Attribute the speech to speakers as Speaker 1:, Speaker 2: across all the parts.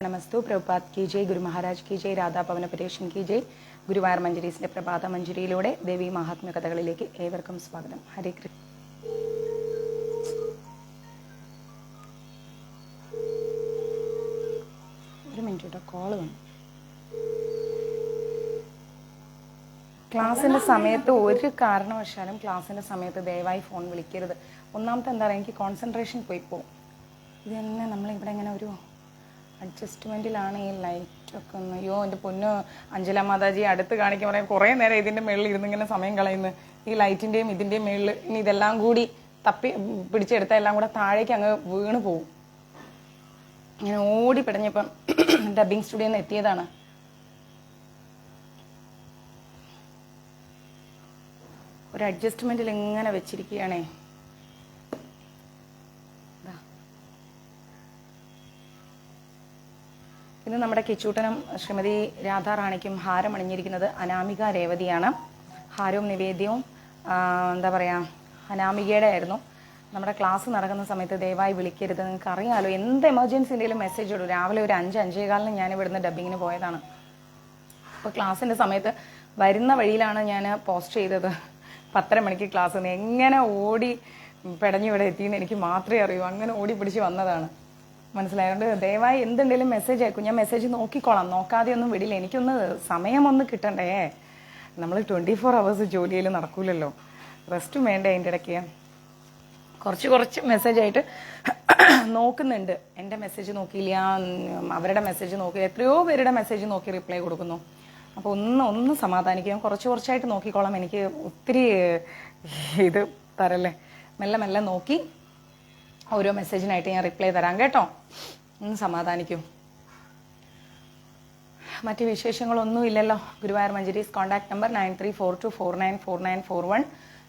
Speaker 1: नमस्तु प्रभुपाद की जय गुरु महाराज की जय राधा പവന പരേഷൻ की जय ഗുരുവായൂർ മഞ്ജരീസിന്റെ പ്രഭാത മഞ്ജരിയിലൂടെ ദേവി മഹാത്മ്യ കഥകളിലേക്ക് ഏവർക്കും സ്വാഗതം. ഹരേ കൃഷ്ണ. ഒരു മിനിറ്റ് കേട്ടോ, കോള് വന്നു. ക്ലാസ്സിന്റെ സമയത്ത് ഒരു കാരണവശാലും ക്ലാസ്സിന്റെ സമയത്ത് ദയവായി ഫോൺ വിളിക്കരുത്. ഒന്നാമത്തെ എന്താ പറയുക, എനിക്ക് കോൺസെൻട്രേഷൻ പോയി പോകും. ഇത് തന്നെ നമ്മളിവിടെ ഇങ്ങനെ ഒരു അഡ്ജസ്റ്റ്മെൻറ്റിലാണ് ഈ ലൈറ്റൊക്കെ ഒന്ന്. അയ്യോ എൻ്റെ പൊന്നു അഞ്ജല മാതാജി അടുത്ത് കാണിക്കാൻ പറയാം. കുറേ നേരം ഇതിൻ്റെ മുകളിൽ ഇരുന്നിങ്ങനെ സമയം കളയുന്നു. ഈ ലൈറ്റിൻ്റെയും ഇതിൻ്റെയും മുകളിൽ ഇനി ഇതെല്ലാം കൂടി തപ്പി പിടിച്ചെടുത്താൽ എല്ലാം കൂടെ താഴേക്ക് അങ്ങ് വീണ് പോവും. ഇങ്ങനെ ഓടി പിടഞ്ഞപ്പം ഡബ്ബിങ് സ്റ്റുഡിയോയിൽ നിന്ന് എത്തിയതാണ്. ഒരു അഡ്ജസ്റ്റ്മെൻറ്റിൽ ഇങ്ങനെ വെച്ചിരിക്കുകയാണേ. ഇന്ന് നമ്മുടെ കിച്ചൂട്ടനും ശ്രീമതി രാധാറാണിക്കും ഹാരം അണിഞ്ഞിരിക്കുന്നത് അനാമിക രേവതിയാണ്. ഹാരവും നിവേദ്യവും എന്താ പറയുക, അനാമികയുടെ ആയിരുന്നു. നമ്മുടെ ക്ലാസ് നടക്കുന്ന സമയത്ത് ദയവായി വിളിക്കരുത്. നിങ്ങൾക്ക് അറിയാമല്ലോ, എന്ത് എമർജൻസി എന്തെങ്കിലും മെസ്സേജ് ഇടും. രാവിലെ ഒരു 5-5:15 ഞാൻ ഇവിടുന്ന് ഡബ്ബിങ്ങിന് പോയതാണ്. അപ്പോൾ ക്ലാസ്സിൻ്റെ സമയത്ത് വരുന്ന വഴിയിലാണ് ഞാൻ പോസ്റ്റ് ചെയ്തത്. 10:30 മണിക്ക് ക്ലാസ്. എങ്ങനെ ഓടി പെടഞ്ഞിവിടെ എത്തിയെന്ന് എനിക്ക് മാത്രമേ അറിയൂ. അങ്ങനെ ഓടി പിടിച്ച് വന്നതാണ്. മനസ്സിലായതുകൊണ്ട് ദയവായി എന്തുണ്ടെങ്കിലും മെസ്സേജ് അയക്കും. ഞാൻ മെസ്സേജ് നോക്കിക്കോളാം, നോക്കാതെ ഒന്നും വിടില്ല. എനിക്കൊന്ന് സമയമൊന്ന് കിട്ടണ്ടേ. നമ്മൾ 24 hours ജോലിയിൽ നടക്കൂലല്ലോ, റെസ്റ്റും വേണ്ടേ. അതിൻ്റെ ഇടയ്ക്ക് കുറച്ച് മെസ്സേജായിട്ട് നോക്കുന്നുണ്ട്. എൻ്റെ മെസ്സേജ് നോക്കിയില്ല, അവരുടെ മെസ്സേജ് നോക്കിയില്ല. എത്രയോ പേരുടെ മെസ്സേജ് നോക്കി റിപ്ലൈ കൊടുക്കുന്നു. അപ്പോൾ ഒന്ന് സമാധാനിക്കുക. കുറച്ചായിട്ട് നോക്കിക്കോളാം. എനിക്ക് ഒത്തിരി ഇത് തരല്ലേ. മെല്ലെ നോക്കി ഓരോ മെസ്സേജിനായിട്ട് ഞാൻ റിപ്ലൈ തരാം കേട്ടോ. ഒന്ന് സമാധാനിക്കും. മറ്റ് വിശേഷങ്ങളൊന്നും ഇല്ലല്ലോ. Guruvayur Manjaris contact number 9342494941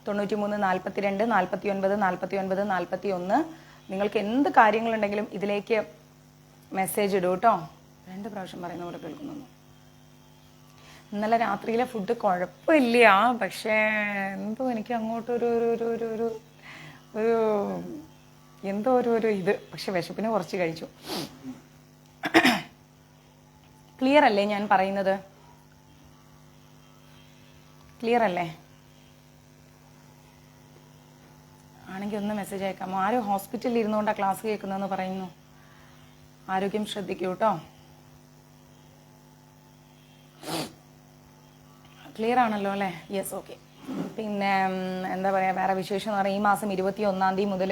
Speaker 1: 93 42 49 41. നിങ്ങൾക്ക് എന്ത് കാര്യങ്ങളുണ്ടെങ്കിലും ഇതിലേക്ക് മെസ്സേജ് ഇടൂ കേട്ടോ. 2 പ്രാവശ്യം പറയുന്ന പോലെ കേൾക്കുന്നു. ഇന്നലെ രാത്രിയിലെ ഫുഡ് കുഴപ്പമില്ല, പക്ഷേ എന്തോ എനിക്ക് അങ്ങോട്ടൊരു എന്തോ ഒരു ഇത്. പക്ഷെ വിശപ്പിന് കുറച്ച് കഴിച്ചു. ക്ലിയർ അല്ലേ ഞാൻ പറയുന്നത്? ക്ലിയർ അല്ലേ? ആണെങ്കിൽ ഒന്ന് മെസ്സേജ് അയക്കാമോ? ആരും ഹോസ്പിറ്റലിൽ ഇരുന്നുകൊണ്ടാണ് ക്ലാസ് കേൾക്കുന്നതെന്ന് പറയുന്നു. ആരോഗ്യം ശ്രദ്ധിക്കൂ കേട്ടോ. ക്ലിയർ ആണല്ലോ അല്ലേ? Yes, okay. പിന്നെ എന്താ പറയുക, വേറെ വിശേഷം എന്ന് പറഞ്ഞാൽ ഈ മാസം 21 തീയതി മുതൽ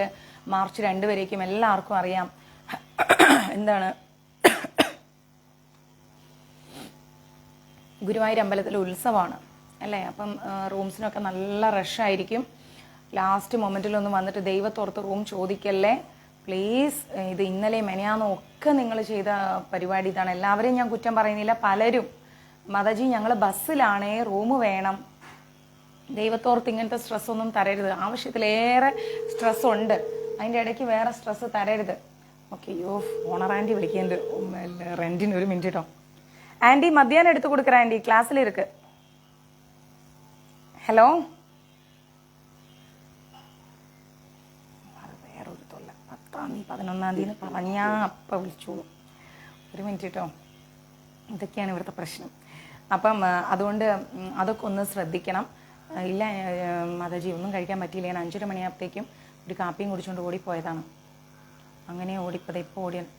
Speaker 1: മാർച്ച് 2 വരേക്കും എല്ലാവർക്കും അറിയാം എന്താണ് ഗുരുവായൂർ അമ്പലത്തിൽ ഉത്സവമാണ് അല്ലേ. അപ്പം റൂംസിനൊക്കെ നല്ല റഷായിരിക്കും. ലാസ്റ്റ് മൊമെൻറ്റിലൊന്നും വന്നിട്ട് ദൈവത്തോർത്ത് റൂം ചോദിക്കല്ലേ പ്ലീസ്. ഇത് ഇന്നലെ മെനയാന്നും ഒക്കെ നിങ്ങൾ ചെയ്ത പരിപാടി ഇതാണ്. എല്ലാവരെയും ഞാൻ കുറ്റം പറയുന്നില്ല. പലരും മാതാജി ഞങ്ങൾ ബസ്സിലാണേ, റൂം വേണം, ദൈവത്തോർത്ത് ഇങ്ങനത്തെ സ്ട്രെസ്സൊന്നും തരരുത്. ആവശ്യത്തിലേറെ സ്ട്രെസ് ഉണ്ട്, അതിൻ്റെ ഇടയ്ക്ക് വേറെ സ്ട്രെസ് തരരുത്. ഓക്കെ. യോ ഓണർ ആൻറ്റി വിളിക്കുന്നുണ്ട് റെൻറ്റിന്. ഒരു മിനിറ്റ് കേട്ടോ. ആൻറ്റി മധ്യാഹ്നം എടുത്ത് കൊടുക്കുற ആൻറ്റി, ക്ലാസ്സിൽ ഇருக்கு. ഹലോ. വേറൊരു തൊല്ല. 10 തീയതി 11 തീയതി പറഞ്ഞാ അപ്പം വിളിച്ചോളൂ. ഒരു മിനിറ്റ് കേട്ടോ. ഇതൊക്കെയാണ് ഇവിടുത്തെ പ്രശ്നം. അപ്പം അതുകൊണ്ട് അതൊക്കെ ഒന്ന് ശ്രദ്ധിക്കണം. ഇല്ല മാതാജി ഒന്നും കഴിക്കാൻ പറ്റിയില്ല. ഞാൻ 5:30 മണിയാകുമ്പോഴത്തേക്കും ഒരു കാപ്പിയും കുടിച്ചുകൊണ്ട് ഓടിപ്പോയതാണ്. അങ്ങനെ ഓടിപ്പോതെ ഇപ്പോൾ ഓടിയാണ്.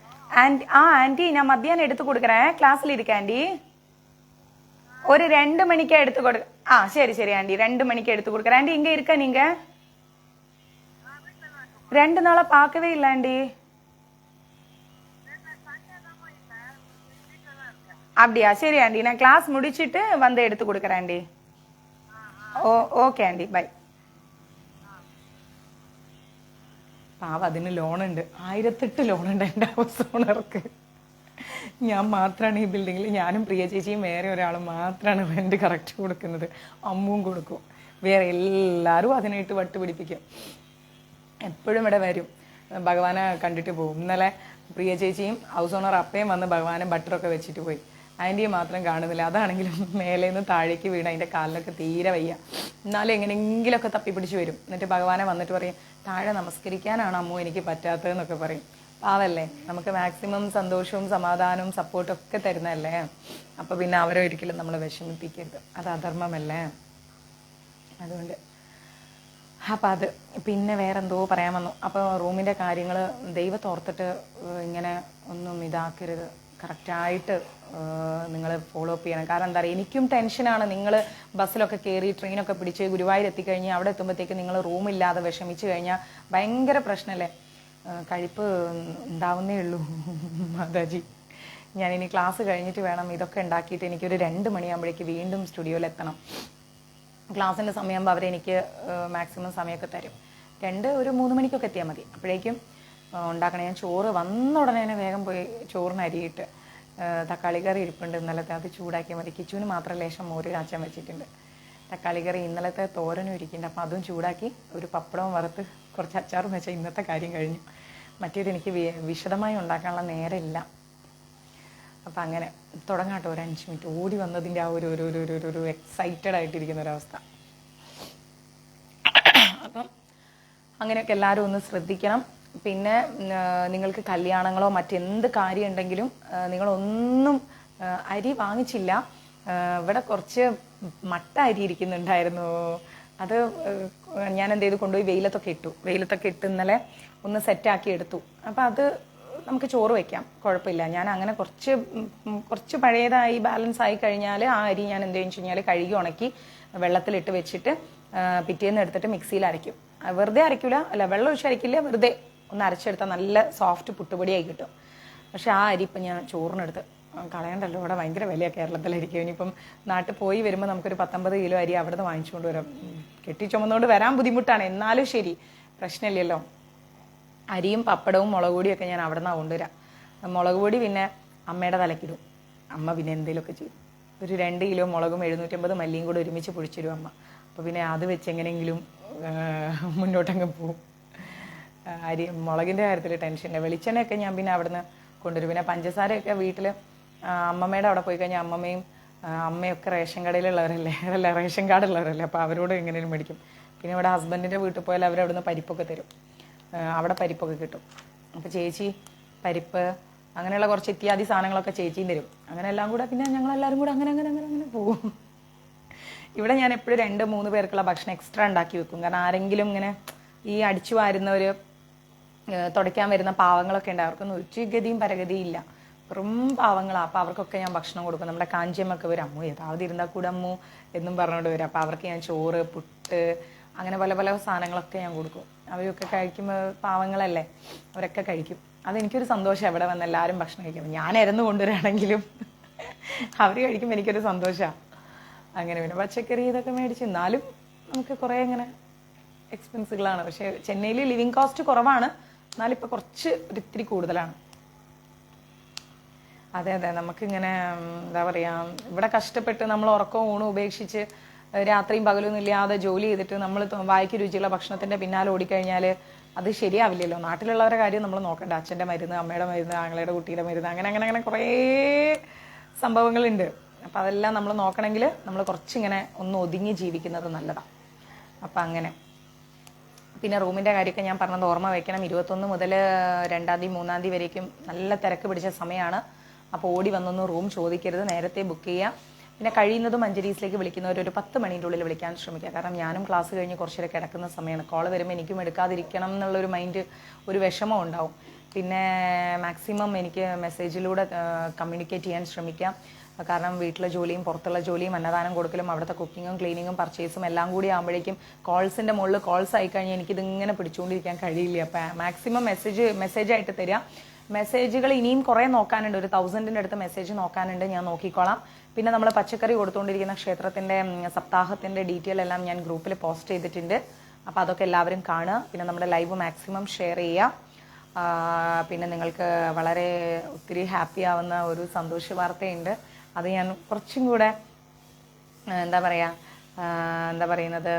Speaker 1: ആൻറ്റി ഞാൻ മധ്യാഹ്നം എടുത്ത് കൊടുക്കറേ, ക്ലാസ്സിലിരിക്കാം ആൻറ്റി. ഒരു 2 മണിക്ക് എടുത്ത് കൊടുക്ക. ശരി ആൻറ്റി, 2 മണിക്ക് എടുത്ത് കൊടുക്കറ ആൻറ്റി. ഇങ്ങ இருக்க நீங்க 2 நாளா பார்க்கவே இல்லை ஆண்டி. அப்படியா? சரி ஆண்டி, நான் கிளாஸ் முடிச்சிட்டு வந்து எடுத்து கொடுக்குறேன் ஆண்டி. Okay aunty, by. പാവം അതിന് ലോണുണ്ട്, 1008 ലോണുണ്ട് എൻ്റെ ഹൗസ് ഓണർക്ക്. ഞാൻ മാത്രമാണ് ഈ ബിൽഡിങ്ങിൽ, ഞാനും പ്രിയ ചേച്ചിയും വേറെ ഒരാളും മാത്രമാണ് റെൻറ്റ് കറക്റ്റ് കൊടുക്കുന്നത്. അമ്മുവും കൊടുക്കും, വേറെ എല്ലാവരും അതിനായിട്ട് വട്ട് പിടിപ്പിക്കും. എപ്പോഴും ഇവിടെ വരും, ഭഗവാനെ കണ്ടിട്ട് പോകും. ഇന്നലെ പ്രിയ ചേച്ചിയും ഹൗസ് ഓണർ അപ്പയും വന്ന് ഭഗവാനെ ബട്ടറൊക്കെ വെച്ചിട്ട് പോയി. ആൻറ്റിയെ മാത്രം കാണുന്നില്ല. അതാണെങ്കിലും മേലെ നിന്ന് താഴേക്ക് വീണ് അതിൻ്റെ കാലിലൊക്കെ തീരെ വയ്യ. എന്നാലും എങ്ങനെയെങ്കിലുമൊക്കെ തപ്പിപ്പിടിച്ച് വരും. എന്നിട്ട് ഭഗവാനെ വന്നിട്ട് പറയും, താഴെ നമസ്കരിക്കാനാണ് അമ്മു എനിക്ക് പറ്റാത്തതെന്നൊക്കെ പറയും. പാവല്ലേ, നമുക്ക് മാക്സിമം സന്തോഷവും സമാധാനവും സപ്പോർട്ടും ഒക്കെ തരുന്നതല്ലേ. അപ്പോൾ പിന്നെ അവരെ ഒരിക്കലും നമ്മൾ വിഷമിപ്പിക്കരുത്, അത് അധർമ്മമല്ലേ. അതുകൊണ്ട് അപ്പം അത് പിന്നെ വേറെന്തോ പറയാൻ വന്നു. അപ്പോൾ റൂമിൻ്റെ കാര്യങ്ങൾ ദൈവത്തോർത്തിട്ട് ഇങ്ങനെ ഒന്നും ഇതാക്കരുത്, കറക്റ്റായിട്ട് നിങ്ങൾ ഫോളോ അപ്പ് ചെയ്യണം. കാരണം എന്താ പറയുക, എനിക്കും ടെൻഷനാണ്. നിങ്ങൾ ബസ്സിലൊക്കെ കയറി ട്രെയിനൊക്കെ പിടിച്ച് ഗുരുവായൂർ എത്തിക്കഴിഞ്ഞാൽ അവിടെ എത്തുമ്പോഴത്തേക്ക് നിങ്ങൾ റൂമില്ലാതെ വിഷമിച്ച് കഴിഞ്ഞാൽ ഭയങ്കര പ്രശ്നമല്ലേ. കഴിപ്പ് ഉണ്ടാവുന്നേ ഉള്ളൂ മാതാജി. ഞാനിനി ക്ലാസ് കഴിഞ്ഞിട്ട് വേണം ഇതൊക്കെ ഉണ്ടാക്കിയിട്ട് എനിക്കൊരു 2 മണിയാകുമ്പോഴേക്ക് വീണ്ടും സ്റ്റുഡിയോയിലെത്തണം. ക്ലാസ്സിൻ്റെ സമയമാകുമ്പോൾ അവരെനിക്ക് മാക്സിമം സമയമൊക്കെ തരും. ഒരു 3 മണിക്കൊക്കെ എത്തിയാൽ മതി. അപ്പോഴേക്കും ഉണ്ടാക്കണം. ഞാൻ ചോറ് വന്ന ഉടനെ തന്നെ വേഗം പോയി ചോറിന് അരിയിട്ട് തക്കാളി കറി ഇരിപ്പുണ്ട് ഇന്നലത്തെ, അത് ചൂടാക്കിയാൽ മതി. കിച്ചുവിന് മാത്രം ലേശം മോര് കാച്ചാൻ വെച്ചിട്ടുണ്ട്. തക്കാളി കറി ഇന്നലത്തെ തോരനും ഇരിക്കുന്നുണ്ട്, അപ്പോൾ അതും ചൂടാക്കി ഒരു പപ്പടവും വറുത്ത് കുറച്ച് അച്ചാറും വെച്ചാൽ ഇന്നത്തെ കാര്യം കഴിഞ്ഞു. മറ്റേത് എനിക്ക് വിശദമായി ഉണ്ടാക്കാനുള്ള നേരമില്ല. അപ്പം അങ്ങനെ തുടങ്ങാട്ടോ. ഒരു 5 മിനിറ്റ് ഓടി വന്നതിൻ്റെ ആ ഒരു എക്സൈറ്റഡ് ആയിട്ടിരിക്കുന്ന ഒരവസ്ഥ. അപ്പം അങ്ങനെയൊക്കെ എല്ലാവരും ഒന്ന് ശ്രദ്ധിക്കണം. പിന്നെ നിങ്ങൾക്ക് കല്യാണങ്ങളോ മറ്റെന്ത് കാര്യം ഉണ്ടെങ്കിലും നിങ്ങളൊന്നും അരി വാങ്ങിച്ചില്ല. ഇവിടെ കുറച്ച് മട്ട അരി ഇരിക്കുന്നുണ്ടായിരുന്നു. അത് ഞാൻ എന്ത് ചെയ്തു, കൊണ്ടുപോയി വെയിലത്തൊക്കെ ഇട്ട് ഇന്നലെ ഒന്ന് സെറ്റാക്കി എടുത്തു. അപ്പം അത് നമുക്ക് ചോറ് വയ്ക്കാം, കുഴപ്പമില്ല. ഞാൻ അങ്ങനെ കുറച്ച് പഴയതായി ബാലൻസ് ആയി കഴിഞ്ഞാൽ ആ അരി ഞാൻ എന്ത് വെച്ച് കഴിഞ്ഞാൽ കഴുകി ഉണക്കി വെള്ളത്തിലിട്ട് വെച്ചിട്ട് പിറ്റേന്ന് എടുത്തിട്ട് മിക്സിയിൽ അരയ്ക്കും. വെറുതെ അരയ്ക്കില്ല, അല്ല വെള്ളം ഒഴിച്ച് അരയ്ക്കില്ല, വെറുതെ ഒന്ന് അരച്ചെടുത്താൽ നല്ല സോഫ്റ്റ് പുട്ടുപൊടിയായി കിട്ടും. പക്ഷെ ആ അരി ഇപ്പം ഞാൻ ചോറിനെടുത്ത് കളയണ്ടല്ലോ, ഇവിടെ ഭയങ്കര വിലയാണ് കേരളത്തിലായിരിക്കും. ഇനിയിപ്പം നാട്ടിൽ പോയി വരുമ്പോൾ നമുക്കൊരു 19 കിലോ അരി അവിടെ നിന്ന് വാങ്ങിച്ചുകൊണ്ട് വരാം. കെട്ടിച്ചുമന്നുകൊണ്ട് വരാൻ ബുദ്ധിമുട്ടാണ്, എന്നാലും ശരി, പ്രശ്നമില്ലല്ലോ. അരിയും പപ്പടവും മുളക് പൊടിയൊക്കെ ഞാൻ അവിടെ നിന്നാണ് കൊണ്ടുവരാം. മുളക് പൊടി പിന്നെ അമ്മയുടെ തലക്കിടും, അമ്മ പിന്നെ എന്തെങ്കിലുമൊക്കെ ചെയ്യും. ഒരു 2 കിലോ മുളകും 750 മല്ലിയും കൂടെ ഒരുമിച്ച് പൊടിച്ചിടും അമ്മ. അപ്പോൾ പിന്നെ അത് വെച്ച് എങ്ങനെയെങ്കിലും മുന്നോട്ടങ്ങ് പോവും. മുളകിൻ്റെ കാര്യത്തിൽ ടെൻഷനില്ല. വെളിച്ചെണ്ണയൊക്കെ ഞാൻ പിന്നെ അവിടെ നിന്ന് കൊണ്ടുവരും. പിന്നെ പഞ്ചസാരയൊക്കെ വീട്ടിൽ അമ്മമ്മയുടെ അവിടെ പോയി കഴിഞ്ഞാൽ അമ്മയൊക്കെ റേഷൻ കടയിലുള്ളവരല്ലേ, അതല്ല റേഷൻ കാർഡുള്ളവരല്ലേ, അപ്പോൾ അവരോട് എങ്ങനെയും മേടിക്കും. പിന്നെ ഇവിടെ ഹസ്ബൻഡിൻ്റെ വീട്ടിൽ പോയാൽ അവരവിടെ നിന്ന് പരിപ്പൊക്കെ തരും, അവിടെ പരിപ്പൊക്കെ കിട്ടും. അപ്പോൾ ചേച്ചി പരിപ്പ് അങ്ങനെയുള്ള കുറച്ച് ഇത്യാദി സാധനങ്ങളൊക്കെ ചേച്ചിയും തരും. അങ്ങനെ എല്ലാം കൂടെ പിന്നെ ഞങ്ങളെല്ലാവരും കൂടെ അങ്ങനെ പോകും. ഇവിടെ ഞാൻ എപ്പോഴും 2-3 പേർക്കുള്ള ഭക്ഷണം എക്സ്ട്രാ ഉണ്ടാക്കി വെക്കും. കാരണം ആരെങ്കിലും ഇങ്ങനെ ഈ അടിച്ചു വാരുന്നവർ, തുടയ്ക്കാൻ വരുന്ന പാവങ്ങളൊക്കെ ഉണ്ട്, അവർക്കൊന്നും ഒരു ഗതിയും പരഗതിയും ഇല്ല, വെറും പാവങ്ങളാണ്. അപ്പോൾ അവർക്കൊക്കെ ഞാൻ ഭക്ഷണം കൊടുക്കും. നമ്മുടെ കാഞ്ചിയമ്മൊക്കെ വരും, അമ്മു ഏതാവത് ഇരുന്നാൽ കൂടെ അമ്മു എന്നും പറഞ്ഞുകൊണ്ട് വരും. അപ്പോൾ അവർക്ക് ഞാൻ ചോറ്, പുട്ട്, അങ്ങനെ പല പല സാധനങ്ങളൊക്കെ ഞാൻ കൊടുക്കും. അവരൊക്കെ കഴിക്കുമ്പോൾ പാവങ്ങളല്ലേ, അവരൊക്കെ കഴിക്കും. അതെനിക്കൊരു സന്തോഷമാണ്. ഇവിടെ വന്ന് എല്ലാവരും ഭക്ഷണം കഴിക്കുമ്പോൾ ഞാൻ ഇരന്ന് കൊണ്ടുവരാണെങ്കിലും അവർ കഴിക്കുമ്പോൾ എനിക്കൊരു സന്തോഷമാണ്. അങ്ങനെ പിന്നെ പച്ചക്കറി ഇതൊക്കെ മേടിച്ച്, എന്നാലും നമുക്ക് കുറേ ഇങ്ങനെ എക്സ്പെൻസുകളാണ്. പക്ഷേ ചെന്നൈയിൽ ലിവിങ് കോസ്റ്റ് കുറവാണ്, എന്നാലും ഇപ്പോൾ കുറച്ച് ഒരിത്തിരി കൂടുതലാണ്. അതെ, നമുക്കിങ്ങനെ എന്താ പറയുക, ഇവിടെ കഷ്ടപ്പെട്ട് നമ്മൾ ഉറക്കവും ഊണും ഉപേക്ഷിച്ച് രാത്രിയും പകലൊന്നും ഇല്ലാതെ ജോലി ചെയ്തിട്ട് നമ്മൾ വായിക്ക് രുചിയുള്ള ഭക്ഷണത്തിൻ്റെ പിന്നാലെ ഓടിക്കഴിഞ്ഞാൽ അത് ശരിയാവില്ലല്ലോ. നാട്ടിലുള്ളവരുടെ കാര്യം നമ്മൾ നോക്കണ്ട. അച്ഛൻ്റെ മരുന്ന്, അമ്മയുടെ മരുന്ന്, ആങ്ങളയുടെ കുട്ടിയുടെ മരുന്ന്, അങ്ങനെ കുറേ സംഭവങ്ങളുണ്ട്. അപ്പം അതെല്ലാം നമ്മൾ നോക്കണമെങ്കിൽ നമ്മൾ കുറച്ചിങ്ങനെ ഒന്ന് ഒതുങ്ങി ജീവിക്കുന്നത് നല്ലതാണ്. അപ്പം അങ്ങനെ പിന്നെ റൂമിൻ്റെ കാര്യമൊക്കെ ഞാൻ പറഞ്ഞത് ഓർമ്മ വയ്ക്കണം. 21 മുതൽ 2-ാം തീയതി 3-ാം തീയതി വരേക്കും നല്ല തിരക്ക് പിടിച്ച സമയമാണ്. അപ്പോൾ ഓടി വന്നൊന്നും റൂം ചോദിക്കരുത്, നേരത്തെ ബുക്ക് ചെയ്യുക. പിന്നെ കഴിയുന്നതും മഞ്ചരീസിലേക്ക് വിളിക്കുന്നവർ ഒരു 10 മണിൻ്റെ ഉള്ളിൽ വിളിക്കാൻ ശ്രമിക്കുക. കാരണം ഞാനും ക്ലാസ് കഴിഞ്ഞ് കുറച്ചേരം കിടക്കുന്ന സമയമാണ്. കോൾ വരുമ്പോൾ എനിക്കും എടുക്കാതിരിക്കണം എന്നുള്ളൊരു മൈൻഡ്, ഒരു വിഷമം ഉണ്ടാവും. പിന്നെ മാക്സിമം എനിക്ക് മെസ്സേജിലൂടെ കമ്മ്യൂണിക്കേറ്റ് ചെയ്യാൻ ശ്രമിക്കാം. കാരണം വീട്ടിലെ ജോലിയും പുറത്തുള്ള ജോലിയും അന്നദാനം കൊടുക്കലും അവിടുത്തെ കുക്കിങ്ങും ക്ലീനിങ്ങും പർച്ചേസും എല്ലാം കൂടി ആകുമ്പോഴേക്കും കോൾസിൻ്റെ മുകളിൽ കോൾസ് ആയിക്കഴിഞ്ഞാൽ എനിക്കിതിങ്ങനെ പിടിച്ചുകൊണ്ടിരിക്കാൻ കഴിയില്ല. അപ്പം മാക്സിമം മെസ്സേജായിട്ട് തരിക. മെസ്സേജുകൾ ഇനിയും കുറേ നോക്കാനുണ്ട്, ഒരു 1000-ൻ്റെ അടുത്ത് മെസ്സേജ് നോക്കാനുണ്ട്, ഞാൻ നോക്കിക്കോളാം. പിന്നെ നമ്മൾ പച്ചക്കറി കൊടുത്തുകൊണ്ടിരിക്കുന്ന ക്ഷേത്രത്തിൻ്റെ സപ്താഹത്തിൻ്റെ ഡീറ്റെയിൽ എല്ലാം ഞാൻ ഗ്രൂപ്പിൽ പോസ്റ്റ് ചെയ്തിട്ടുണ്ട്. അപ്പോൾ അതൊക്കെ എല്ലാവരും കാണുക. പിന്നെ നമ്മുടെ ലൈവ് മാക്സിമം ഷെയർ ചെയ്യുക. പിന്നെ നിങ്ങൾക്ക് വളരെ ഒത്തിരി ഹാപ്പി ആവുന്ന ഒരു സന്തോഷ വാർത്തയുണ്ട്. അത് ഞാൻ കുറച്ചും കൂടെ എന്താ പറയുന്നത്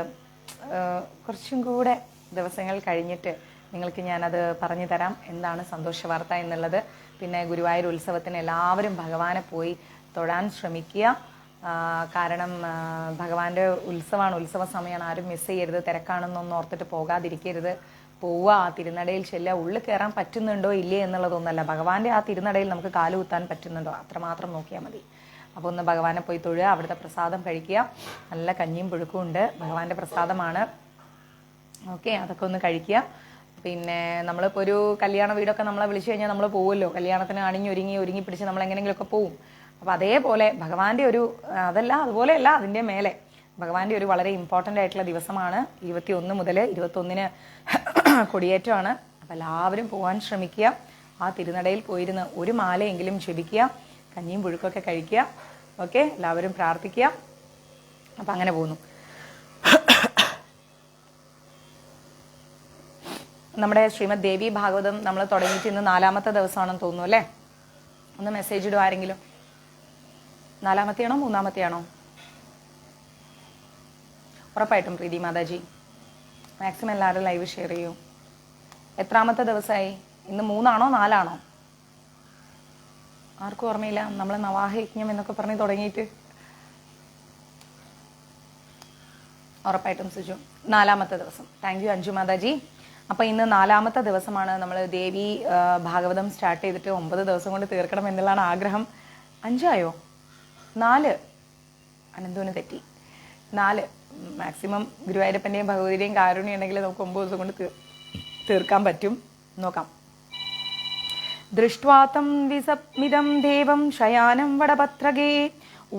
Speaker 1: കുറച്ചും കൂടെ ദിവസങ്ങൾ കഴിഞ്ഞിട്ട് നിങ്ങൾക്ക് ഞാനത് പറഞ്ഞു തരാം, എന്താണ് സന്തോഷ വാർത്ത എന്നുള്ളത്. പിന്നെ ഗുരുവായൂർ ഉത്സവത്തിന് എല്ലാവരും ഭഗവാനെ പോയി തൊഴാൻ ശ്രമിക്കുക. കാരണം ഭഗവാന്റെ ഉത്സവമാണ്, ഉത്സവ സമയമാണ്, ആരും മിസ് ചെയ്യരുത്. തിരക്കാണെന്നൊന്നും ഓർത്തിട്ട് പോകാതിരിക്കരുത്. പോവുക, ആ തിരുനടയിൽ ചെല്ലുക. ഉള്ളിൽ കയറാൻ പറ്റുന്നുണ്ടോ ഇല്ലേ എന്നുള്ളതൊന്നല്ല, ഭഗവാന്റെ ആ തിരുനടയിൽ നമുക്ക് കാലുകുത്താൻ പറ്റുന്നുണ്ടോ അത്രമാത്രം നോക്കിയാൽ മതി. അപ്പോൾ ഒന്ന് ഭഗവാനെ പോയി തൊഴുക, അവിടുത്തെ പ്രസാദം കഴിക്കുക. നല്ല കഞ്ഞിയും പുഴുക്കും ഉണ്ട്, ഭഗവാന്റെ പ്രസാദമാണ്. ഓക്കെ, അതൊക്കെ ഒന്ന് കഴിക്കുക. പിന്നെ നമ്മളിപ്പോൾ ഒരു കല്യാണ വീടൊക്കെ നമ്മളെ വിളിച്ചു കഴിഞ്ഞാൽ നമ്മൾ പോകുമല്ലോ, കല്യാണത്തിന് ഒരുങ്ങി പിടിച്ച് നമ്മൾ എങ്ങനെയെങ്കിലുമൊക്കെ പോവും. അപ്പോൾ അതേപോലെ ഭഗവാന്റെ ഒരു അതുപോലെയല്ല, അതിൻ്റെ മേലെ ഭഗവാന്റെ ഒരു വളരെ ഇമ്പോർട്ടൻ്റ് ആയിട്ടുള്ള ദിവസമാണ് 21 മുതൽ 21 കൊടിയേറ്റമാണ്. അപ്പം എല്ലാവരും പോകാൻ ശ്രമിക്കുക. ആ തിരുനടയിൽ പോയിരുന്ന് ഒരു മാലയെങ്കിലും ജപിക്കുക, കഞ്ഞിയും പുഴുക്കൊക്കെ കഴിക്കുക. ഓക്കെ, എല്ലാവരും പ്രാർത്ഥിക്കുക. അപ്പം അങ്ങനെ പോകുന്നു. നമ്മുടെ ശ്രീമദ് ദേവി ഭാഗവതം നമ്മൾ തുടങ്ങിയിട്ട് ഇന്ന് 4ാമത്തെ ദിവസമാണെന്ന് തോന്നുന്നു അല്ലേ? ഒന്ന് മെസ്സേജ് ഇടുക ആരെങ്കിലും. 4ാമത്തെയാണോ 3ാമത്തെയാണോ? ഉറപ്പായിട്ടും പ്രീതി മാതാജി മാക്സിമം എല്ലാവരും ലൈവ് ഷെയർ ചെയ്യൂ. എത്രാമത്തെ ദിവസമായി? ഇന്ന് 3ആണോ 4ആണോ? ആർക്കും ഓർമ്മയില്ല. നമ്മൾ നവാഹയജ്ഞം എന്നൊക്കെ പറഞ്ഞ് തുടങ്ങിയിട്ട്. ഉറപ്പായിട്ടും സുജു 4ാമത്തെ ദിവസം. Thank you Anju Mataji. അപ്പം ഇന്ന് 4ാമത്തെ ദിവസമാണ്. നമ്മൾ ദേവി ഭാഗവതം സ്റ്റാർട്ട് ചെയ്തിട്ട് 9 ദിവസം കൊണ്ട് തീർക്കണം എന്നുള്ളതാണ് ആഗ്രഹം. 5ആയോ? 4. അനന്തുവിന് തെറ്റി. 4 മാക്സിമം. ഗുരുവായൂരപ്പൻ്റെയും ഭഗവതിയുടെയും കാരുണ്യം ഉണ്ടെങ്കിൽ നമുക്ക് 9 ദിവസം കൊണ്ട് തീർക്കാൻ പറ്റും. നോക്കാം. ദൃഷ്ട്വാതം വിസമിതം ദേവം ശയാനം വടപത്രകേ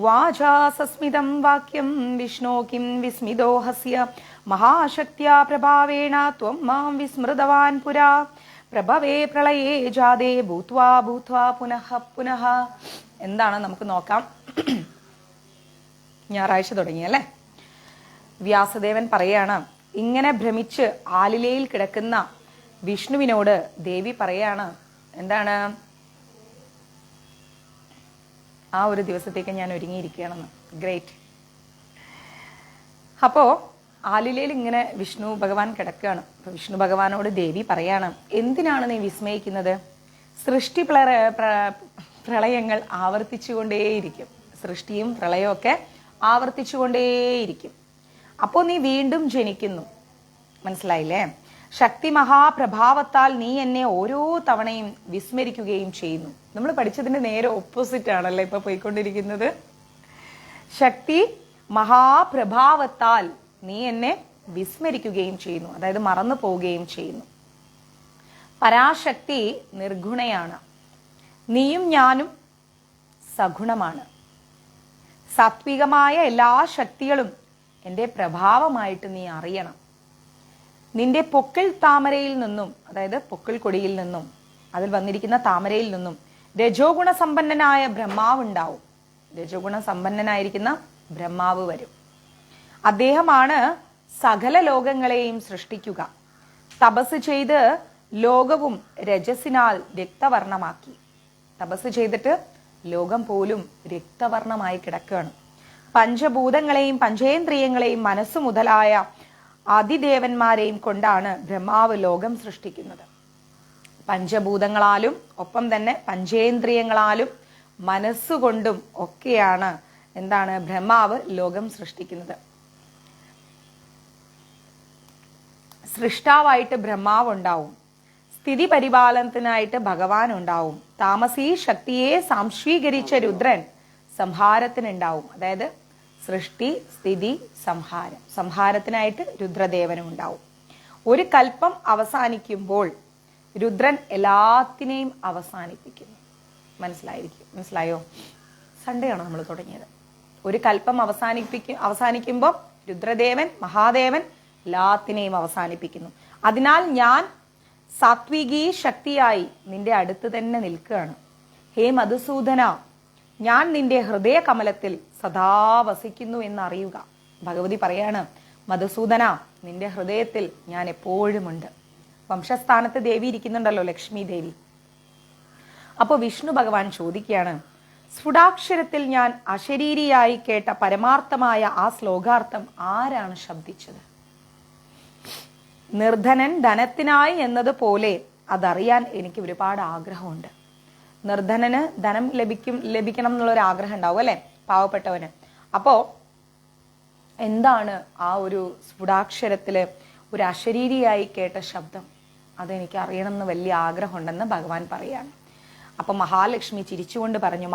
Speaker 1: വാചാ സസ്മിതം വാക്യം വിഷ്ണോ കിം വിസ്മിതോ ഹസ്യ മഹാശക്ത്യാ പ്രഭാവേണ ത്വം മാം വിസ്മൃതവാൻ പുരാ പ്രഭവേ പ്രളയേ ജാതേ ഭൂത്വാ ഭൂത്വാ പുനഃ പുനഃ. എന്താണ് നമുക്ക് നോക്കാം. ഞായറാഴ്ച തുടങ്ങിയല്ലേ? വ്യാസദേവൻ പറയാണ്, ഇങ്ങനെ ഭ്രമിച്ച് ആലിലയിൽ കിടക്കുന്ന വിഷ്ണുവിനോട് ദേവി പറയാണ്, എന്താണ്? ആ ഒരു ദിവസത്തേക്ക് ഞാൻ ഒരുങ്ങിയിരിക്കുകയാണെന്ന്. ഗ്രേറ്റ്. അപ്പോൾ ആലിലയിൽ ഇങ്ങനെ വിഷ്ണു ഭഗവാൻ കിടക്കുകയാണ്. അപ്പോൾ വിഷ്ണു ഭഗവാനോട് ദേവി പറയാണ്, എന്തിനാണ് നീ വിസ്മയിക്കുന്നത്? സൃഷ്ടി പ്രളയങ്ങൾ ആവർത്തിച്ചുകൊണ്ടേയിരിക്കും. സൃഷ്ടിയും പ്രളയവും ഒക്കെ ആവർത്തിച്ചുകൊണ്ടേയിരിക്കും. അപ്പോൾ നീ വീണ്ടും ജനിക്കുന്നു. മനസ്സിലായില്ലേ? ശക്തി മഹാപ്രഭാവത്താൽ നീ എന്നെ ഓരോ തവണയും വിസ്മരിക്കുകയും ചെയ്യുന്നു. നമ്മൾ പഠിച്ചതിന്റെ നേരെ ഓപ്പോസിറ്റ് ആണല്ലേ ഇപ്പൊ പോയിക്കൊണ്ടിരിക്കുന്നത്. ശക്തി മഹാപ്രഭാവത്താൽ നീ എന്നെ വിസ്മരിക്കുകയും ചെയ്യുന്നു, അതായത് മറന്നു പോവുകയും ചെയ്യുന്നു. പരാശക്തി നിർഗുണയാണ്, നീയും ഞാനും സഗുണമാണ്. സാത്വികമായ എല്ലാ ശക്തികളും എൻ്റെ പ്രഭാവമായിട്ട് നീ അറിയണം. നിന്റെ പൊക്കിൾ താമരയിൽ നിന്നും, അതായത് പൊക്കിൾ കൊടിയിൽ നിന്നും, അതിൽ വന്നിരിക്കുന്ന താമരയിൽ നിന്നും രജോ ഗുണസമ്പന്നനായ ബ്രഹ്മാവ് ഉണ്ടാവും. രജോ ഗുണസമ്പന്നനായിരിക്കുന്ന ബ്രഹ്മാവ് വരും. അദ്ദേഹമാണ് സകല ലോകങ്ങളെയും സൃഷ്ടിക്കുക. തപസ് ചെയ്ത് ലോകവും രജസിനാൽ രക്തവർണമാക്കി. തപസ് ചെയ്തിട്ട് ലോകം പോലും രക്തവർണമായി കിടക്കുകയാണ്. പഞ്ചഭൂതങ്ങളെയും പഞ്ചേന്ദ്രിയങ്ങളെയും മനസ്സു മുതലായ ആദിദേവന്മാരെയും കൊണ്ടാണ് ബ്രഹ്മാവ് ലോകം സൃഷ്ടിക്കുന്നത്. പഞ്ചഭൂതങ്ങളാലും ഒപ്പം തന്നെ പഞ്ചേന്ദ്രിയങ്ങളാലും മനസ്സുകൊണ്ടും ഒക്കെയാണ് എന്താണ് ബ്രഹ്മാവ് ലോകം സൃഷ്ടിക്കുന്നത്. സൃഷ്ടാവായിട്ട് ബ്രഹ്മാവ് ഉണ്ടാവും, സ്ഥിതി പരിപാലനത്തിനായിട്ട് ഭഗവാൻ ഉണ്ടാവും, താമസീ ശക്തിയെ സാംശീകരിച്ച രുദ്രൻ സംഹാരത്തിനുണ്ടാവും. അതായത് സൃഷ്ടി സ്ഥിതി സംഹാരം, സംഹാരത്തിനായിട്ട് രുദ്രദേവനും ഉണ്ടാവും. ഒരു കൽപ്പം അവസാനിക്കുമ്പോൾ രുദ്രൻ എല്ലാത്തിനെയും അവസാനിപ്പിക്കുന്നു. മനസ്സിലായോ? സൺഡേ ആണോ നമ്മൾ തുടങ്ങിയത്? ഒരു കൽപ്പം അവസാനിക്കുമ്പോൾ രുദ്രദേവൻ മഹാദേവൻ എല്ലാത്തിനെയും അവസാനിപ്പിക്കുന്നു. അതിനാൽ ഞാൻ സാത്വികീ ശക്തിയായി നിന്റെ അടുത്ത് തന്നെ നിൽക്കുകയാണ്. ഹേ മധുസൂദന, ഞാൻ നിന്റെ ഹൃദയ കമലത്തിൽ സദാ വസിക്കുന്നു എന്നറിയുക. ഭഗവതി പറയാണ്, മധുസൂദന, നിന്റെ ഹൃദയത്തിൽ ഞാൻ എപ്പോഴുമുണ്ട്. വംശസ്ഥാനത്ത് ദേവി ഇരിക്കുന്നുണ്ടല്ലോ, ലക്ഷ്മി ദേവി. അപ്പോൾ വിഷ്ണു ഭഗവാൻ ചോദിക്കുകയാണ്, സ്ഫുടാക്ഷരത്തിൽ ഞാൻ അശരീരിയായി കേട്ട പരമാർത്ഥമായ ആ ശ്ലോകാർത്ഥം ആരാണ് ശബ്ദിച്ചത്? നിർധനൻ ധനത്തിനായി എന്നതുപോലെ അതറിയാൻ എനിക്ക് ഒരുപാട് ആഗ്രഹമുണ്ട്. നിർധനന് ധനം ലഭിക്കണം എന്നുള്ള ഒരു ആഗ്രഹം ഉണ്ടാവും അല്ലെ, പാവപ്പെട്ടവന്. അപ്പോ എന്താണ് ആ ഒരു സ്ഫുടാക്ഷരത്തില് ഒരു അശരീരിയായി കേട്ട ശബ്ദം? അതെനിക്ക് അറിയണമെന്ന് വലിയ ആഗ്രഹമുണ്ടെന്ന് ഭഗവാൻ പറയാണ്. അപ്പൊ മഹാലക്ഷ്മി ചിരിച്ചുകൊണ്ട് പറഞ്ഞു,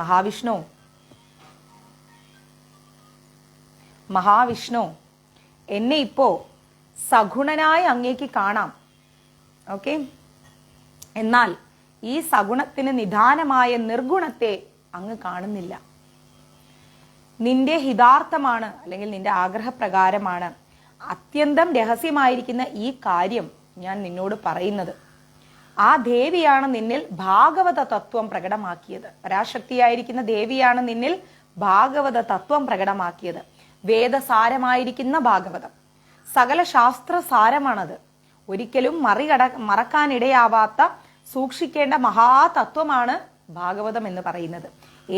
Speaker 1: മഹാവിഷ്ണു, എന്നെ ഇപ്പോ സഗുണനായ അങ്ങേക്ക് കാണാം. ഓക്കെ, എന്നാൽ ഈ സഗുണത്തിന് നിദാനമായ നിർഗുണത്തെ അങ്ങ് കാണുന്നില്ല. നിന്റെ ഹിതാർത്ഥമാണ്, അല്ലെങ്കിൽ നിന്റെ ആഗ്രഹപ്രകാരമാണ് അത്യന്തം രഹസ്യമായിരിക്കുന്ന ഈ കാര്യം ഞാൻ നിന്നോട് പറയുന്നത്. ആ ദേവിയാണ് നിന്നിൽ ഭാഗവത തത്വം പ്രകടമാക്കിയത്. പരാശക്തിയായിരിക്കുന്ന ദേവിയാണ് നിന്നിൽ ഭാഗവത തത്വം പ്രകടമാക്കിയത്. വേദസാരമായിരിക്കുന്ന ഭാഗവതം, സകല ശാസ്ത്ര സാരമാണത്. ഒരിക്കലും മറക്കാനിടയാവാത്ത സൂക്ഷിക്കേണ്ട മഹാതത്വമാണ് ഭാഗവതം എന്ന് പറയുന്നത്.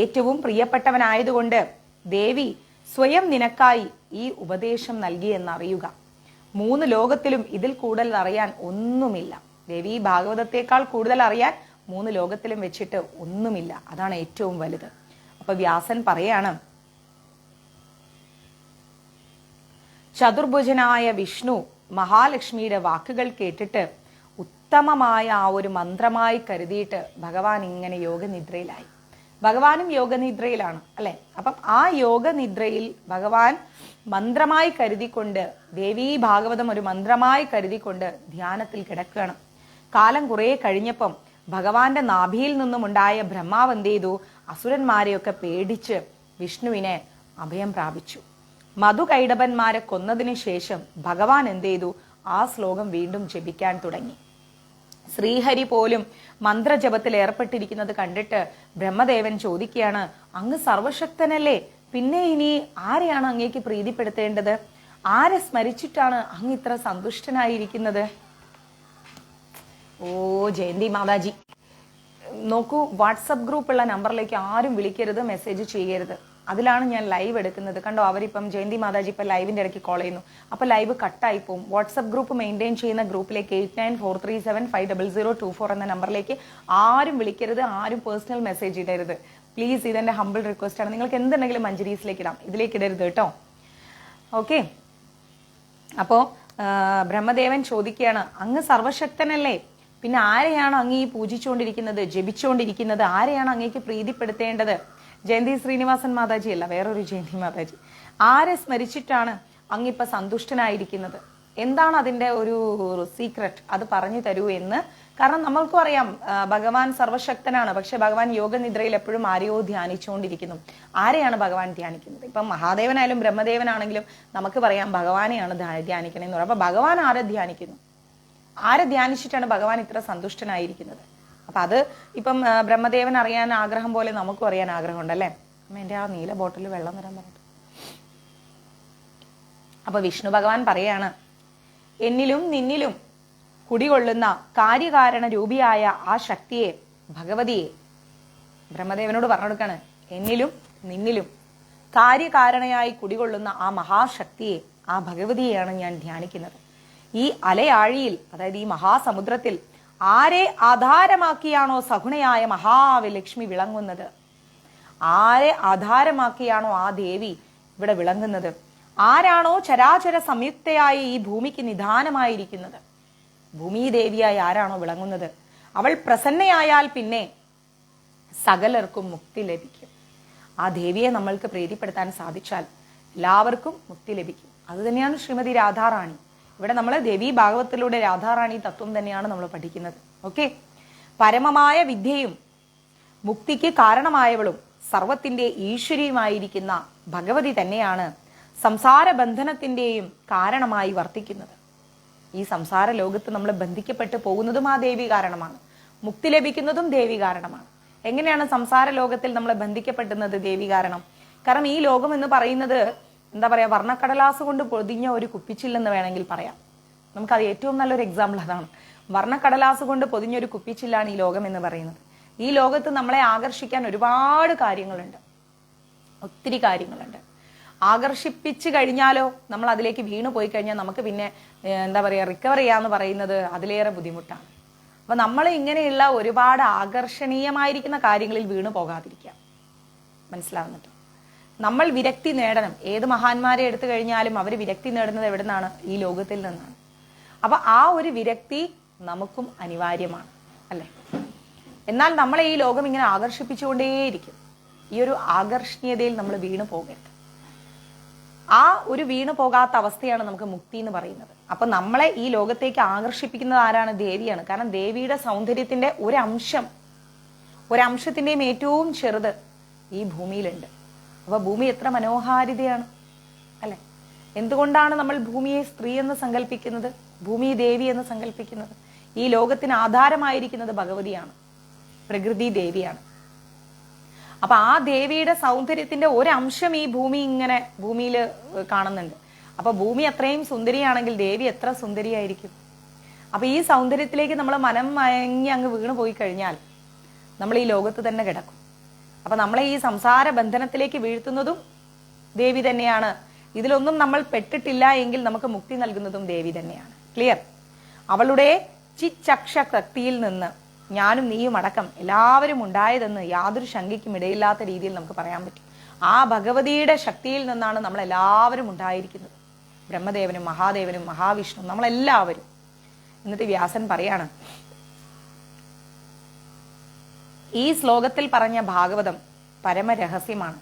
Speaker 1: ഏറ്റവും പ്രിയപ്പെട്ടവനായതുകൊണ്ട് ദേവി സ്വയം നിനക്കായി ഈ ഉപദേശം നൽകിയെന്നറിയുക. 3 ലോകത്തിലും ഇതിൽ കൂടുതൽ അറിയാൻ ഒന്നുമില്ല. ദേവി ഭാഗവതത്തെക്കാൾ കൂടുതൽ അറിയാൻ 3 ലോകത്തിലും വെച്ചിട്ട് ഒന്നുമില്ല. അതാണ് ഏറ്റവും വലുത്. അപ്പൊ വ്യാസൻ പറയാണ്, ചതുർഭുജനായ വിഷ്ണു മഹാലക്ഷ്മിയുടെ വാക്കുകൾ കേട്ടിട്ട് ഉത്തമമായ ആ ഒരു മന്ത്രമായി കരുതിയിട്ട് ഭഗവാൻ ഇങ്ങനെ യോഗനിദ്രയിലായി. ഭഗവാനും യോഗനിദ്രയിലാണ് അല്ലെ. അപ്പം ആ യോഗനിദ്രയിൽ ഭഗവാൻ മന്ത്രമായി കരുതിക്കൊണ്ട്, ദേവീ ഭാഗവതം ഒരു മന്ത്രമായി കരുതിക്കൊണ്ട് ധ്യാനത്തിൽ കിടക്കുകയാണ്. കാലം കുറെ കഴിഞ്ഞപ്പം ഭഗവാന്റെ നാഭിയിൽ നിന്നും ഉണ്ടായ ബ്രഹ്മാവ് എന്ത് ചെയ്തു? അസുരന്മാരെയൊക്കെ പേടിച്ച് വിഷ്ണുവിനെ അഭയം പ്രാപിച്ചു. മധുകൈടബന്മാരെ കൊന്നതിന് ശേഷം ഭഗവാൻ എന്ത് ചെയ്തു? ആ ശ്ലോകം വീണ്ടും ജപിക്കാൻ തുടങ്ങി. ശ്രീഹരി പോലും മന്ത്രജപത്തിൽ ഏർപ്പെട്ടിരിക്കുന്നത് കണ്ടിട്ട് ബ്രഹ്മദേവൻ ചോദിക്കുകയാണ്, അങ്ങ് സർവശക്തനല്ലേ, പിന്നെ ഇനി ആരെയാണ് അങ്ങേക്ക് പ്രീതിപ്പെടുത്തേണ്ടത്? ആരെ സ്മരിച്ചിട്ടാണ് അങ്ങ് ഇത്ര സന്തുഷ്ടനായിരിക്കുന്നത്? ഓ ജയന്തി മാതാജി, നോക്കൂ, വാട്സപ്പ് ഗ്രൂപ്പുള്ള നമ്പറിലേക്ക് ആരും വിളിക്കരുത്, മെസ്സേജ് ചെയ്യരുത്. അതിലാണ് ഞാൻ ലൈവ് എടുക്കുന്നത്. കണ്ടോ, അവരിപ്പം ജയന്തി മാതാജി ഇപ്പം ലൈവിന്റെ ഇടയ്ക്ക് കോൾ ചെയ്യുന്നു. അപ്പൊ ലൈവ് കട്ടായി പോവും. വാട്സപ്പ് ഗ്രൂപ്പ് മെയിൻറ്റെയിൻ ചെയ്യുന്ന ഗ്രൂപ്പിലേക്ക് 8943750024 എന്ന നമ്പറിലേക്ക് ആരും വിളിക്കരുത്, ആരും പേഴ്സണൽ മെസ്സേജ് ഇടരുത്. പ്ലീസ്, ഇതെന്റെ ഹംബിൾ റിക്വസ്റ്റ് ആണ്. നിങ്ങൾക്ക് എന്തുണ്ടെങ്കിലും മഞ്ജരീസിലേക്ക് ഇടാം, ഇതിലേക്ക് ഇടരുത് കേട്ടോ. ഓക്കെ, അപ്പോ ബ്രഹ്മദേവൻ ചോദിക്കുകയാണ്, അങ്ങ് സർവശക്തനല്ലേ, പിന്നെ ആരെയാണ് അങ്ങ് ഈ പൂജിച്ചുകൊണ്ടിരിക്കുന്നത്, ജപിച്ചുകൊണ്ടിരിക്കുന്നത്? ആരെയാണ് അങ്ങേക്ക് പ്രീതിപ്പെടുത്തേണ്ടത്? ജയന്തി ശ്രീനിവാസൻ മാതാജി അല്ല, വേറൊരു ജയന്തി മാതാജി. ആരെ സ്മരിച്ചിട്ടാണ് അങ്ങിപ്പോ സന്തുഷ്ടനായിരിക്കുന്നത്? എന്താണ് അതിന്റെ ഒരു സീക്രട്ട്? അത് പറഞ്ഞു തരൂ എന്ന്. കാരണം നമ്മൾക്കും അറിയാം ഭഗവാൻ സർവശക്തനാണ്, പക്ഷെ ഭഗവാൻ യോഗനിദ്രയിൽ എപ്പോഴും ആരെയോ ധ്യാനിച്ചുകൊണ്ടിരിക്കുന്നു. ആരെയാണ് ഭഗവാൻ ധ്യാനിക്കുന്നത്? ഇപ്പം മഹാദേവനായാലും ബ്രഹ്മദേവനാണെങ്കിലും നമുക്ക് പറയാം ഭഗവാനെയാണ് ധ്യാനിക്കണമെന്ന് പറയാം. അപ്പൊ ഭഗവാൻ ആരെ ധ്യാനിക്കുന്നു? ആരെ ധ്യാനിച്ചിട്ടാണ് ഭഗവാൻ ഇത്ര സന്തുഷ്ടനായിരിക്കുന്നത്? അപ്പൊ അത് ഇപ്പം ബ്രഹ്മദേവൻ അറിയാൻ ആഗ്രഹം പോലെ നമുക്കും അറിയാൻ ആഗ്രഹമുണ്ട് അല്ലെ. എന്റെ ആ നീല ബോട്ടിൽ വെള്ളം തരാൻ പറഞ്ഞിട്ട്. അപ്പൊ വിഷ്ണു ഭഗവാൻ പറയാണ്, എന്നിലും നിന്നിലും കുടികൊള്ളുന്ന കാര്യകാരണ രൂപിയായ ആ ശക്തിയെ, ഭഗവതിയെ, ബ്രഹ്മദേവനോട് പറഞ്ഞു കൊടുക്കാണ്, എന്നിലും നിന്നിലും കാര്യകാരണയായി കുടികൊള്ളുന്ന ആ മഹാശക്തിയെ, ആ ഭഗവതിയെയാണ് ഞാൻ ധ്യാനിക്കുന്നത്. ഈ അലയാഴിയിൽ, അതായത് ഈ മഹാസമുദ്രത്തിൽ ആരെ ആധാരമാക്കിയാണോ സഗുണയായ മഹാലക്ഷ്മി വിളങ്ങുന്നത്, ആരെ ആധാരമാക്കിയാണോ ആ ദേവി ഇവിടെ വിളങ്ങുന്നത്, ആരാണോ ചരാചര സംയുക്തയായ ഈ ഭൂമിക്ക് നിദാനമായിരിക്കുന്നത്, ഭൂമിദേവിയായി ആരാണോ വിളങ്ങുന്നത്, അവൾ പ്രസന്നയായാൽ പിന്നെ സകലർക്കും മുക്തി ലഭിക്കും. ആ ദേവിയെ നമ്മൾക്ക് പ്രീതിപ്പെടുത്താൻ സാധിച്ചാൽ എല്ലാവർക്കും മുക്തി ലഭിക്കും. അത് തന്നെയാണ് ശ്രീമതി രാധാറാണി. ഇവിടെ നമ്മൾ ദേവി ഭാഗവത്തിലൂടെ രാധാറാണി തത്വം തന്നെയാണ് നമ്മൾ പഠിക്കുന്നത്. ഓക്കെ, പരമമായ വിദ്യയും മുക്തിക്ക് കാരണമായവളും സർവത്തിന്റെ ഈശ്വരിയുമായിരിക്കുന്ന ഭഗവതി തന്നെയാണ് സംസാര ബന്ധനത്തിന്റെയും കാരണമായി വർത്തിക്കുന്നത്. ഈ സംസാര ലോകത്ത് നമ്മൾ ബന്ധിക്കപ്പെട്ടു പോകുന്നതും ആ ദേവി കാരണമാണ്, മുക്തി ലഭിക്കുന്നതും ദേവി കാരണമാണ്. എങ്ങനെയാണ് സംസാര ലോകത്തിൽ നമ്മൾ ബന്ധിക്കപ്പെടുന്നത്? ദേവി കാരണം. കാരണം ഈ ലോകം എന്ന് പറയുന്നത് എന്താ പറയാ, വർണ്ണക്കടലാസ് കൊണ്ട് പൊതിഞ്ഞ ഒരു കുപ്പിച്ചില്ലെന്ന് വേണമെങ്കിൽ പറയാം. നമുക്കത് ഏറ്റവും നല്ലൊരു എക്സാമ്പിൾ അതാണ്. വർണ്ണക്കടലാസ് കൊണ്ട് പൊതിഞ്ഞൊരു കുപ്പിച്ചില്ലാണ് ഈ ലോകം എന്ന് പറയുന്നത്. ഈ ലോകത്ത് നമ്മളെ ആകർഷിക്കാൻ ഒരുപാട് കാര്യങ്ങളുണ്ട്, ഒത്തിരി കാര്യങ്ങളുണ്ട്. ആകർഷിപ്പിച്ചു കഴിഞ്ഞാലോ, നമ്മൾ അതിലേക്ക് വീണു പോയി കഴിഞ്ഞാൽ നമുക്ക് പിന്നെ എന്താ പറയാ, റിക്കവർ ചെയ്യാന്ന് പറയുന്നത് അതിലേറെ ബുദ്ധിമുട്ടാണ്. അപ്പൊ നമ്മൾ ഇങ്ങനെയുള്ള ഒരുപാട് ആകർഷണീയമായിരിക്കുന്ന കാര്യങ്ങളിൽ വീണു പോകാതിരിക്കാം. മനസ്സിലാവുന്നുണ്ടോ? നമ്മൾ വിരക്തി നേടണം. ഏത് മഹാന്മാരെ എടുത്തു കഴിഞ്ഞാലും അവർ വിരക്തി നേടുന്നത് എവിടെ നിന്നാണ്? ഈ ലോകത്തിൽ നിന്നാണ്. അപ്പൊ ആ ഒരു വിരക്തി നമുക്കും അനിവാര്യമാണ് അല്ലേ? എന്നാൽ നമ്മളെ ഈ ലോകം ഇങ്ങനെ ആകർഷിപ്പിച്ചുകൊണ്ടേയിരിക്കും. ഈ ഒരു ആകർഷണീയതയിൽ നമ്മൾ വീണു പോകരുത്. ആ ഒരു വീണു പോകാത്ത അവസ്ഥയാണ് നമുക്ക് മുക്തി എന്ന് പറയുന്നത്. അപ്പൊ നമ്മളെ ഈ ലോകത്തേക്ക് ആകർഷിപ്പിക്കുന്നത് ആരാണ്? ദേവിയാണ്. കാരണം ദേവിയുടെ സൗന്ദര്യത്തിന്റെ ഒരംശത്തിന്റെയും ഏറ്റവും ചെറുത് ഈ ഭൂമിയിലുണ്ട്. അപ്പൊ ഭൂമി എത്ര മനോഹാരിതയാണ് അല്ലെ? എന്തുകൊണ്ടാണ് നമ്മൾ ഭൂമിയെ സ്ത്രീ എന്ന് സങ്കല്പിക്കുന്നത്, ഭൂമി ദേവി എന്ന് സങ്കല്പിക്കുന്നത്? ഈ ലോകത്തിന് ആധാരമായിരിക്കുന്നത് ഭഗവതിയാണ്, പ്രകൃതി ദേവിയാണ്. അപ്പൊ ആ ദേവിയുടെ സൗന്ദര്യത്തിന്റെ ഒരംശം ഈ ഭൂമിയിൽ കാണുന്നുണ്ട്. അപ്പൊ ഭൂമി അത്രയും സുന്ദരിയാണെങ്കിൽ ദേവി എത്ര സുന്ദരിയായിരിക്കും? അപ്പൊ ഈ സൗന്ദര്യത്തിലേക്ക് നമ്മൾ മനം മയങ്ങി അങ്ങ് വീണു പോയി കഴിഞ്ഞാൽ നമ്മൾ ഈ ലോകത്ത് തന്നെ കിടക്കും. അപ്പൊ നമ്മളെ ഈ സംസാര ബന്ധനത്തിലേക്ക് വീഴ്ത്തുന്നതും ദേവി തന്നെയാണ്. ഇതിലൊന്നും നമ്മൾ പെട്ടിട്ടില്ല എങ്കിൽ നമുക്ക് മുക്തി നൽകുന്നതും ദേവി തന്നെയാണ്. ക്ലിയർ? അവളുടെ ചിച്ചക്ഷ ശക്തിയിൽ നിന്ന് ഞാനും നീയും അടക്കം എല്ലാവരും ഉണ്ടായതെന്ന് യാതൊരു ശങ്കയ്ക്കും ഇടയില്ലാത്ത രീതിയിൽ നമുക്ക് പറയാൻ പറ്റും. ആ ഭഗവതിയുടെ ശക്തിയിൽ നിന്നാണ് നമ്മൾ എല്ലാവരും ഉണ്ടായിരിക്കുന്നത്. ബ്രഹ്മദേവനും മഹാദേവനും മഹാവിഷ്ണു നമ്മളെല്ലാവരും. എന്നിട്ട് വ്യാസൻ പറയാണ്, ഈ ശ്ലോകത്തിൽ പറഞ്ഞ ഭാഗവതം പരമരഹസ്യമാണ്.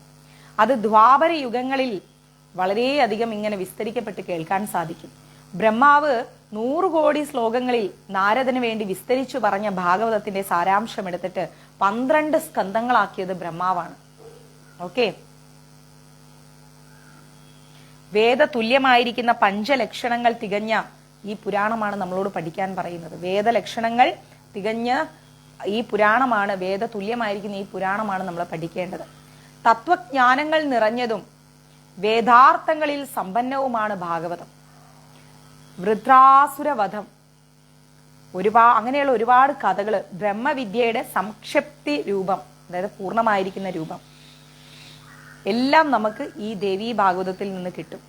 Speaker 1: അത് ദ്വാപര യുഗങ്ങളിൽ വളരെയധികം ഇങ്ങനെ വിസ്തരിക്കപ്പെട്ട് കേൾക്കാൻ സാധിക്കും. ബ്രഹ്മാവ് 100 കോടി ശ്ലോകങ്ങളിൽ നാരദന് വേണ്ടി വിസ്തരിച്ചു പറഞ്ഞ ഭാഗവതത്തിന്റെ സാരാംശം എടുത്തിട്ട് 12 സ്കന്ധങ്ങളാക്കിയത് ബ്രഹ്മാവാണ്. ഓക്കെ, വേദ തുല്യമായിരിക്കുന്ന 5 ലക്ഷണങ്ങൾ തികഞ്ഞ ഈ പുരാണമാണ് നമ്മളോട് പഠിക്കാൻ പറയുന്നത്. വേദലക്ഷണങ്ങൾ തികഞ്ഞ ഈ പുരാണമാണ്, വേദ തുല്യമായിരിക്കുന്ന ഈ പുരാണമാണ് നമ്മൾ പഠിക്കേണ്ടത്. തത്വജ്ഞാനങ്ങൾ നിറഞ്ഞതും വേദാർത്ഥങ്ങളിൽ സമ്പന്നവുമാണ് ഭാഗവതം. വൃത്രാസുരവധം, അങ്ങനെയുള്ള ഒരുപാട് കഥകൾ, ബ്രഹ്മവിദ്യയുടെ സംക്ഷിപ്തി രൂപം, അതായത് പൂർണ്ണമായിരിക്കുന്ന രൂപം എല്ലാം നമുക്ക് ഈ ദേവീ ഭാഗവതത്തിൽ നിന്ന് കിട്ടും.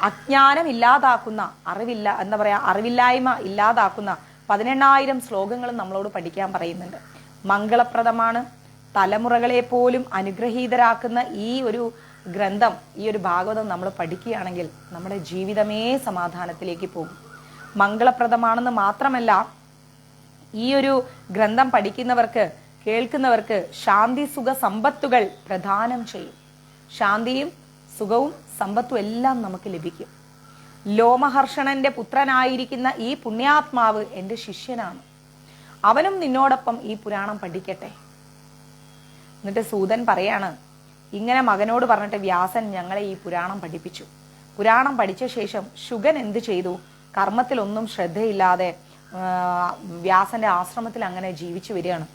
Speaker 1: അജ്ഞാനം ഇല്ലാതാക്കുന്ന, അറിവില്ലായ്മ ഇല്ലാതാക്കുന്ന 18,000 ശ്ലോകങ്ങളും നമ്മളോട് പഠിക്കാൻ പറയുന്നുണ്ട്. മംഗളപ്രദമാണ്. തലമുറകളെ പോലും അനുഗ്രഹീതരാക്കുന്ന ഈ ഒരു ഗ്രന്ഥം, ഈ ഒരു ഭാഗവതം നമ്മൾ പഠിക്കുകയാണെങ്കിൽ നമ്മുടെ ജീവിതമേ സമാധാനത്തിലേക്ക് പോകും. മംഗളപ്രദമാണെന്ന് മാത്രമല്ല, ഈ ഒരു ഗ്രന്ഥം പഠിക്കുന്നവർക്ക്, കേൾക്കുന്നവർക്ക് ശാന്തി സുഖ സമ്പത്തുകൾ പ്രദാനം ചെയ്യും. ശാന്തിയും സുഖവും സമ്പത്തും എല്ലാം നമുക്ക് ലഭിക്കും. ലോമഹർഷണന്റെ പുത്രനായിരിക്കുന്ന ഈ പുണ്യാത്മാവ് എൻ്റെ ശിഷ്യനാണ്, അവനും നിന്നോടൊപ്പം ഈ പുരാണം പഠിക്കട്ടെ. എന്നിട്ട് സൂതൻ പറയാണ്, ഇങ്ങനെ മകനോട് പറഞ്ഞിട്ട് വ്യാസൻ ഞങ്ങളെ ഈ പുരാണം പഠിപ്പിച്ചു. പുരാണം പഠിച്ച ശേഷം ശുഗൻ എന്ത് ചെയ്തു? കർമ്മത്തിലൊന്നും ശ്രദ്ധയില്ലാതെ വ്യാസന്റെ ആശ്രമത്തിൽ അങ്ങനെ ജീവിച്ചു വരികയാണ്.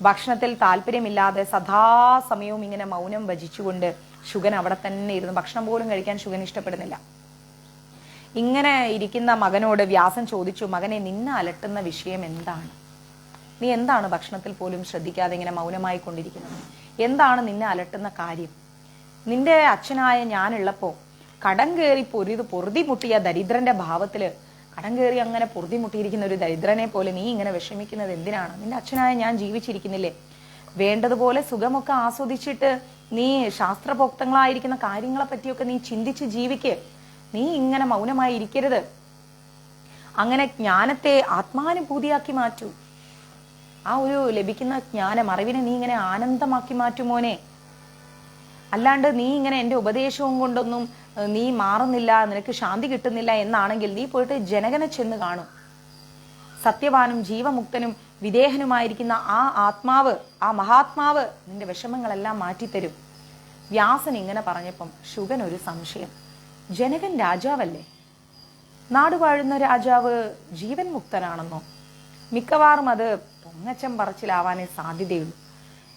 Speaker 1: ഭക്ഷണത്തിൽ താല്പര്യമില്ലാതെ സദാസമയവും ഇങ്ങനെ മൗനം ഭജിച്ചുകൊണ്ട് ശുഗൻ അവിടെ തന്നെ ഇരുന്നു. ഭക്ഷണം പോലും കഴിക്കാൻ ശുഗൻ ഇഷ്ടപ്പെടുന്നില്ല. ഇങ്ങനെ ഇരിക്കുന്ന മകനോട് വ്യാസൻ ചോദിച്ചു, മകനെ, നിന്നെ അലട്ടുന്ന വിഷയം എന്താണ്? നീ എന്താണ് ഭക്ഷണത്തിൽ പോലും ശ്രദ്ധിക്കാതെ ഇങ്ങനെ മൗനമായി കൊണ്ടിരിക്കുന്നത്? എന്താണ് നിന്നെ അലട്ടുന്ന കാര്യം? നിന്റെ അച്ഛനായ ഞാനുള്ളപ്പോ കടം കയറി പൊറുതി മുട്ടിയ ദരിദ്രന്റെ ഭാവത്തില്, കടം കയറി അങ്ങനെ പൊറുതി മുട്ടിയിരിക്കുന്ന ഒരു ദരിദ്രനെ പോലെ നീ ഇങ്ങനെ വിഷമിക്കുന്നത് എന്തിനാണ്? നിന്റെ അച്ഛനായ ഞാൻ ജീവിച്ചിരിക്കുന്നില്ലേ? വേണ്ടതുപോലെ സുഖമൊക്കെ ആസ്വദിച്ചിട്ട് നീ ശാസ്ത്രപോക്തങ്ങളായിരിക്കുന്ന കാര്യങ്ങളെ പറ്റിയൊക്കെ നീ ചിന്തിച്ച് ജീവിക്ക്. നീ ഇങ്ങനെ മൗനമായി ഇരിക്കരുത്. അങ്ങനെ ജ്ഞാനത്തെ ആത്മാനുഭൂതിയാക്കി മാറ്റൂ. ആ ഒരു ലഭിക്കുന്ന ജ്ഞാനം, അറിവിനെ നീ ഇങ്ങനെ ആനന്ദമാക്കി മാറ്റുമോനെ. അല്ലാണ്ട് നീ ഇങ്ങനെ എൻ്റെ ഉപദേശവും കൊണ്ടൊന്നും നീ മാറുന്നില്ല, നിനക്ക് ശാന്തി കിട്ടുന്നില്ല എന്നാണെങ്കിൽ നീ പോയിട്ട് ജനകനെ ചെന്ന് കാണും. സത്യവാനും ജീവമുക്തനും വിദേഹനുമായിരിക്കുന്ന ആ ആത്മാവ്, ആ മഹാത്മാവ് നിന്റെ വിഷമങ്ങളെല്ലാം മാറ്റിത്തരും. വ്യാസൻ ഇങ്ങനെ പറഞ്ഞപ്പം ശുഗൻ ഒരു സംശയം, ജനകൻ രാജാവല്ലേ? നാടുവാഴുന്ന രാജാവ് ജീവൻ മുക്തനാണെന്നോ? മിക്കവാറും അത് പൊങ്ങച്ചം പറച്ചിലാവാനേ സാധ്യതയുള്ളൂ.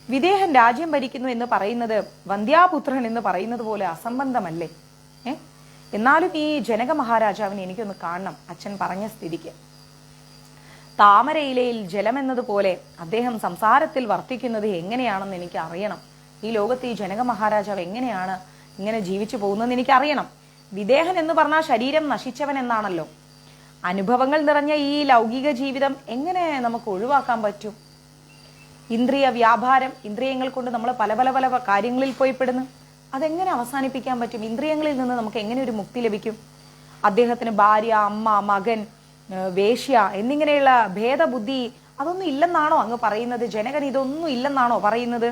Speaker 1: വിദേഹൻ രാജ്യം ഭരിക്കുന്നു എന്ന് പറയുന്നത് വന്ധ്യാപുത്രൻ എന്ന് പറയുന്നത് പോലെ അസംബന്ധമല്ലേ? എന്നാലും ഈ ജനക മഹാരാജാവിനെ എനിക്കൊന്ന് കാണണം, അച്ഛൻ പറഞ്ഞ സ്ഥിതിക്ക്. താമരയിലയിൽ ജലം എന്നതുപോലെ അദ്ദേഹം സംസാരത്തിൽ വർത്തിക്കുന്നത് എങ്ങനെയാണെന്ന് എനിക്ക് അറിയണം. ഈ ലോകത്ത് ഈ ജനക മഹാരാജാവ് എങ്ങനെയാണ് ഇങ്ങനെ ജീവിച്ചു പോകുന്നതെന്ന് എനിക്ക് അറിയണം. വിദേഹൻ എന്ന് പറഞ്ഞാൽ ശരീരം നശിച്ചവൻ എന്നാണല്ലോ. അനുഭവങ്ങൾ നിറഞ്ഞ ഈ ലൗകിക ജീവിതം എങ്ങനെ നമുക്ക് ഒഴിവാക്കാൻ പറ്റും? ഇന്ദ്രിയ വ്യാപാരം, ഇന്ദ്രിയങ്ങൾ കൊണ്ട് നമ്മൾ പല പല പല കാര്യങ്ങളിൽ പോയി പെടുന്നു. അതെങ്ങനെ അവസാനിപ്പിക്കാൻ പറ്റും? ഇന്ദ്രിയങ്ങളിൽ നിന്ന് നമുക്ക് എങ്ങനെ ഒരു മുക്തി ലഭിക്കും? അദ്ദേഹത്തിന് ഭാര്യ, അമ്മ, മകൻ, വേശ്യ എന്നിങ്ങനെയുള്ള ഭേദബുദ്ധി അതൊന്നും ഇല്ലെന്നാണോ അങ്ങ് പറയുന്നത്? ജനകൻ ഇതൊന്നും ഇല്ലെന്നാണോ പറയുന്നത്?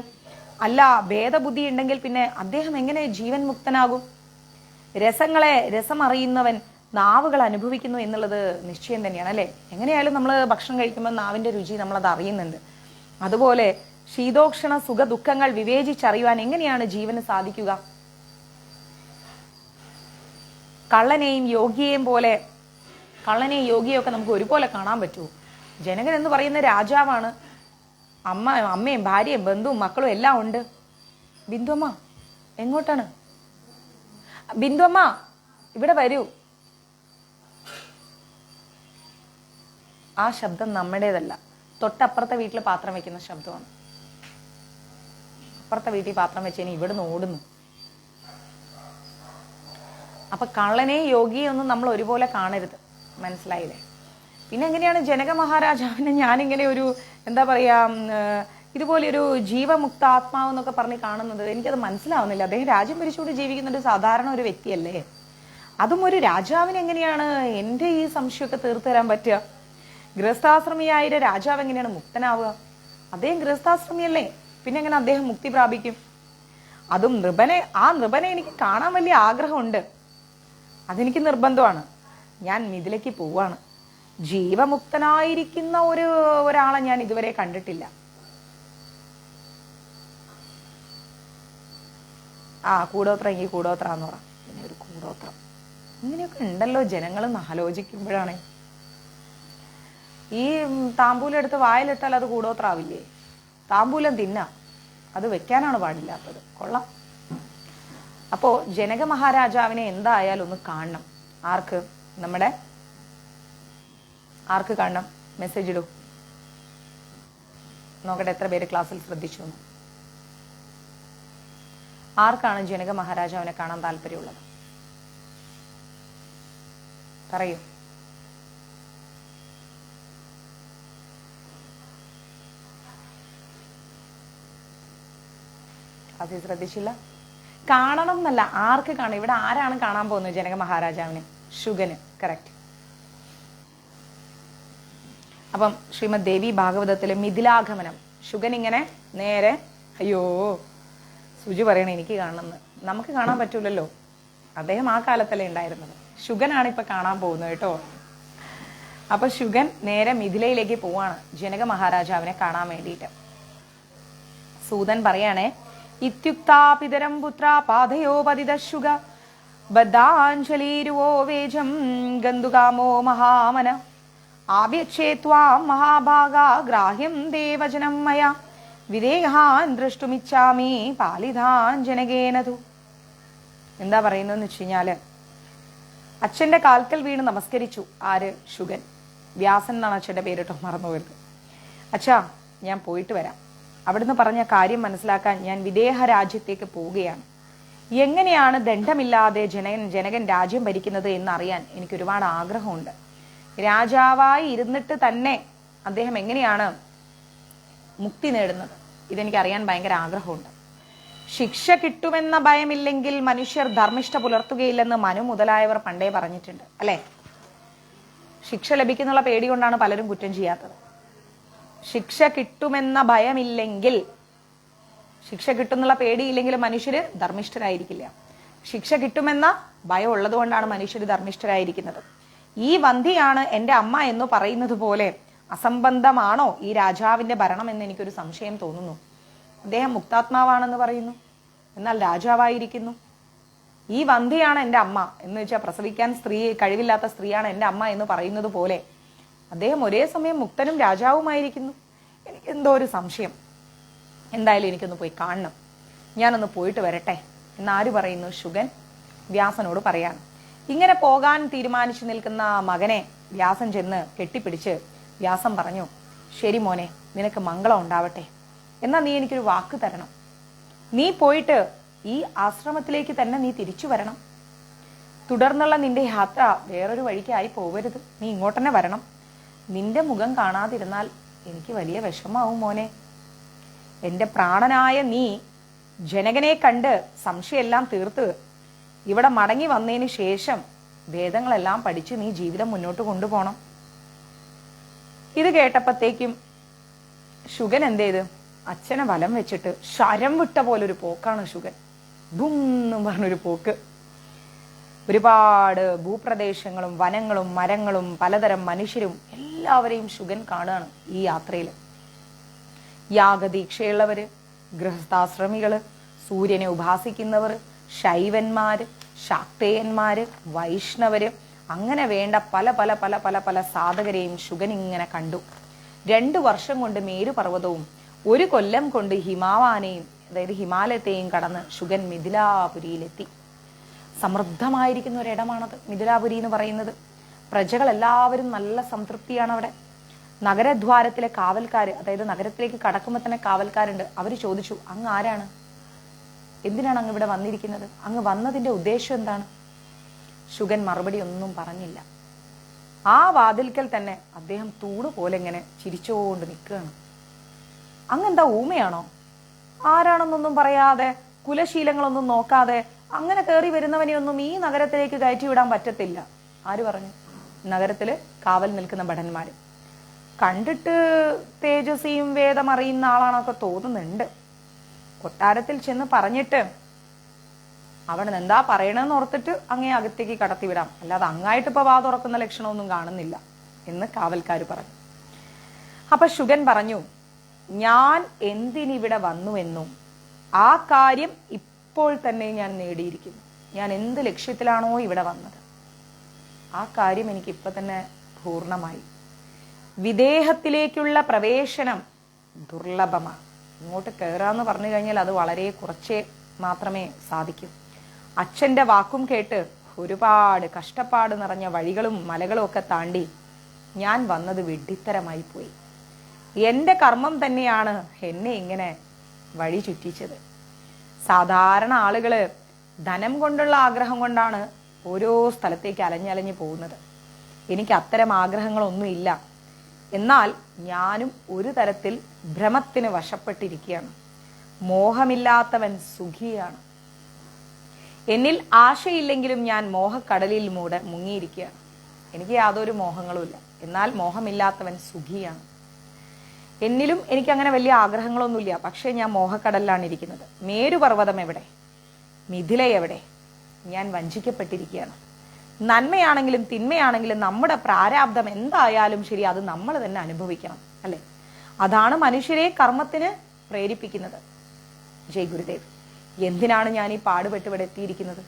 Speaker 1: അല്ല, ഭേദബുദ്ധി ഉണ്ടെങ്കിൽ പിന്നെ അദ്ദേഹം എങ്ങനെ ജീവൻ മുക്തനാകും? രസം അറിയുന്നവൻ നാവുകൾ അനുഭവിക്കുന്നു എന്നുള്ളത് നിശ്ചയം തന്നെയാണ് അല്ലെ. എങ്ങനെയായാലും നമ്മൾ ഭക്ഷണം കഴിക്കുമ്പോൾ നാവിന്റെ രുചി നമ്മളത് അറിയുന്നുണ്ട്. അതുപോലെ ശീതോക്ഷണ സുഖ ദുഃഖങ്ങൾ വിവേചിച്ചറിയുവാൻ എങ്ങനെയാണ് ജീവന് സാധിക്കുക? കള്ളനെയും യോഗിയെയും ഒക്കെ നമുക്ക് ഒരുപോലെ കാണാൻ പറ്റുമോ? ജനകൻ എന്ന് പറയുന്ന രാജാവാണ്. അമ്മയും ഭാര്യയും ബന്ധുവും മക്കളും എല്ലാം ഉണ്ട്. ബിന്ദുമ്മ എങ്ങോട്ടാണ്? ബിന്ദുമ്മ ഇവിടെ വരൂ. ആ ശബ്ദം നമ്മുടേതല്ല, തൊട്ടപ്പുറത്തെ വീട്ടിൽ പാത്രം വെക്കുന്ന ശബ്ദമാണ്. അപ്പുറത്തെ വീട്ടിൽ പാത്രം വെച്ചതിന് ഇവിടുന്ന് ഓടുന്നു. അപ്പൊ കള്ളനെ യോഗിയെ ഒന്നും നമ്മൾ ഒരുപോലെ കാണരുത്, മനസ്സിലായില്ലേ? പിന്നെ എങ്ങനെയാണ് ജനക മഹാരാജാവിനെ ഞാനിങ്ങനെ ഒരു എന്താ പറയാ ഇതുപോലെ ഒരു ജീവമുക്ത ആത്മാവ് എന്നൊക്കെ പറഞ്ഞ് കാണുന്നത്? എനിക്കത് മനസ്സിലാവുന്നില്ല. അദ്ദേഹം രാജ്യം ഭരിച്ചുകൊണ്ട് ജീവിക്കുന്ന ഒരു സാധാരണ ഒരു വ്യക്തിയല്ലേ? അതും ഒരു രാജാവിന് എങ്ങനെയാണ് എൻ്റെ ഈ സംശയമൊക്കെ തീർത്തു തരാൻ പറ്റുക? ഗൃഹസ്ഥാശ്രമിയായ രാജാവ് എങ്ങനെയാണ് മുക്തനാവുക? അദ്ദേഹം ഗൃഹസ്ഥാശ്രമിയല്ലേ, പിന്നെ എങ്ങനെ അദ്ദേഹം മുക്തി പ്രാപിക്കും? അതും ആ നൃപനെ എനിക്ക് കാണാൻ വലിയ ആഗ്രഹമുണ്ട്. അതെനിക്ക് നിർബന്ധമാണ്. ഞാൻ മിഥിലയ്ക്ക് പോവാണ്. ജീവമുക്തനായിരിക്കുന്ന ഒരാളെ ഞാൻ ഇതുവരെ കണ്ടിട്ടില്ല. കൂടോത്രം എങ്കിൽ കൂടോത്ര എന്ന് പറ. പിന്നെ ഒരു കൂടോത്രം ഇങ്ങനെയൊക്കെ ഉണ്ടല്ലോ ജനങ്ങൾ ആലോചിക്കുമ്പോഴാണ്. ഈ താമ്പൂലം എടുത്ത് വായിലിട്ടാൽ അത് കൂടോത്രാവില്ലേ? താമ്പൂലം തിന്നാം, അത് വെക്കാനാണ് പാടില്ലാത്തത്. കൊള്ളാം. അപ്പോ ജനക മഹാരാജാവിനെ എന്തായാലും ഒന്ന് കാണണം. ആർക്ക് കാണണം? മെസ്സേജ് ഇടൂ, നോക്കട്ടെ എത്ര പേര് ക്ലാസ്സിൽ ശ്രദ്ധിച്ചു. ആർക്കാണ് ജനക മഹാരാജാവിനെ കാണാൻ താല്പര്യമുള്ളത്? പറയൂ. അത് ശ്രദ്ധിച്ചില്ല. കാണണം എന്നല്ല, ആർക്ക് കാണും? ഇവിടെ ആരാണ് കാണാൻ പോകുന്നത് ജനക മഹാരാജാവിനെ? ശുഗന്. കറക്റ്റ്. അപ്പം ശ്രീമദ് ദേവി ഭാഗവതത്തിലെ മിഥിലാഗമനം, ശുഗൻ ഇങ്ങനെ നേരെ, അയ്യോ സുജു പറയണേ എനിക്ക് കാണണമെന്ന്. നമുക്ക് കാണാൻ പറ്റൂലല്ലോ, അദ്ദേഹം ആ കാലത്തല്ലേ ഉണ്ടായിരുന്നത്. ശുഗനാണ് ഇപ്പൊ കാണാൻ പോകുന്നത് കേട്ടോ. അപ്പൊ ശുഗൻ നേരെ മിഥിലയിലേക്ക് പോവാണ് ജനക മഹാരാജാവിനെ കാണാൻ വേണ്ടിയിട്ട്. സൂതൻ പറയാണേ, ഇത്യുക്താപിതരം പുത്ര പാതയോ പതിതശുഗ ബദ്ധാഞ്ജലീരുവോ വേജം ഗന്ധുകാമോ മഹാമന ആഭ്യക്ഷേത്വാം മഹാഭാഗ ഗ്രാഹ്യം ദേവജനം മയാ വിദേഹാൻ ദൃഷ്ടുമിച്ഛാമി പാലിതാൻ ജനകേനതു. എന്താ പറയുന്നതെന്ന് വെച്ച് കഴിഞ്ഞാല്, അച്ഛന്റെ കാൽക്കൽ വീണ് നമസ്കരിച്ചു. ആര്? ശുഗൻ. വ്യാസൻ എന്നാണ് അച്ഛന്റെ പേരിട്ടോ, മറന്നുപോയത്. അച്ഛാ ഞാൻ പോയിട്ട് വരാം. അവിടുന്ന് പറഞ്ഞ കാര്യം മനസ്സിലാക്കാൻ ഞാൻ വിദേഹ രാജ്യത്തേക്ക് പോവുകയാണ്. എങ്ങനെയാണ് ദണ്ഡമില്ലാതെ ജനകൻ രാജ്യം ഭരിക്കുന്നത് എന്നറിയാൻ എനിക്ക് ഒരുപാട് ആഗ്രഹമുണ്ട്. രാജാവായി ഇരുന്നിട്ട് തന്നെ അദ്ദേഹം എങ്ങനെയാണ് മുക്തി നേടുന്നത്, ഇതെനിക്ക് അറിയാൻ ഭയങ്കര ആഗ്രഹമുണ്ട്. ശിക്ഷ കിട്ടുമെന്ന ഭയമില്ലെങ്കിൽ മനുഷ്യർ ധർമ്മിഷ്ഠ പുലർത്തുകയില്ലെന്ന് മനു മുതലായവർ പണ്ടേ പറഞ്ഞിട്ടുണ്ട് അല്ലെ. ശിക്ഷ ലഭിക്കുന്നുള്ള പേടി കൊണ്ടാണ് പലരും കുറ്റം ചെയ്യാത്തത്. ശിക്ഷ കിട്ടുമെന്ന ഭയമില്ലെങ്കിൽ, ശിക്ഷ കിട്ടുന്നുള്ള പേടിയില്ലെങ്കിൽ മനുഷ്യര് ധർമ്മിഷ്ഠരായിരിക്കില്ല. ശിക്ഷ കിട്ടുമെന്ന ഭയം ഉള്ളത് കൊണ്ടാണ് മനുഷ്യർ ധർമ്മിഷ്ഠരായിരിക്കുന്നത്. ഈ വന്ധിയാണ് എൻ്റെ അമ്മ എന്ന് പറയുന്നത് പോലെ അസംബന്ധമാണോ ഈ രാജാവിന്റെ ഭരണം എന്ന് എനിക്കൊരു സംശയം തോന്നുന്നു. അദ്ദേഹം മുക്താത്മാവാണെന്ന് പറയുന്നു, എന്നാൽ രാജാവായിരിക്കുന്നു. ഈ വന്ധിയാണ് എൻ്റെ അമ്മ എന്ന് വെച്ചാൽ പ്രസവിക്കാൻ കഴിവില്ലാത്ത സ്ത്രീയാണ് എൻ്റെ അമ്മ എന്ന് പറയുന്നത് പോലെ അദ്ദേഹം ഒരേ സമയം മുക്തനും രാജാവുമായിരിക്കുന്നു. എനിക്ക് എന്തോ ഒരു സംശയം. എന്തായാലും എനിക്കൊന്ന് പോയി കാണണം, ഞാനൊന്ന് പോയിട്ട് വരട്ടെ എന്നാര് പറയുന്നു? ശുഗൻ വ്യാസനോട് പറയാണ്. ഇങ്ങനെ പോകാൻ തീരുമാനിച്ചു നിൽക്കുന്ന മകനെ വ്യാസൻ ചെന്ന് കെട്ടിപ്പിടിച്ച് വ്യാസം പറഞ്ഞു, ശരി മോനെ, നിനക്ക് മംഗളം ഉണ്ടാവട്ടെ. എന്നാ നീ എനിക്കൊരു വാക്ക് തരണം. നീ പോയിട്ട് ഈ ആശ്രമത്തിലേക്ക് തന്നെ നീ തിരിച്ചു വരണം. തുടർന്നുള്ള നിന്റെ യാത്ര വേറൊരു വഴിക്കായി പോവരുത്. നീ ഇങ്ങോട്ട് തന്നെ വരണം. നിന്റെ മുഖം കാണാതിരുന്നാൽ എനിക്ക് വലിയ വിഷമാവും മോനെ. എൻ്റെ പ്രാണനായ നീ ജനകനെ കണ്ട് സംശയമെല്ലാം തീർത്ത് ഇവിടെ മടങ്ങി വന്നതിന് ശേഷം വേദങ്ങളെല്ലാം പഠിച്ച് നീ ജീവിതം മുന്നോട്ട് കൊണ്ടുപോകണം. ഇത് കേട്ടപ്പോഴത്തേക്കും ശുഗൻ എന്ത് ചെയ്ത് അച്ഛനെ വലം വെച്ചിട്ട് ശരം വിട്ട പോലൊരു പോക്കാണ് ശുഗൻ. ബുന്നും പറഞ്ഞൊരു പോക്ക്. ഒരുപാട് ഭൂപ്രദേശങ്ങളും വനങ്ങളും മരങ്ങളും പലതരം മനുഷ്യരും എല്ലാവരെയും ശുഗൻ കാണുകയാണ് ഈ യാത്രയിൽ. യാഗദീക്ഷയുള്ളവര്, ഗൃഹസ്ഥാശ്രമികള്, സൂര്യനെ ഉപാസിക്കുന്നവർ, ശൈവന്മാര്, ശാക്തേയന്മാര്, വൈഷ്ണവര്, അങ്ങനെ വേണ്ട പല പല പല പല പല സാധകരെയും ശുഗൻ ഇങ്ങനെ കണ്ടു. 2 വർഷം കൊണ്ട് മേരുപർവ്വതവും 1 കൊല്ലം കൊണ്ട് ഹിമാവാനെയും അതായത് ഹിമാലയത്തെയും കടന്ന് ശുഗൻ മിഥിലാപുരിയിലെത്തി. സമൃദ്ധമായിരിക്കുന്ന ഒരിടമാണത് മിഥിലാപുരി എന്ന് പറയുന്നത്. പ്രജകൾ എല്ലാവരും നല്ല സംതൃപ്തിയാണ് അവിടെ. നഗരദ്വാരത്തിലെ കാവൽക്കാര്, അതായത് നഗരത്തിലേക്ക് കടക്കുമ്പോൾ തന്നെ കാവൽക്കാരുണ്ട്. അവര് ചോദിച്ചു, അങ്ങ് ആരാണ്? എന്തിനാണ് അങ്ങ് ഇവിടെ വന്നിരിക്കുന്നത്? അങ്ങ് വന്നതിന്റെ ഉദ്ദേശം എന്താണ്? ശുഗൻ മറുപടി ഒന്നും പറഞ്ഞില്ല. ആ വാതിൽക്കൽ തന്നെ അദ്ദേഹം തൂണ് പോലെ ഇങ്ങനെ ചിരിച്ചുകൊണ്ട് നിൽക്കുകയാണ്. അങ്ങെന്താ ഊമയാണോ? ആരാണെന്നൊന്നും പറയാതെ, കുലശീലങ്ങളൊന്നും നോക്കാതെ അങ്ങനെ കയറി വരുന്നവനെയൊന്നും ഈ നഗരത്തിലേക്ക് കയറ്റി വിടാൻ പറ്റത്തില്ല. ആര് പറഞ്ഞു? നഗരത്തില് കാവൽ നിൽക്കുന്ന ഭടന്മാര്. കണ്ടിട്ട് തേജസ്വിയും വേദം അറിയുന്ന ആളാണൊക്കെ തോന്നുന്നുണ്ട്. കൊട്ടാരത്തിൽ ചെന്ന് പറഞ്ഞിട്ട് അവിടെ നിന്ന് എന്താ പറയണെന്ന് ഓർത്തിട്ട് അങ്ങേ അകത്തേക്ക് കടത്തിവിടാം, അല്ലാതെ അങ്ങായിട്ട് ഇപ്പൊ വാ തുറക്കുന്ന ലക്ഷണമൊന്നും കാണുന്നില്ല എന്ന് കാവൽക്കാര് പറഞ്ഞു. അപ്പൊ ശുഗൻ പറഞ്ഞു, ഞാൻ എന്തിനിവിടെ വന്നുവെന്നും ആ കാര്യം ഇപ്പോൾ തന്നെ ഞാൻ നേടിയിരിക്കുന്നു. ഞാൻ എന്ത് ലക്ഷ്യത്തിലാണോ ഇവിടെ വന്നത് ആ കാര്യം എനിക്ക് ഇപ്പൊ തന്നെ പൂർണ്ണമായി. വിദേഹത്തിലേക്കുള്ള പ്രവേശനം ദുർലഭമാണ്. ഇങ്ങോട്ട് കയറാന്ന് പറഞ്ഞു കഴിഞ്ഞാൽ അത് വളരെ കുറച്ചേ മാത്രമേ സാധിക്കൂ. അച്ഛന്റെ വാക്കും കേട്ട് ഒരുപാട് കഷ്ടപ്പാട് നിറഞ്ഞ വഴികളും മലകളും ഒക്കെ താണ്ടി ഞാൻ വന്നത് വിഡ്ഢിത്തരമായി പോയി. എന്റെ കർമ്മം തന്നെയാണ് എന്നെ ഇങ്ങനെ വഴി ചുറ്റിച്ചത്. സാധാരണ ആളുകള് ധനം കൊണ്ടുള്ള ആഗ്രഹം കൊണ്ടാണ് ഓരോ സ്ഥലത്തേക്ക് അലഞ്ഞലഞ്ഞു പോകുന്നത്. എനിക്ക് അത്തരം ആഗ്രഹങ്ങളൊന്നുമില്ല. എന്നാൽ ഞാനും ഒരു തരത്തിൽ ഭ്രമത്തിന് വശപ്പെട്ടിരിക്കുകയാണ്. മോഹമില്ലാത്തവൻ സുഖിയാണ്. എന്നിൽ ആശയില്ലെങ്കിലും ഞാൻ മോഹക്കടലിൽ മുങ്ങിയിരിക്കുകയാണ്. എനിക്ക് യാതൊരു മോഹങ്ങളുമില്ല, എന്നാൽ മോഹമില്ലാത്തവൻ സുഖിയാണ്. എന്നിലും എനിക്ക് അങ്ങനെ വലിയ ആഗ്രഹങ്ങളൊന്നുമില്ല, പക്ഷേ ഞാൻ മോഹക്കടലിലാണ് ഇരിക്കുന്നത്. മേരുപർവ്വതം എവിടെ? മിഥില എവിടെ? ഞാൻ വഞ്ചിക്കപ്പെട്ടിരിക്കുകയാണ്. നന്മയാണെങ്കിലും തിന്മയാണെങ്കിലും നമ്മുടെ പ്രാരാബ്ദം എന്തായാലും ശരി, അത് നമ്മൾ തന്നെ അനുഭവിക്കണം, അല്ലെ? അതാണ് മനുഷ്യരെ കർമ്മത്തിന് പ്രേരിപ്പിക്കുന്നത്. ജയ് ഗുരുദേവ്. എന്തിനാണ് ഞാൻ ഈ പാടുപെട്ട് ഇവിടെ എത്തിയിരിക്കുന്നത്?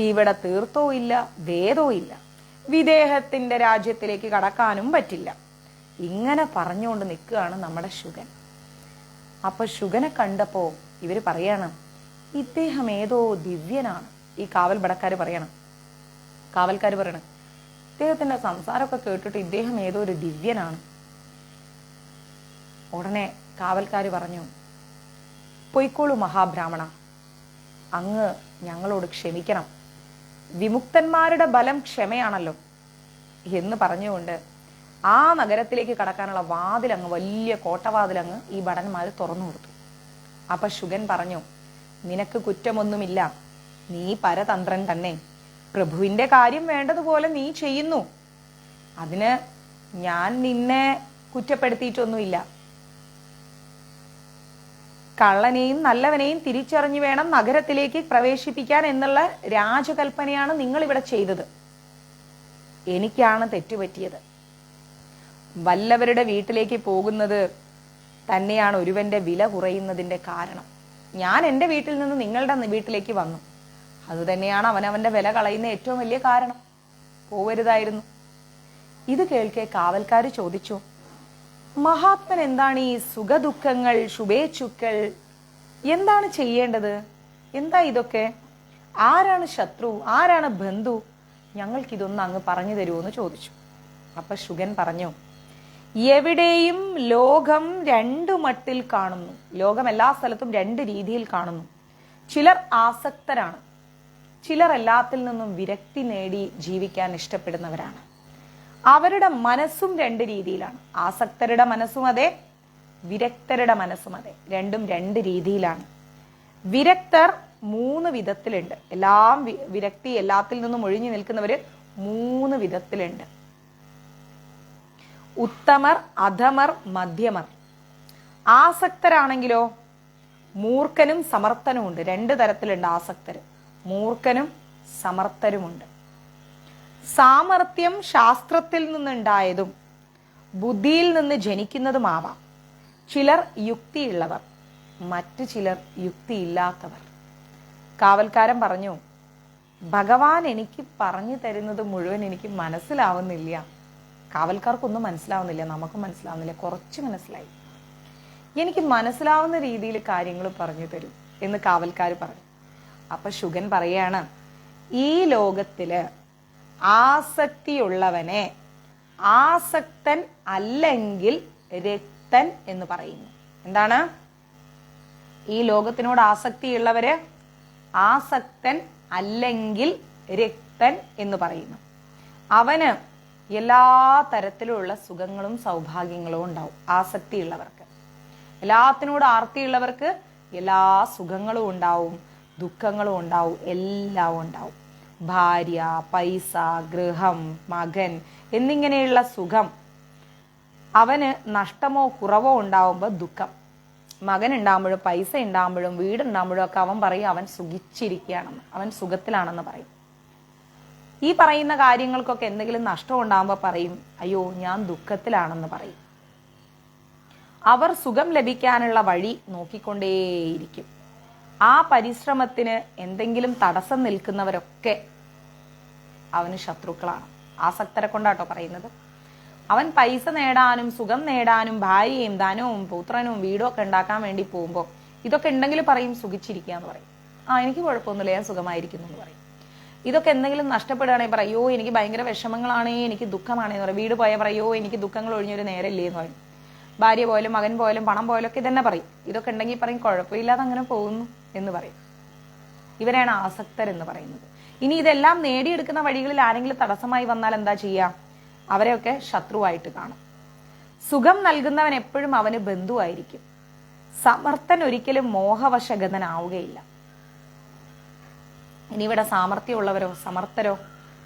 Speaker 1: ഇവിടെ തീർത്ഥോ ഇല്ല, വേദോ ഇല്ല, വിദേഹത്തിന്റെ രാജ്യത്തിലേക്ക് കടക്കാനും പറ്റില്ല. ഇങ്ങനെ പറഞ്ഞുകൊണ്ട് നിൽക്കുകയാണ് നമ്മുടെ ശുഗൻ. അപ്പൊ ശുഗനെ കണ്ടപ്പോ ഇവര് പറയാണ്, ഇദ്ദേഹം ഏതോ ദിവ്യനാണ്. ഈ കാവൽക്കാര് പറയണം, ഇദ്ദേഹത്തിന്റെ സംസാരമൊക്കെ കേട്ടിട്ട് ഇദ്ദേഹം ഏതോ ഒരു ദിവ്യനാണ്. ഉടനെ കാവൽക്കാര് പറഞ്ഞു, പൊയ്ക്കോളൂ മഹാബ്രാഹ്മണ, അങ്ങ് ഞങ്ങളോട് ക്ഷമിക്കണം. വിമുക്തന്മാരുടെ ബലം ക്ഷമയാണല്ലോ എന്ന് പറഞ്ഞുകൊണ്ട് ആ നഗരത്തിലേക്ക് കടക്കാനുള്ള വാതിലങ്ങ്, വലിയ കോട്ടവാതിലങ്ങ് ഈ ഭടന്മാര് തുറന്നു കൊടുത്തു. അപ്പൊ ശുഗൻ പറഞ്ഞു, നിനക്ക് കുറ്റമൊന്നുമില്ല, നീ പരതന്ത്രൻ തന്നെ. പ്രഭുവിന്റെ കാര്യം വേണ്ടതുപോലെ നീ ചെയ്യുന്നു. അതിന് ഞാൻ നിന്നെ കുറ്റപ്പെടുത്തിയിട്ടൊന്നുമില്ല. കള്ളനെയും നല്ലവനെയും തിരിച്ചറിഞ്ഞു വേണം നഗരത്തിലേക്ക് പ്രവേശിപ്പിക്കാൻ എന്നുള്ള രാജകൽപ്പനയാണ് നിങ്ങൾ ഇവിടെ ചെയ്തത്. എനിക്കാണ് തെറ്റുപറ്റിയത്. വല്ലവരുടെ വീട്ടിലേക്ക് പോകുന്നത് തന്നെയാണ് ഒരുവന്റെ വില കുറയുന്നതിന്റെ കാരണം. ഞാൻ എൻ്റെ വീട്ടിൽ നിന്ന് നിങ്ങളുടെ വീട്ടിലേക്ക് വന്നു. അതുതന്നെയാണ് അവനവന്റെ വില കളയുന്ന ഏറ്റവും വലിയ കാരണം. പോവരുതായിരുന്നു. ഇത് കേൾക്കെ കാവൽക്കാര് ചോദിച്ചു, മഹാത്മൻ എന്താണ് ഈ സുഖദുഃഖങ്ങൾ, ശുഭേച്ഛുക്കൾ എന്താണ് ചെയ്യേണ്ടത്? എന്താ ഇതൊക്കെ? ആരാണ് ശത്രു, ആരാണ് ബന്ധു? ഞങ്ങൾക്കിതൊന്ന് അങ്ങ് പറഞ്ഞു തരുമോന്ന് ചോദിച്ചു. അപ്പൊ ശുഗൻ പറഞ്ഞു, എവിടെയും ലോകം 2 മട്ടിൽ കാണുന്നു. ലോകം എല്ലാ സ്ഥലത്തും 2 രീതിയിൽ കാണുന്നു. ചിലർ ആസക്തരാണ്, ചിലർ എല്ലാത്തിൽ നിന്നും വിരക്തി നേടി ജീവിക്കാൻ ഇഷ്ടപ്പെടുന്നവരാണ്. അവരുടെ മനസ്സും 2 രീതിയിലാണ്. ആസക്തരുടെ മനസ്സും അതെ, വിരക്തരുടെ മനസ്സും അതെ. രണ്ടും 2 രീതിയിലാണ്. വിരക്തർ 3 വിധത്തിലുണ്ട്. വിരക്തി, എല്ലാത്തിൽ നിന്നും ഒഴിഞ്ഞു നിൽക്കുന്നവര് 3 വിധത്തിലുണ്ട്. ഉത്തമർ, അധമർ, മധ്യമർ. ആസക്തരാണെങ്കിലോ മൂർഖനും സമർത്ഥനുമുണ്ട്. 2 തരത്തിലുണ്ട് ആസക്തര്, മൂർഖനും സമർത്ഥരുമുണ്ട്. സാമർത്ഥ്യം ശാസ്ത്രത്തിൽ നിന്നുണ്ടായതും ബുദ്ധിയിൽ നിന്ന് ജനിക്കുന്നതുമാവാം. ചിലർ യുക്തിയുള്ളവർ, മറ്റു ചിലർ യുക്തിയില്ലാത്തവർ. കാവൽക്കാരൻ പറഞ്ഞു, ഭഗവാൻ എനിക്ക് പറഞ്ഞു തരുന്നത് മുഴുവൻ എനിക്ക് മനസ്സിലാവുന്നില്ല. കാവൽക്കാർക്കൊന്നും മനസ്സിലാവുന്നില്ല, നമുക്ക് മനസ്സിലാവുന്നില്ല, കുറച്ച് മനസ്സിലായി. എനിക്ക് മനസ്സിലാവുന്ന രീതിയിൽ കാര്യങ്ങൾ പറഞ്ഞു തരൂ എന്ന് കാവൽക്കാർ പറഞ്ഞു. അപ്പൊ ശുഗൻ പറയാണ്, ഈ ലോകത്തില് ആസക്തിയുള്ളവനെ ആസക്തൻ അല്ലെങ്കിൽ രക്തൻ എന്ന് പറയുന്നു. എന്താണ്? ഈ ലോകത്തിനോട് ആസക്തിയുള്ളവര് ആസക്തൻ അല്ലെങ്കിൽ രക്തൻ എന്ന് പറയുന്നു. അവന് എല്ലാ തരത്തിലുള്ള സുഖങ്ങളും സൗഭാഗ്യങ്ങളും ഉണ്ടാവും. ആസക്തിയുള്ളവർക്ക്, എല്ലാത്തിനോട് ആർത്തിയുള്ളവർക്ക് എല്ലാ സുഖങ്ങളും ഉണ്ടാവും, ദുഃഖങ്ങളും ഉണ്ടാവും, എല്ലാം ഉണ്ടാവും. ഭാര്യ, പൈസ, ഗൃഹം, മകൻ എന്നിങ്ങനെയുള്ള സുഖം അവന് നഷ്ടമോ കുറവോ ഉണ്ടാവുമ്പോൾ ദുഃഖം. മകൻ ഉണ്ടാകുമ്പോഴും പൈസ ഉണ്ടാകുമ്പോഴും വീടുണ്ടാകുമ്പോഴും ഒക്കെ അവൻ പറയും അവൻ സുഖിച്ചിരിക്കുകയാണെന്ന്, അവൻ സുഖത്തിലാണെന്ന് പറയും. ഈ പറയുന്ന കാര്യങ്ങൾക്കൊക്കെ എന്തെങ്കിലും നഷ്ടം ഉണ്ടാകുമ്പോൾ പറയും അയ്യോ ഞാൻ ദുഃഖത്തിലാണെന്ന് പറയും. അവർ സുഖം ലഭിക്കാനുള്ള വഴി നോക്കിക്കൊണ്ടേയിരിക്കും. ആ പരിശ്രമത്തിന് എന്തെങ്കിലും തടസ്സം നിൽക്കുന്നവരൊക്കെ അവന് ശത്രുക്കളാണ്. ആസക്തരെ കൊണ്ടാട്ടോ പറയുന്നത്. അവൻ പൈസ നേടാനും സുഖം നേടാനും ഭാര്യയും ധനവും പുത്രനും വീടും ഒക്കെ ഉണ്ടാക്കാൻ വേണ്ടി പോകുമ്പോൾ ഇതൊക്കെ ഉണ്ടെങ്കിൽ പറയും സുഖിച്ചിരിക്കുക എന്ന് പറയും. എനിക്ക് കുഴപ്പമൊന്നുമില്ല, ഞാൻ സുഖമായിരിക്കുന്നു എന്ന് പറയും. ഇതൊക്കെ എന്തെങ്കിലും നഷ്ടപ്പെടുകയാണെങ്കിൽ പറയോ എനിക്ക് ഭയങ്കര വിഷമങ്ങളാണേ, എനിക്ക് ദുഃഖമാണെന്ന് പറയും. വീട് പോയാൽ പറയോ എനിക്ക് ദുഃഖങ്ങൾ ഒഴിഞ്ഞൊരു നേരമില്ലേ എന്ന് പറയും. ഭാര്യ പോയാലും മകൻ പോയാലും പണം പോയാലും ഒക്കെ ഇതന്നെ പറയും. ഇതൊക്കെ ഉണ്ടെങ്കിൽ പറയും കുഴപ്പമില്ലാതെ അങ്ങനെ പോകുന്നു എന്ന് പറയും. ഇവരെയാണ് ആസക്തരെന്ന് പറയുന്നത്. ഇനി ഇതെല്ലാം നേടിയെടുക്കുന്ന വഴികളിൽ ആരെങ്കിലും തടസ്സമായി വന്നാൽ എന്താ ചെയ്യാം? അവരെയൊക്കെ ശത്രുവായിട്ട് കാണും. സുഖം നൽകുന്നവൻ എപ്പോഴും അവന് ബന്ധുവായിരിക്കും. സമർത്ഥൻ ഒരിക്കലും മോഹവശഗതനാവുകയില്ല. ഇനി ഇവിടെ സാമർത്ഥ്യമുള്ളവരോ സമർത്ഥരോ,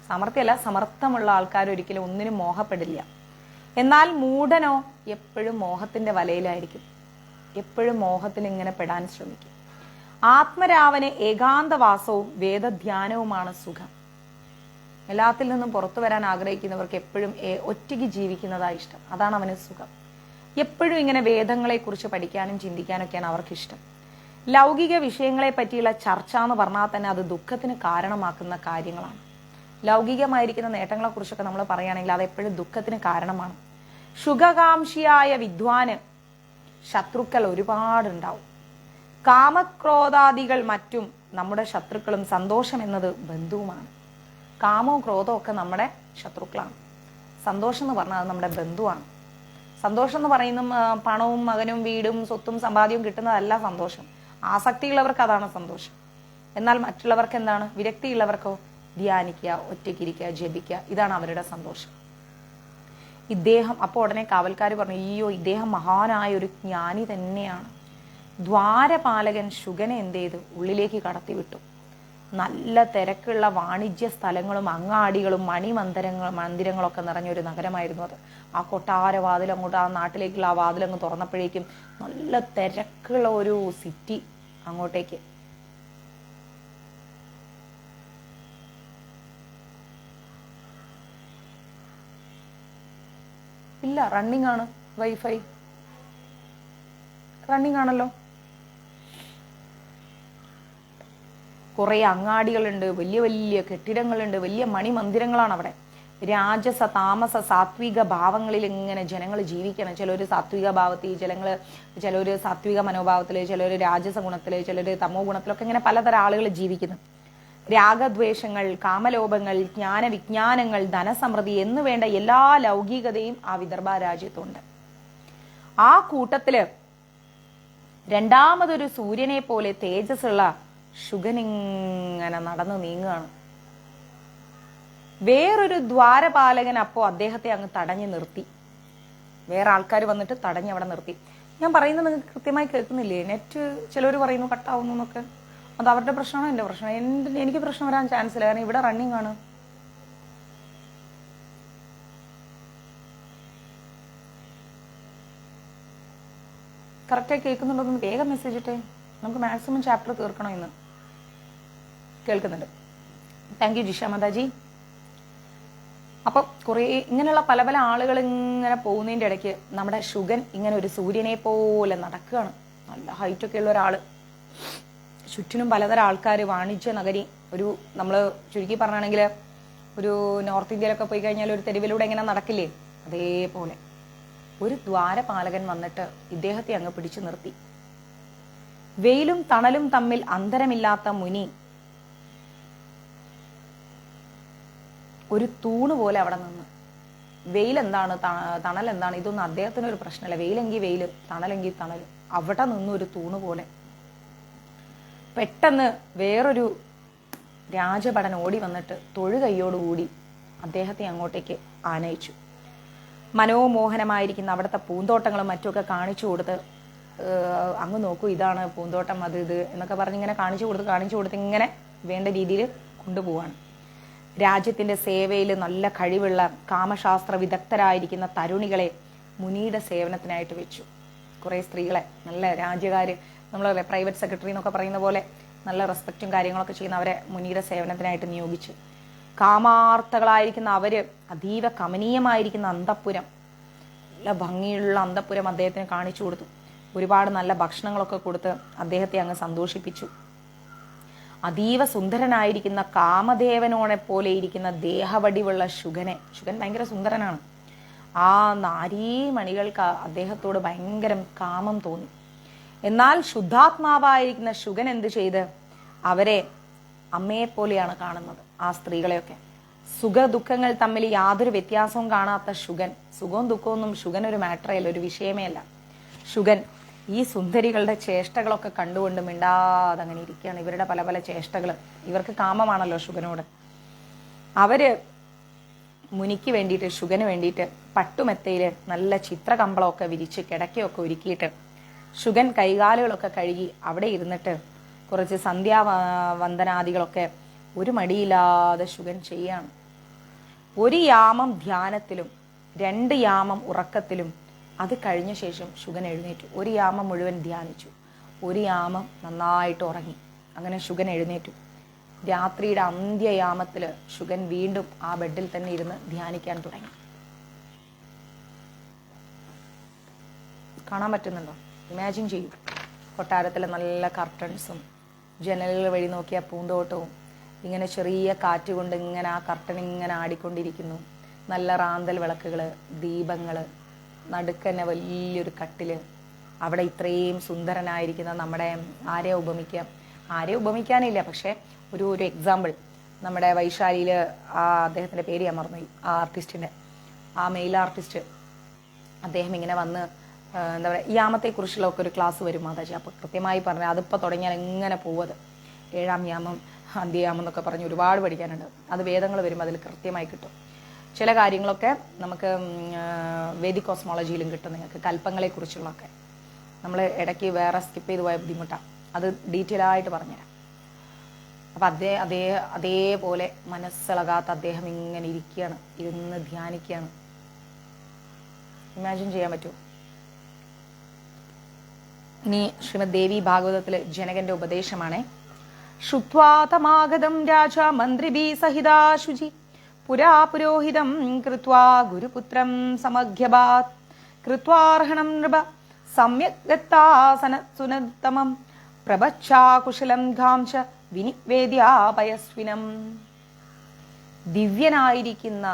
Speaker 1: സാമർത്ഥ്യമല്ല സമർത്ഥമുള്ള ആൾക്കാരൊരിക്കലും ഒന്നിനും മോഹപ്പെടില്ല. എന്നാൽ മൂഢനോ എപ്പോഴും മോഹത്തിന്റെ വലയിലായിരിക്കും, എപ്പോഴും മോഹത്തിൽ ഇങ്ങനെ പെടാൻ ശ്രമിക്കും. ആത്മരാവന് ഏകാന്തവാസവും വേദധ്യാനവുമാണ് സുഖം. എല്ലാത്തിൽ നിന്നും പുറത്തു വരാൻ ആഗ്രഹിക്കുന്നവർക്ക് എപ്പോഴും ഒറ്റയ്ക്ക് ജീവിക്കുന്നതാണ് ഇഷ്ടം. അതാണ് അവന് സുഖം. എപ്പോഴും ഇങ്ങനെ വേദങ്ങളെ കുറിച്ച് പഠിക്കാനും ചിന്തിക്കാനൊക്കെയാണ് അവർക്കിഷ്ടം. ലൗകിക വിഷയങ്ങളെ പറ്റിയുള്ള ചർച്ച എന്ന് പറഞ്ഞാൽ തന്നെ അത് ദുഃഖത്തിന് കാരണമാക്കുന്ന കാര്യങ്ങളാണ്. ലൗകികമായിരിക്കുന്ന നേട്ടങ്ങളെ കുറിച്ചൊക്കെ നമ്മൾ പറയുകയാണെങ്കിൽ അത് എപ്പോഴും ദുഃഖത്തിന് കാരണമാണ്. സുഖകാംക്ഷിയായ വിദ്വാന് ശത്രുക്കൾ ഒരുപാടുണ്ടാവും. കാമക്രോധാദികൾ മറ്റും നമ്മുടെ ശത്രുക്കളും സന്തോഷം എന്നത് ബന്ധുവുമാണ്. കാമവും ക്രോധവും ഒക്കെ നമ്മുടെ ശത്രുക്കളാണ്. സന്തോഷം എന്ന് പറഞ്ഞാൽ അത് നമ്മുടെ ബന്ധുവാണ്. സന്തോഷം എന്ന് പറയുന്ന പണവും മകനും വീടും സ്വത്തും സമ്പാദ്യവും കിട്ടുന്നതല്ല സന്തോഷം. ആസക്തിയുള്ളവർക്ക് അതാണ് സന്തോഷം. എന്നാൽ മറ്റുള്ളവർക്ക് എന്താണ്? വിരക്തിയുള്ളവർക്കോ ധ്യാനിക്കുക, ഒറ്റയ്ക്കിരിക്കുക, ജപിക്കുക, ഇതാണ് അവരുടെ സന്തോഷം. ഇദ്ദേഹം അപ്പോൾ ഉടനെ കാവൽക്കാർ പറഞ്ഞു അയ്യോ ഇദ്ദേഹം മഹാനായ ഒരു ജ്ഞാനി തന്നെയാണ്. ദ്വാരപാലകൻ ശുഗനെ എന്ത് ചെയ്തു? ഉള്ളിലേക്ക് കടത്തിവിട്ടു. നല്ല തിരക്കുള്ള വാണിജ്യ സ്ഥലങ്ങളും അങ്ങാടികളും മന്ദിരങ്ങളൊക്കെ നിറഞ്ഞൊരു നഗരമായിരുന്നു അത്. ആ കൊട്ടാര വാതിലങ്ങോട്ട്, ആ നാട്ടിലേക്കുള്ള ആ വാതിലങ്ങ് തുറന്നപ്പോഴേക്കും നല്ല തിരക്കുള്ള ഒരു സിറ്റി അങ്ങോട്ടേക്ക്. ഇല്ല, റണ്ണിങ് ആണ്. വൈഫൈ റണ്ണിങ് ആണല്ലോ. കുറെ അങ്ങാടികളുണ്ട്, വലിയ വലിയ കെട്ടിടങ്ങളുണ്ട്, വലിയ മണിമന്ദിരങ്ങളാണ് അവിടെ. രാജസ താമസ സാത്വിക ഭാവങ്ങളിൽ ഇങ്ങനെ ജനങ്ങൾ ജീവിക്കണം. ചിലര് സാത്വിക ഭാവത്തിൽ, ചിലര് സാത്വിക മനോഭാവത്തില്, ചിലര് രാജസ ഗുണത്തില്, ചിലര് തമോ ഗുണത്തിലൊക്കെ ഇങ്ങനെ പലതരം ആളുകൾ ജീവിക്കുന്നു. രാഗദ്വേഷങ്ങൾ, കാമലോഭങ്ങൾ, ജ്ഞാനവിജ്ഞാനങ്ങൾ, ധനസമൃദ്ധി എന്ന് വേണ്ട എല്ലാ ലൗകികതയും ആ വിദർഭ രാജ്യത്തുണ്ട്. ആ കൂട്ടത്തില് രണ്ടാമതൊരു സൂര്യനെ പോലെ തേജസ്സുള്ള ശുഗനിങ്ങനെ നടന്നു നീങ്ങുകയാണ്. വേറൊരു ദ്വാരപാലകൻ അപ്പോ അദ്ദേഹത്തെ അങ്ങ് തടഞ്ഞു നിർത്തി. വേറെ ആൾക്കാർ വന്നിട്ട് തടഞ്ഞ് അവിടെ നിർത്തി. ഞാൻ പറയുന്നത് നിങ്ങൾക്ക് കൃത്യമായി കേൾക്കുന്നില്ലേ? നെറ്റ് ചിലർ പറയുന്നു കട്ടാവുന്നു എന്നൊക്കെ. അത് അവരുടെ പ്രശ്നമാണോ എൻ്റെ പ്രശ്നം? എനിക്ക് പ്രശ്നം വരാൻ ചാൻസ് ഇല്ല, കാരണം ഇവിടെ റണ്ണിങ് ആണ്. കറക്റ്റായി കേൾക്കുന്നുണ്ടോന്ന് വേഗം മെസ്സേജ് ഇട്ടേ. നമുക്ക് മാക്സിമം ചാപ്റ്റർ തീർക്കണം ഇന്ന്. കേൾക്കുന്നുണ്ട്. Thank you Jisha Mataji. അപ്പം കുറേ ഇങ്ങനെയുള്ള പല പല ആളുകൾ ഇങ്ങനെ പോകുന്നതിൻ്റെ ഇടയ്ക്ക് നമ്മുടെ ശുഗൻ ഇങ്ങനെ ഒരു സൂര്യനെ പോലെ നടക്കുകയാണ്. നല്ല ഹൈറ്റൊക്കെ ഉള്ള ഒരാൾ, ചുറ്റിനും പലതരം ആൾക്കാർ, വാണിജ്യ നഗരി. ഒരു നമ്മൾ ചുരുക്കി പറഞ്ഞാണെങ്കിൽ ഒരു നോർത്ത് ഇന്ത്യയിലൊക്കെ പോയി കഴിഞ്ഞാൽ ഒരു തെരുവിലൂടെ ഇങ്ങനെ നടക്കില്ലേ, അതേപോലെ ഒരു ദ്വാരപാലകൻ വന്നിട്ട് ഇദ്ദേഹത്തെ അങ്ങ് പിടിച്ചു നിർത്തി. വെയിലും തണലും തമ്മിൽ അന്തരമില്ലാത്ത മുനി ഒരു തൂണ് പോലെ അവിടെ നിന്ന്. വെയിലെന്താണ് തണൽ എന്താണ് ഇതൊന്നും അദ്ദേഹത്തിന് ഒരു പ്രശ്നമല്ല. വെയിലെങ്കിൽ വെയില്, തണലെങ്കിൽ തണൽ. അവിടെ നിന്നൊരു തൂണ് പോലെ പെട്ടെന്ന് വേറൊരു രാജഭടൻ ഓടി വന്നിട്ട് തൊഴുകൈയോടുകൂടി അദ്ദേഹത്തെ അങ്ങോട്ടേക്ക് ആനയിച്ചു. മനോമോഹനമായിരിക്കുന്ന അവിടുത്തെ പൂന്തോട്ടങ്ങളും മറ്റുമൊക്കെ കാണിച്ചു കൊടുത്ത്, അങ്ങ് നോക്കൂ ഇതാണ് പൂന്തോട്ടം, അത് ഇത് എന്നൊക്കെ പറഞ്ഞ് ഇങ്ങനെ കാണിച്ചു കൊടുത്ത് ഇങ്ങനെ വേണ്ട രീതിയിൽ കൊണ്ടുപോവാണ്. രാജ്യത്തിന്റെ സേവയിൽ നല്ല കഴിവുള്ള കാമശാസ്ത്ര വിദഗ്ധരായിരിക്കുന്ന തരുണികളെ മുനിയുടെ സേവനത്തിനായിട്ട് വെച്ചു. കുറേ സ്ത്രീകളെ, നല്ല രാജ്യക്കാര്, നമ്മൾ പ്രൈവറ്റ് സെക്രട്ടറി എന്നൊക്കെ പറയുന്ന പോലെ നല്ല റെസ്പെക്റ്റും കാര്യങ്ങളൊക്കെ ചെയ്യുന്ന അവരെ മുനിയുടെ സേവനത്തിനായിട്ട് നിയോഗിച്ചു. കാമാർത്ഥകളായിരിക്കുന്ന അവര് അതീവ കമനീയമായിരിക്കുന്ന അന്തഃപുരം, നല്ല ഭംഗിയുള്ള അന്തഃപുരം അദ്ദേഹത്തിന് കാണിച്ചു കൊടുത്തു. ഒരുപാട് നല്ല ഭക്ഷണങ്ങളൊക്കെ കൊടുത്ത് അദ്ദേഹത്തെ അങ്ങ് സന്തോഷിപ്പിച്ചു. അതീവ സുന്ദരനായിരിക്കുന്ന കാമദേവനോടെ പോലെ ഇരിക്കുന്ന ദേഹവടിവുള്ള ശുഗൻ ഭയങ്കര സുന്ദരനാണ്. ആ നാരീമണികൾക്ക് അദ്ദേഹത്തോട് ഭയങ്കര കാമം തോന്നി. എന്നാൽ ശുദ്ധാത്മാവായിരിക്കുന്ന ശുഗൻ എന്ത് ചെയ്ത് അവരെ അമ്മയെ പോലെയാണ് കാണുന്നത്. ആ സ്ത്രീകളെയൊക്കെ സുഖ ദുഃഖങ്ങൾ തമ്മിൽ യാതൊരു വ്യത്യാസവും കാണാത്ത ശുഗൻ, സുഖവും ദുഃഖമൊന്നും ശുഗൻ ഒരു മാറ്ററേ അല്ല, ഒരു വിഷയമേ അല്ല. ശുഗൻ ഈ സുന്ദരികളുടെ ചേഷ്ടകളൊക്കെ കണ്ടുകൊണ്ട് മിണ്ടാതെ അങ്ങനെ ഇരിക്കുകയാണ്. ഇവരുടെ പല പല ചേഷ്ടകൾ, ഇവർക്ക് കാമമാണല്ലോ ശുഗനോട്. അവര് മുനിക്ക് വേണ്ടിയിട്ട്, ശുഗന് വേണ്ടിയിട്ട് പട്ടുമെത്തയില് നല്ല ചിത്രകമ്പളമൊക്കെ വിരിച്ച് കിടക്കയൊക്കെ ഒരുക്കിയിട്ട് ശുഗൻ കൈകാലുകളൊക്കെ കഴുകി അവിടെ ഇരുന്നിട്ട് കുറച്ച് സന്ധ്യാവന്ദനാദികളൊക്കെ ഒരു മടിയില്ലാതെ ശുഗൻ ചെയ്യാണ്. ഒരു യാമം ധ്യാനത്തിലും 2 യാമം ഉറക്കത്തിലും. അത് കഴിഞ്ഞ ശേഷം ശുഗൻ എഴുന്നേറ്റു. ഒരു യാമം മുഴുവൻ ധ്യാനിച്ചു, ഒരു യാമം നന്നായിട്ട് ഉറങ്ങി. അങ്ങനെ ശുഗൻ എഴുന്നേറ്റു. രാത്രിയുടെ അന്ത്യയാമത്തില് ശുഗൻ വീണ്ടും ആ ബെഡിൽ തന്നെ ഇരുന്ന് ധ്യാനിക്കാൻ തുടങ്ങി. കാണാൻ പറ്റുന്നുണ്ടോ? ഇമാജിൻ ചെയ്യൂ. കൊട്ടാരത്തിലെ നല്ല കർട്ടൻസും ജനലുകൾ വഴി നോക്കിയ പൂന്തോട്ടവും, ഇങ്ങനെ ചെറിയ കാറ്റ് കൊണ്ട് ഇങ്ങനെ ആ കർട്ടൻ ഇങ്ങനെ ആടിക്കൊണ്ടിരിക്കുന്നു. നല്ല റാന്തൽ വിളക്കുകള്, ദീപങ്ങള്, നടുക്കന്നെ വലിയൊരു കട്ടില്. അവിടെ ഇത്രയും സുന്ദരനായിരിക്കുന്ന നമ്മുടെ ആരെയും ഉപമിക്കാനില്ല, പക്ഷെ ഒരു എക്സാമ്പിൾ നമ്മുടെ വൈശാലിയില് അദ്ദേഹത്തിന്റെ പേര് ഞാൻ മറന്നുപോയി, ആ ആർട്ടിസ്റ്റിന്റെ, ആ മെയിൽ ആർട്ടിസ്റ്റ്, അദ്ദേഹം ഇങ്ങനെ വന്ന് എന്താ പറയുക, യാമത്തെക്കുറിച്ചുള്ള ഒക്കെ ഒരു ക്ലാസ് വരും മാതാജി. അപ്പോൾ കൃത്യമായി പറഞ്ഞാൽ അതിപ്പോൾ തുടങ്ങിയാൽ എങ്ങനെ പോവത്, 7ാം യാമം, അന്ത്യയാമം എന്നൊക്കെ പറഞ്ഞ് ഒരുപാട് പഠിക്കാനുണ്ട്. അത് വേദങ്ങൾ വരുമ്പോൾ അതിൽ കൃത്യമായി കിട്ടും. ചില കാര്യങ്ങളൊക്കെ നമുക്ക് വേദിക് കോസ്മോളജിയിലും കിട്ടും. നിങ്ങൾക്ക് കൽപ്പങ്ങളെക്കുറിച്ചുള്ളതൊക്കെ നമ്മൾ ഇടയ്ക്ക് വേറെ സ്കിപ്പ് ചെയ്ത് പോയ ബുദ്ധിമുട്ടാണ്, അത് ഡീറ്റെയിൽ ആയിട്ട് പറഞ്ഞുതരാം. അപ്പം അതേപോലെ മനസ്സിളകാത്ത അദ്ദേഹം ഇങ്ങനെ ഇരിക്കുകയാണ്, ഇരുന്ന് ധ്യാനിക്കുകയാണ്. ഇമാജിൻ ചെയ്യാൻ പറ്റുമോ? ഇനി ശ്രീമദ് ദേവി ഭാഗവതത്തിലെ ജനകന്റെ ഉപദേശമാണ്. ശ്രുത്വാതമാഗതം രാജ മന്ത്രിഭി സഹിതാ ശുചി പുരാ പുരോഹിതം കൃത്വാ ഗുരുപുത്രം സമഖ്യഭാത് കൃത്വാർഹണം നൃപ സമ്യക് ഗത്താസനസുനത്തമം പ്രഭക്ഷാകുശലം ഘാംശ വിനിവേദ്യാപയസ്വിനം. ദിവ്യനായിരിക്കുന്ന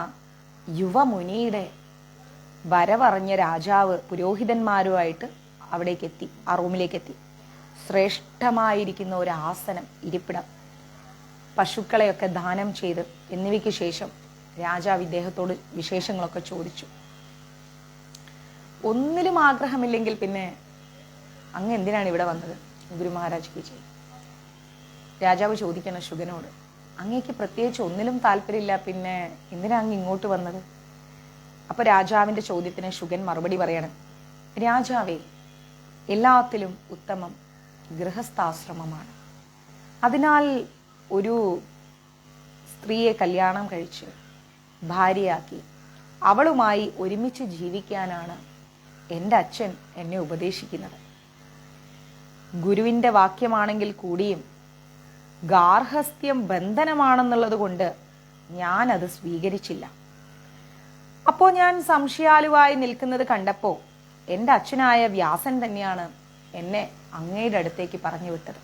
Speaker 1: യുവമുനിയുടെ വരവറിഞ്ഞ രാജാവ് പുരോഹിതന്മാരുമായിട്ട് അവിടേക്ക് എത്തി, ആ റൂമിലേക്ക് എത്തി. ശ്രേഷ്ഠമായിരിക്കുന്ന ഒരു ആസനം, ഇരിപ്പിടം, പശുക്കളെയൊക്കെ ദാനം ചെയ്ത് എന്നിവയ്ക്ക് ശേഷം രാജാവ് ഇദ്ദേഹത്തോട് വിശേഷങ്ങളൊക്കെ ചോദിച്ചു. ഒന്നിലും ആഗ്രഹമില്ലെങ്കിൽ പിന്നെ അങ്ങ് എന്തിനാണ് ഇവിടെ വന്നത്? ഗുരു മഹാരാജ് കി ജയ്. രാജാവ് ചോദിക്കണം ശുഗനോട്, അങ്ങേക്ക് പ്രത്യേകിച്ച് ഒന്നിലും താല്പര്യമില്ല, പിന്നെ എന്തിനാ അങ്ങ് ഇങ്ങോട്ട് വന്നത്? അപ്പൊ രാജാവിന്റെ ചോദ്യത്തിന് ശുഗൻ മറുപടി പറയണം. രാജാവേ, എല്ലാത്തിലും ഉത്തമം ഗൃഹസ്ഥാശ്രമമാണ്. അതിനാൽ ഒരു സ്ത്രീയെ കല്യാണം കഴിച്ച് ഭാര്യയാക്കി അവളുമായി ഒരുമിച്ച് ജീവിക്കാനാണ് എൻ്റെ അച്ഛൻ എന്നെ ഉപദേശിക്കുന്നത്. ഗുരുവിൻ്റെ വാക്യമാണെങ്കിൽ കൂടിയും ഗാർഹസ്ഥ്യം ബന്ധനമാണെന്നുള്ളത് കൊണ്ട് ഞാനത് സ്വീകരിച്ചില്ല. അപ്പോൾ ഞാൻ സംശയാലുവായി നിൽക്കുന്നത് കണ്ടപ്പോൾ എൻ്റെ അച്ഛനായ വ്യാസൻ തന്നെയാണ് എന്നെ അങ്ങയുടെ അടുത്തേക്ക് പറഞ്ഞു വിട്ടത്.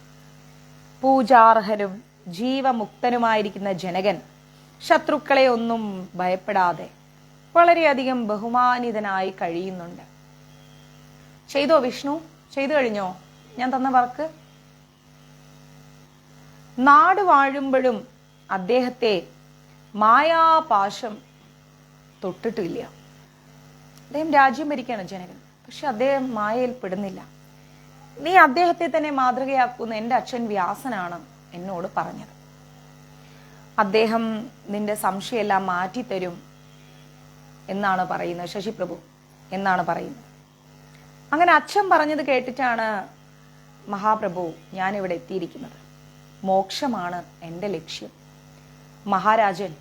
Speaker 1: പൂജാർഹനും ജീവമുക്തനുമായിരിക്കുന്ന ജനകൻ ശത്രുക്കളെ ഒന്നും ഭയപ്പെടാതെ വളരെയധികം ബഹുമാനിതനായി കഴിയുന്നുണ്ട്. ചെയ്തോ വിഷ്ണു? ചെയ്തു കഴിഞ്ഞോ ഞാൻ തന്ന വർക്ക്? നാട് വാഴുമ്പോഴും അദ്ദേഹത്തെ മായാപാശം തൊട്ടിട്ടില്ല. അദ്ദേഹം രാജ്യം ഭരിക്കുകയാണ് ജനകൻ, പക്ഷെ അദ്ദേഹം മായയിൽ പെടുന്നില്ല. നീ അദ്ദേഹത്തെ തന്നെ മാതൃകയാക്കുന്ന എൻ്റെ അച്ഛൻ വ്യാസനാണ് എന്നോട് പറഞ്ഞത്. അദ്ദേഹം നിന്റെ സംശയമെല്ലാം മാറ്റിത്തരും എന്നാണ് പറയുന്നത്, ശശിപ്രഭു എന്നാണ് പറയുന്നത്. അങ്ങനെ അച്ഛൻ പറഞ്ഞത് കേട്ടിട്ടാണ് മഹാപ്രഭു ഞാനിവിടെ എത്തിയിരിക്കുന്നത്. മോക്ഷമാണ് എൻ്റെ ലക്ഷ്യം. മഹാരാജൻ,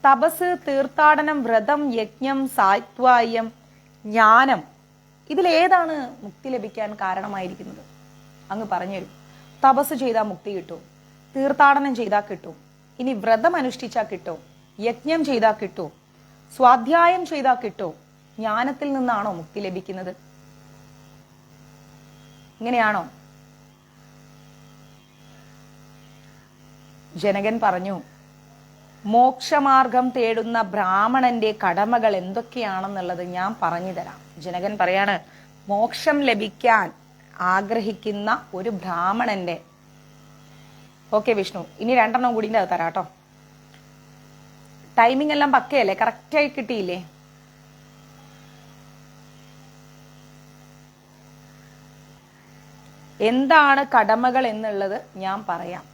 Speaker 1: തപസ്, തീർത്ഥാടനം, വ്രതം, യജ്ഞം, സാത്വായം, ജ്ഞാനം, ഇതിലേതാണ് മുക്തി ലഭിക്കാൻ കാരണമായിരിക്കുന്നത്? അങ്ങ് പറഞ്ഞുതരും. തപസ് ചെയ്താൽ മുക്തി കിട്ടും, തീർത്ഥാടനം ചെയ്താൽ കിട്ടും, ഇനി വ്രതം അനുഷ്ഠിച്ചാൽ കിട്ടും, യജ്ഞം ചെയ്താൽ കിട്ടും, സ്വാധ്യായം ചെയ്താൽ കിട്ടും. ജ്ഞാനത്തിൽ നിന്നാണോ മുക്തി ലഭിക്കുന്നത്? ഇങ്ങനെയാണോ? ജനകൻ പറഞ്ഞു, മോക്ഷമാർഗം തേടുന്ന ബ്രാഹ്മണന്റെ കടമകൾ എന്തൊക്കെയാണെന്നുള്ളത് ഞാൻ പറഞ്ഞു തരാം. ജനകൻ പറയാണ്, മോക്ഷം ലഭിക്കാൻ ആഗ്രഹിക്കുന്ന ഒരു ബ്രാഹ്മണന്റെ, ഓക്കെ വിഷ്ണു, ഇനി 2 കൂടി അത് തരാട്ടോ. ടൈമിംഗ് എല്ലാം പക്കയല്ലേ? കറക്റ്റായി കിട്ടിയില്ലേ? എന്താണ് കടമകൾ എന്നുള്ളത് ഞാൻ പറയാം.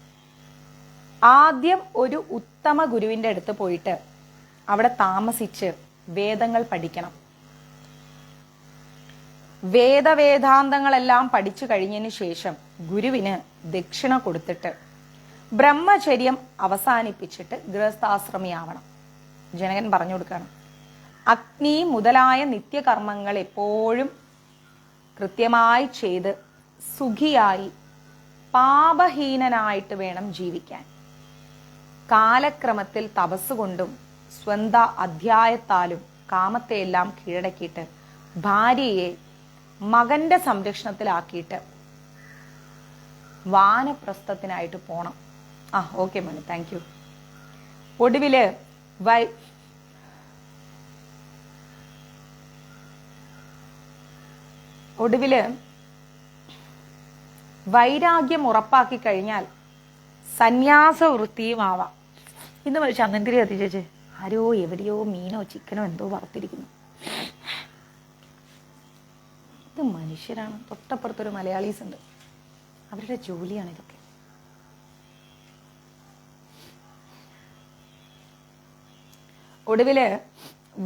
Speaker 1: ആദ്യം ഒരു ഉത്തമ ഗുരുവിന്റെ അടുത്ത് പോയിട്ട് അവിടെ താമസിച്ച് വേദങ്ങൾ പഠിക്കണം. വേദാന്തങ്ങളെല്ലാം പഠിച്ചു കഴിഞ്ഞതിന് ശേഷം ഗുരുവിന് ദക്ഷിണ കൊടുത്തിട്ട് ബ്രഹ്മചര്യം അവസാനിപ്പിച്ചിട്ട് ഗൃഹസ്ഥാശ്രമിയാവണം. ജനകൻ പറഞ്ഞു കൊടുക്കണം, അഗ്നി മുതലായ നിത്യകർമ്മങ്ങൾ എപ്പോഴും കൃത്യമായി ചെയ്ത് സുഖിയായി പാപഹീനനായിട്ട് വേണം ജീവിക്കാൻ. കാലക്രമത്തിൽ തപസ്സുകൊണ്ടും സ്വന്ത അധ്യായത്താലും കാമത്തെയെല്ലാം കീഴടക്കിയിട്ട് ഭാര്യയെ മകന്റെ സംരക്ഷണത്തിലാക്കിയിട്ട് വാനപ്രസ്ഥത്തിനായിട്ട് പോണം. ഓക്കെ മോനെ, താങ്ക് യു. ഒടുവില് വൈരാഗ്യം ഉറപ്പാക്കി കഴിഞ്ഞാൽ സന്യാസ വൃത്തിയും ആവാം. ഇന്ന് ഒരു ചന്ദനത്തിരി കത്തിച്ചേച്ചേ, ആരോ എവിടെയോ മീനോ ചിക്കനോ എന്തോ വറുത്തിരിക്കുന്നു. ഇത് മനുഷ്യരാണ്. തൊട്ടപ്പുറത്തൊരു മലയാളീസ് ഉണ്ട്, അവരുടെ ജോലിയാണ് ഇതൊക്കെ. ഒടുവില്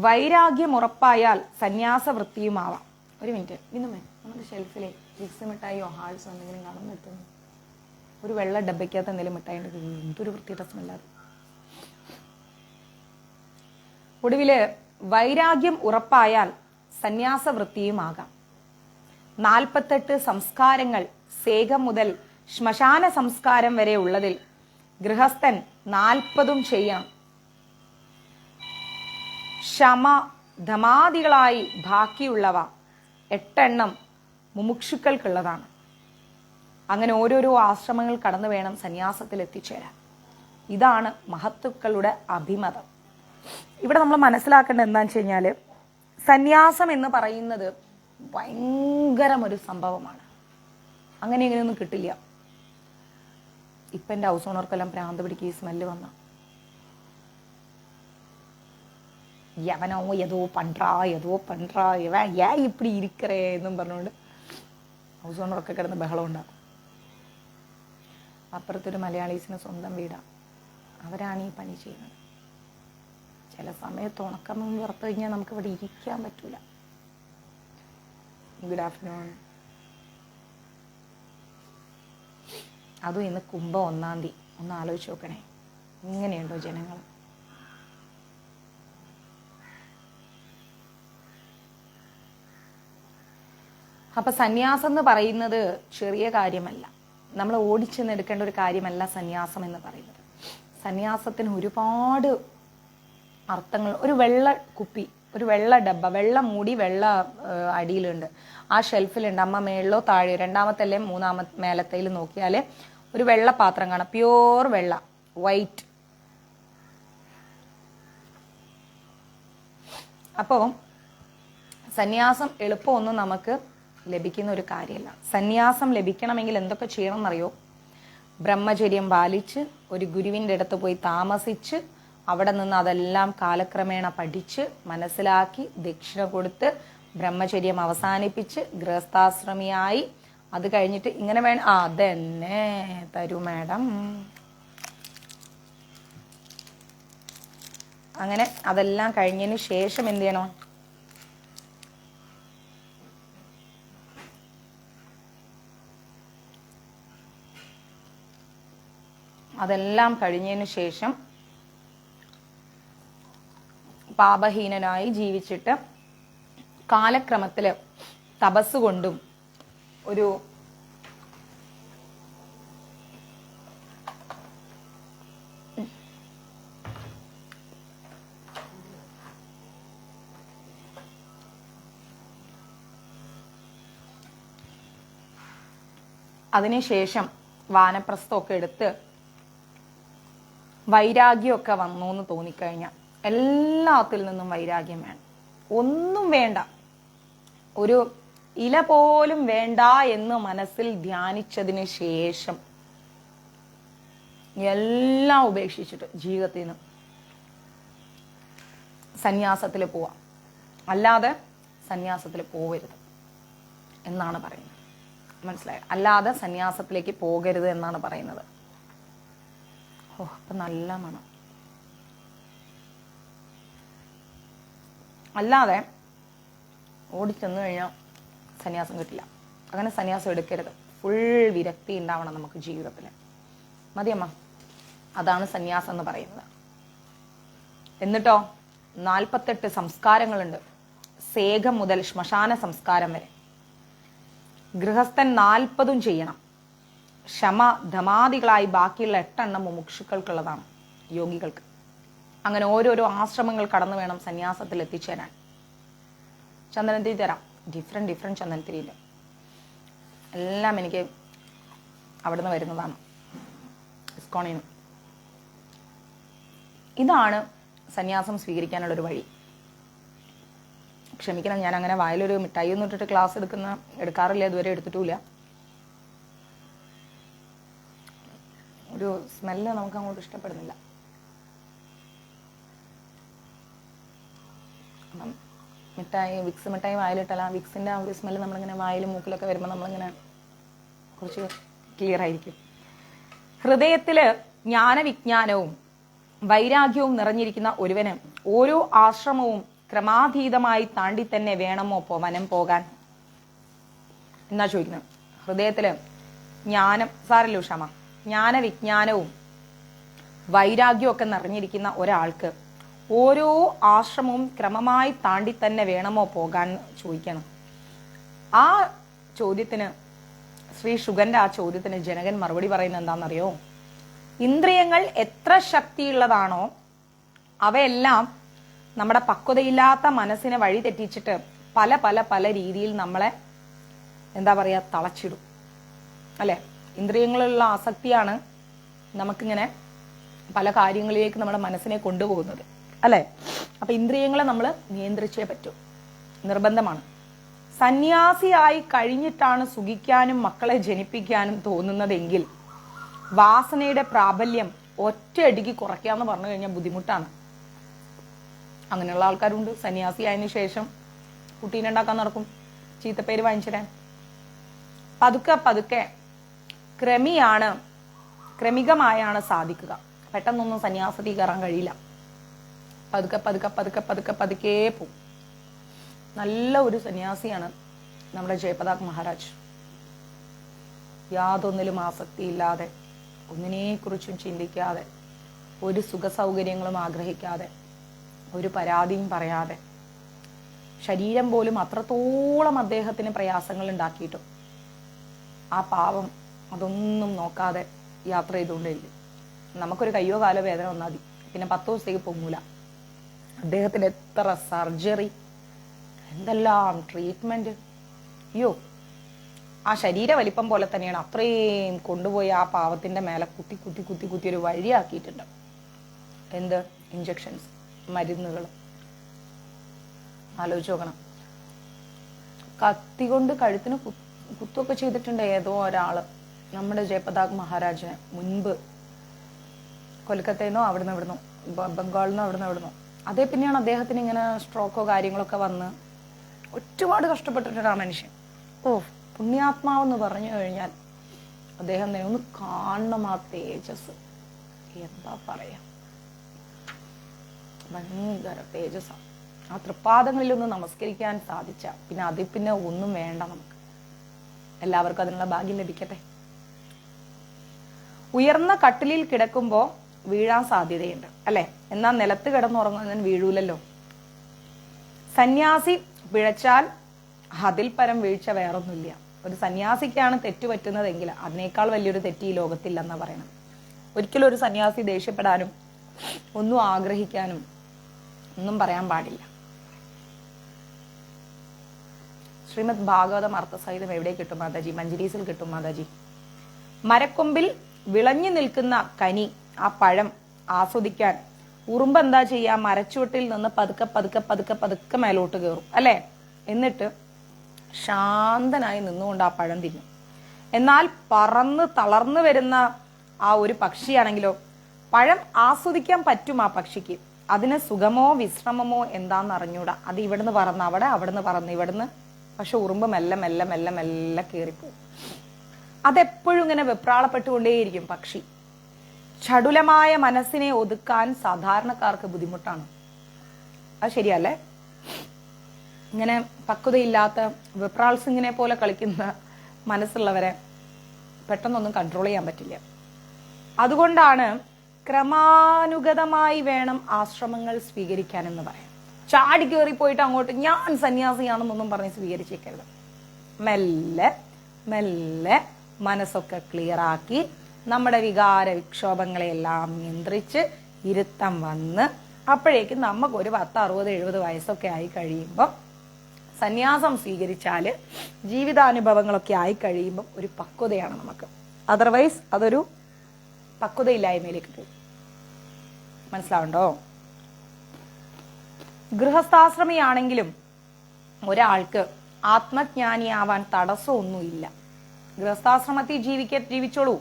Speaker 1: വൈരാഗ്യം ഉറപ്പായാൽ സന്യാസ വൃത്തിയുമാവാം. ഒരു മിനിറ്റ്, ഇന്നുമേ നമ്മുടെ ഷെൽഫിലെ വിക്സ് മിഠായിയോ ഹാൾസോ എന്തെങ്കിലും കാണുന്നു എത്തുന്നു. ഒരു വെള്ള ഡബയ്ക്കകത്ത് എന്തെങ്കിലും മിഠായി ഉണ്ടെങ്കിൽ എന്തൊരു വൃത്തിയുടെ സ്മെല്ലാതെ. ഒടുവില് വൈരാഗ്യം ഉറപ്പായാൽ സന്യാസ വൃത്തിയുമാകാം. 48 സംസ്കാരങ്ങൾ സേകം മുതൽ ശ്മശാന സംസ്കാരം വരെ ഉള്ളതിൽ ഗൃഹസ്ഥൻ 40 ചെയ്യണം. ശമ ധമാദികളായി ബാക്കിയുള്ളവ 8 മുമുക്ഷുക്കൾക്കുള്ളതാണ്. അങ്ങനെ ഓരോരോ ആശ്രമങ്ങൾ കടന്നു വേണം സന്യാസത്തിൽ എത്തിച്ചേരാൻ. ഇതാണ് മഹത്തുക്കളുടെ അഭിമതം. ഇവിടെ നമ്മൾ മനസ്സിലാക്കേണ്ടത് എന്താണെന്ന് വെച്ച് കഴിഞ്ഞാൽ, സന്യാസം എന്ന് പറയുന്നത് ഭയങ്കരം ഒരു സംഭവമാണ്. അങ്ങനെ ഇങ്ങനെയൊന്നും കിട്ടില്ല. ഇപ്പം എൻ്റെ ഹൗസ് ഓണർക്കെല്ലാം ഭ്രാന്ത് പിടിക്കുക, സ്മെല്ല് വന്ന യവനോ ഏതോ പണ്ട്രാ ഇപ്പടി ഇരിക്കറേ എന്നും പറഞ്ഞുകൊണ്ട് ഹൗസ് ഓണറൊക്കെ കിടന്ന് ബഹളം ഉണ്ടാകും. അപ്പുറത്തൊരു മലയാളീസിന് സ്വന്തം വീടാണ്, അവരാണ് ഈ പണി ചെയ്യുന്നത്. ചില സമയത്ത് ഉണക്കം പുറത്തു കഴിഞ്ഞാൽ നമുക്ക് ഇവിടെ ഇരിക്കാൻ പറ്റൂല. Good afternoon. അതും ഇന്ന് കുംഭം 1-ാം തീയതി. ഒന്ന് ആലോചിച്ച് നോക്കണേ, ഇങ്ങനെയുണ്ടോ ജനങ്ങൾ? അപ്പം സന്യാസം എന്ന് പറയുന്നത് ചെറിയ കാര്യമല്ല, നമ്മൾ ഓടിച്ചെന്ന് എടുക്കേണ്ട ഒരു കാര്യമല്ല സന്യാസം എന്ന് പറയുന്നത്. സന്യാസത്തിന് ഒരുപാട് അർത്ഥങ്ങൾ. ഒരു വെള്ള കുപ്പി, ഒരു വെള്ള ഡബ്ബ, വെള്ള മൂടി, വെള്ള അടിയിലുണ്ട്, ആ ഷെൽഫിലുണ്ട്. അമ്മ മേളിലോ താഴെയോ, രണ്ടാമത്തെ അല്ലേ മൂന്നാമത്തെ മേലത്തേൽ നോക്കിയാൽ ഒരു വെള്ള പാത്രം കാണാം, പ്യോർ വെള്ള, വൈറ്റ്. അപ്പോൾ സന്യാസം എളുപ്പമൊന്നും നമുക്ക് ലഭിക്കുന്ന ഒരു കാര്യമല്ല. സന്യാസം ലഭിക്കണമെങ്കിൽ എന്തൊക്കെ ചെയ്യണം എന്നറിയോ? ബ്രഹ്മചര്യം പാലിച്ച് ഒരു ഗുരുവിൻ്റെ അടുത്ത് പോയി താമസിച്ച് അവിടെ നിന്ന് അതെല്ലാം കാലക്രമേണ പഠിച്ച് മനസ്സിലാക്കി ദക്ഷിണ കൊടുത്ത് ബ്രഹ്മചര്യം അവസാനിപ്പിച്ച് ഗൃഹസ്ഥാശ്രമിയായി, അത് കഴിഞ്ഞിട്ട് ഇങ്ങനെ വേണം. അതെന്നെ തരൂ മാഡം. അങ്ങനെ അതെല്ലാം കഴിഞ്ഞതിന് ശേഷം എന്ത് ചെയ്യണം? അതെല്ലാം കഴിഞ്ഞതിന് ശേഷം പാപഹീനനായി ജീവിച്ചിട്ട് കാലക്രമത്തിൽ തപസ് കൊണ്ടും ഒരു അതിനുശേഷം വാനപ്രസ്ഥമൊക്കെ എടുത്ത് വൈരാഗ്യമൊക്കെ വന്നു എന്ന് തോന്നിക്കഴിഞ്ഞാൽ, എല്ലാത്തിൽ നിന്നും വൈരാഗ്യം വേണം. ഒന്നും വേണ്ട, ഒരു ഇല പോലും വേണ്ട എന്ന് മനസ്സിൽ ധ്യാനിച്ചതിന് ശേഷം എല്ലാം ഉപേക്ഷിച്ചിട്ട് ജീവിതത്തിൽ നിന്ന് സന്യാസത്തിൽ പോവാം. അല്ലാതെ സന്യാസത്തിൽ പോകരുത് എന്നാണ് പറയുന്നത്. മനസ്സിലായോ? അല്ലാതെ സന്യാസത്തിലേക്ക് പോകരുത് എന്നാണ് പറയുന്നത്. ഓ, അപ്പൊ നല്ല മണം. അല്ലാതെ ഓടിച്ചെന്നു കഴിഞ്ഞാൽ സന്യാസം കിട്ടില്ല. അങ്ങനെ സന്യാസം എടുക്കരുത്. ഫുൾ വിരക്തി ഉണ്ടാവണം നമുക്ക് ജീവിതത്തിൽ. മതിയമ്മ, അതാണ് സന്യാസം എന്ന് പറയുന്നത്. എന്നിട്ടോ 48 സംസ്കാരങ്ങളുണ്ട്, സേകം മുതൽ ശ്മശാന സംസ്കാരം വരെ. ഗൃഹസ്ഥൻ 40 ചെയ്യണം. ക്ഷമ ധമാദികളായി ബാക്കിയുള്ള 8 മുമുക്ഷുക്കൾക്കുള്ളതാണ്, യോഗികൾക്ക്. അങ്ങനെ ഓരോരോ ആശ്രമങ്ങൾ കടന്നു വേണം സന്യാസത്തിൽ എത്തിച്ചേരാൻ. ചന്ദനത്തിരി തരാം, ഡിഫറെന്റ് ചന്ദനത്തിരിയില്ല, എല്ലാം എനിക്ക് അവിടുന്ന് വരുന്നതാണ്, ഇസ്കോണിന്. ഇതാണ് സന്യാസം സ്വീകരിക്കാനുള്ളൊരു വഴി. ക്ഷമിക്കണം, ഞാൻ അങ്ങനെ വായിലൊരു മിഠായി ഒന്നും ഇട്ടിട്ട് ക്ലാസ് എടുക്കാറില്ല, ഇതുവരെ എടുത്തിട്ടുമില്ല. ഒരു സ്മെല്ല് നമുക്ക് അങ്ങോട്ട് ഇഷ്ടപ്പെടുന്നില്ല. അപ്പം മിഠായി, വിക്സ് മിഠായി വായിലിട്ടല്ല, വിക്സിൻ്റെ ആ ഒരു സ്മെല്ല് നമ്മളിങ്ങനെ വായിലും മൂക്കിലൊക്കെ വരുമ്പോൾ നമ്മളിങ്ങനെ കുറച്ച് ക്ലിയർ ആയിരിക്കും. ഹൃദയത്തിൽ ജ്ഞാനവിജ്ഞാനവും വൈരാഗ്യവും നിറഞ്ഞിരിക്കുന്ന ഒരുവന് ഓരോ ആശ്രമവും ക്രമാതീതമായി താണ്ടി തന്നെ വേണമോ വനം പോകാൻ എന്നാ ചോദിക്കുന്നത്. ഹൃദയത്തില് ജ്ഞാനം, സാരല്ലോ ക്ഷമ, ജ്ഞാനവിജ്ഞാനവും വൈരാഗ്യവും ഒക്കെ നിറഞ്ഞിരിക്കുന്ന ഒരാൾക്ക് ഓരോ ആശ്രമവും ക്രമമായി താണ്ടി തന്നെ വേണമോ പോകാൻ ചോദിക്കണം. ആ ചോദ്യത്തിന്, ശ്രീ ശുഗന്റെ ആ ചോദ്യത്തിന് ജനകൻ മറുപടി പറയുന്നത് എന്താണെന്നറിയോ? ഇന്ദ്രിയങ്ങൾ എത്ര ശക്തിയുള്ളതാണോ അവയെല്ലാം നമ്മുടെ പക്വതയില്ലാത്ത മനസ്സിനെ വഴി തെറ്റിച്ചിട്ട് പല പല പല രീതിയിൽ നമ്മളെ എന്താ പറയുക, തളച്ചിടും. അല്ലെ? ഇന്ദ്രിയങ്ങളിലുള്ള ആസക്തിയാണ് നമുക്കിങ്ങനെ പല കാര്യങ്ങളിലേക്ക് നമ്മുടെ മനസ്സിനെ കൊണ്ടുപോകുന്നത്. അല്ലെ? അപ്പൊ ഇന്ദ്രിയങ്ങളെ നമ്മൾ നിയന്ത്രിച്ചേ പറ്റൂ, നിർബന്ധമാണ്. സന്യാസിയായി കഴിഞ്ഞിട്ടാണ് സുഖിക്കാനും മക്കളെ ജനിപ്പിക്കാനും തോന്നുന്നതെങ്കിൽ വാസനയുടെ പ്രാബല്യം ഒറ്റയടിക്ക് കുറയ്ക്കാന്ന് പറഞ്ഞു കഴിഞ്ഞാൽ ബുദ്ധിമുട്ടാണ്. അങ്ങനെയുള്ള ആൾക്കാരുണ്ട്. സന്യാസിയായതിനു ശേഷം കുട്ടീനെ ഉണ്ടാക്കാൻ നടക്കും, ചീത്തപ്പേര് വാങ്ങിച്ചിടാൻ. പതുക്കെ പതുക്കെ ക്രമികമായാണ് സാധിക്കുക. പെട്ടെന്നൊന്നും സന്യാസത്തിൽ കയറാൻ കഴിയില്ല. പതുക്കെ പതുക്കെ പതുക്കെ പതുക്കെ പതുക്കേ പോവും. നല്ല ഒരു സന്യാസിയാണ് നമ്മുടെ ജയപ്രതാക് മഹാരാജ്. യാതൊന്നിലും ആസക്തിയില്ലാതെ, ഒന്നിനെക്കുറിച്ചും ചിന്തിക്കാതെ, ഒരു സുഖ സൗകര്യങ്ങളും ആഗ്രഹിക്കാതെ, ഒരു പരാതിയും പറയാതെ ശരീരം പോലും അത്രത്തോളം അദ്ദേഹത്തിന് പ്രയാസങ്ങൾ ഉണ്ടാക്കിയിട്ടും ആ പാവം അതൊന്നും നോക്കാതെ യാത്ര ചെയ്തുകൊണ്ടേയില്ലേ. നമുക്കൊരു കയ്യോ കാലോ വേദന വന്നാൽ മതി, പിന്നെ 10 ദിവസത്തേക്ക് പൊങ്ങൂല. അദ്ദേഹത്തിന് എത്ര സർജറി, എന്തെല്ലാം ട്രീറ്റ്മെന്റ്. അയ്യോ, ആ ശരീര വലിപ്പം പോലെ തന്നെയാണ് അത്രയും കൊണ്ടുപോയി ആ പാവത്തിന്റെ മേലെ കുത്തി കുത്തി കുത്തി കുത്തി ഒരു വഴിയാക്കിയിട്ടുണ്ട്. എന്ത് ഇഞ്ചക്ഷൻസ്, മരുന്നുകൾ. ആലോചിച്ച് നോക്കണം. കത്തി കൊണ്ട് കഴുത്തിന് കുത്തൊക്കെ ചെയ്തിട്ടുണ്ട് ഏതോ ഒരാള്, നമ്മുടെ ജയപ്രതാക് മഹാരാജിനെ. മുൻപ് കൊൽക്കത്തയിൽ നിന്നോ ഇവിടുന്നോ ബംഗാളിൽ നിന്നോ ഇവിടുന്നോ. അതേ പിന്നെയാണ് അദ്ദേഹത്തിന് ഇങ്ങനെ സ്ട്രോക്കോ കാര്യങ്ങളൊക്കെ വന്ന് ഒരുപാട് കഷ്ടപ്പെട്ടിട്ടുണ്ട് ആ മനുഷ്യൻ. ഓ, പുണ്യാത്മാവെന്ന് പറഞ്ഞു കഴിഞ്ഞാൽ അദ്ദേഹം ഒന്ന് കാണണം. ആ തേജസ് എന്താ പറയാ, ഭയങ്കര തേജസ്സാണ്. ആ തൃപ്പാദങ്ങളിലൊന്ന് നമസ്കരിക്കാൻ സാധിച്ച പിന്നെ അതിൽ പിന്നെ ഒന്നും വേണ്ട നമുക്ക്. എല്ലാവർക്കും അതിനുള്ള ഭാഗ്യം ലഭിക്കട്ടെ. ഉയർന്ന കട്ടിലിൽ കിടക്കുമ്പോൾ വീഴാൻ സാധ്യതയുണ്ട് അല്ലെ, എന്നാൽ നിലത്ത് കിടന്നുറങ്ങുന്നതിന് വീഴൂലല്ലോ. സന്യാസി പിഴച്ചാൽ അതിൽ പരം വീഴ്ച വേറൊന്നുമില്ല. ഒരു സന്യാസിക്കാണ് തെറ്റുപറ്റുന്നതെങ്കിൽ അതിനേക്കാൾ വലിയൊരു തെറ്റ് ഈ ലോകത്തില്ലെന്നാ പറയണം. ഒരിക്കലും ഒരു സന്യാസി ദേഷ്യപ്പെടാനും ഒന്നും ആഗ്രഹിക്കാനും ഒന്നും പറയാൻ പാടില്ല. ശ്രീമദ് ഭാഗവതം അർത്ഥസഹിതം എവിടെ കിട്ടും മാതാജി? മഞ്ജരീസിൽ കിട്ടും മാതാജി. മരക്കൊമ്പിൽ വിളഞ്ഞു നിൽക്കുന്ന കനി, ആ പഴം ആസ്വദിക്കാൻ ഉറുമ്പ് എന്താ ചെയ്യാ? മരച്ചുവട്ടിൽ നിന്ന് പതുക്കെ പതുക്കെ പതുക്കെ പതുക്കെ മേലോട്ട് കയറും അല്ലെ, എന്നിട്ട് ശാന്തനായി നിന്നുകൊണ്ട് ആ പഴം തിന്നും. എന്നാൽ പറന്ന് തളർന്നു വരുന്ന ആ ഒരു പക്ഷിയാണെങ്കിലോ, പഴം ആസ്വദിക്കാൻ പറ്റും ആ പക്ഷിക്ക്. അതിന് സുഖമോ വിശ്രമമോ എന്താന്ന് അറിഞ്ഞൂടാ. അത് ഇവിടുന്ന് പറന്ന് അവിടെ, അവിടുന്ന് പറന്ന് ഇവിടുന്ന്. പക്ഷെ ഉറുമ്പ് മെല്ലെ മെല്ലെ മെല്ലെ മെല്ലെ കയറിപ്പോവും. അതെപ്പോഴും ഇങ്ങനെ വെപ്രാളപ്പെട്ടുകൊണ്ടേയിരിക്കും പക്ഷി. ചടുലമായ മനസ്സിനെ ഒതുക്കാൻ സാധാരണക്കാർക്ക് ബുദ്ധിമുട്ടാണ്. അത് ശരിയല്ലേ? ഇങ്ങനെ പക്വതയില്ലാത്ത വെപ്രാൾസിങ്ങിനെ പോലെ കളിക്കുന്ന മനസ്സുള്ളവരെ പെട്ടെന്നൊന്നും കൺട്രോൾ ചെയ്യാൻ പറ്റില്ല. അതുകൊണ്ടാണ് ക്രമാനുഗതമായി വേണം ആശ്രമങ്ങൾ സ്വീകരിക്കാൻ എന്ന് പറയാം. ചാടി കയറി പോയിട്ട് അങ്ങോട്ട് ഞാൻ സന്യാസിയാണെന്നൊന്നും പറഞ്ഞ് സ്വീകരിച്ചേക്കരുത്. മെല്ലെ മെല്ലെ മനസ്സൊക്കെ ക്ലിയർ ആക്കി നമ്മുടെ വികാര വിക്ഷോഭങ്ങളെല്ലാം നിയന്ത്രിച്ച് ഇരുത്തം വന്ന് അപ്പോഴേക്കും നമുക്കൊരു 10, 60, 70 വയസ്സൊക്കെ ആയി കഴിയുമ്പോൾ സന്യാസം സ്വീകരിച്ചാല് ജീവിതാനുഭവങ്ങളൊക്കെ ആയി കഴിയുമ്പോൾ ഒരു പക്വതയാണ് നമുക്ക്. അതർവൈസ് അതൊരു പക്വതയില്ലായ്മയിലേക്ക് പോകും. മനസ്സിലാവണ്ടോ? ഗൃഹസ്ഥാശ്രമിയാണെങ്കിലും ഒരാൾക്ക് ആത്മജ്ഞാനിയാവാൻ തടസ്സമൊന്നുമില്ല. ഗൃഹസ്ഥാശ്രമത്തിൽ ജീവിച്ചോളൂ,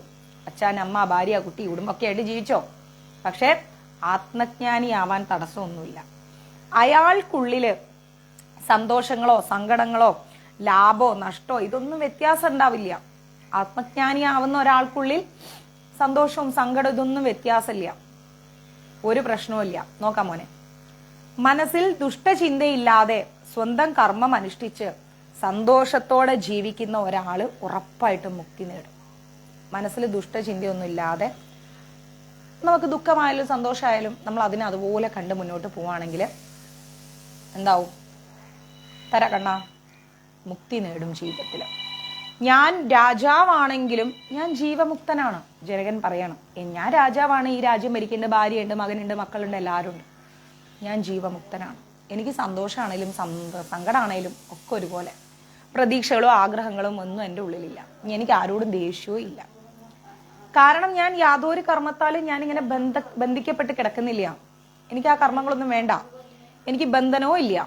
Speaker 1: അച്ഛൻ, അമ്മ, ഭാര്യ, കുട്ടി, കുടുംബമൊക്കെ ആയിട്ട് ജീവിച്ചോ. പക്ഷെ ആത്മജ്ഞാനിയാവാൻ തടസ്സമൊന്നുമില്ല. അയാൾക്കുള്ളില് സന്തോഷങ്ങളോ സങ്കടങ്ങളോ ലാഭോ നഷ്ടോ ഇതൊന്നും വ്യത്യാസം ഉണ്ടാവില്ല. ആത്മജ്ഞാനിയാവുന്ന ഒരാൾക്കുള്ളിൽ സന്തോഷവും സങ്കടവും ഇതൊന്നും വ്യത്യാസമില്ല, ഒരു പ്രശ്നവുമില്ല. നോക്കാം മോനെ, മനസ്സിൽ ദുഷ്ടചിന്തയില്ലാതെ സ്വന്തം കർമ്മം അനുഷ്ഠിച്ച് സന്തോഷത്തോടെ ജീവിക്കുന്ന ഒരാള് ഉറപ്പായിട്ടും മുക്തി നേടും. മനസ്സിൽ ദുഷ്ടചിന്തയൊന്നും ഇല്ലാതെ നമുക്ക് ദുഃഖമായാലും സന്തോഷമായാലും നമ്മൾ അതിനെ അതുപോലെ കണ്ട് മുന്നോട്ട് പോവാണെങ്കിൽ എന്താവും? തര കണ്ണ മുക്തി നേടും ജീവിതത്തിൽ. ഞാൻ രാജാവാണെങ്കിലും ഞാൻ ജീവമുക്തനാണ്. ജനകൻ പറയണം, ഞാൻ രാജാവാണ്, ഈ രാജ്യം ഭരിക്കേണ്ട, ഭാര്യയുണ്ട്, മകനുണ്ട്, മക്കളുണ്ട്, എല്ലാവരും ഉണ്ട്. ഞാൻ ജീവമുക്തനാണ്. എനിക്ക് സന്തോഷമാണേലും സങ്കടമാണേലും ഒക്കെ ഒരുപോലെ. പ്രതീക്ഷകളോ ആഗ്രഹങ്ങളും ഒന്നും എൻ്റെ ഉള്ളിലില്ല. എനിക്ക് ആരോടും ദേഷ്യവും ഇല്ല. കാരണം ഞാൻ യാതൊരു കർമ്മത്താലും ഞാനിങ്ങനെ ബന്ധിക്കപ്പെട്ട് കിടക്കുന്നില്ല. എനിക്ക് ആ കർമ്മങ്ങളൊന്നും വേണ്ട. എനിക്ക് ബന്ധനവും ഇല്ല.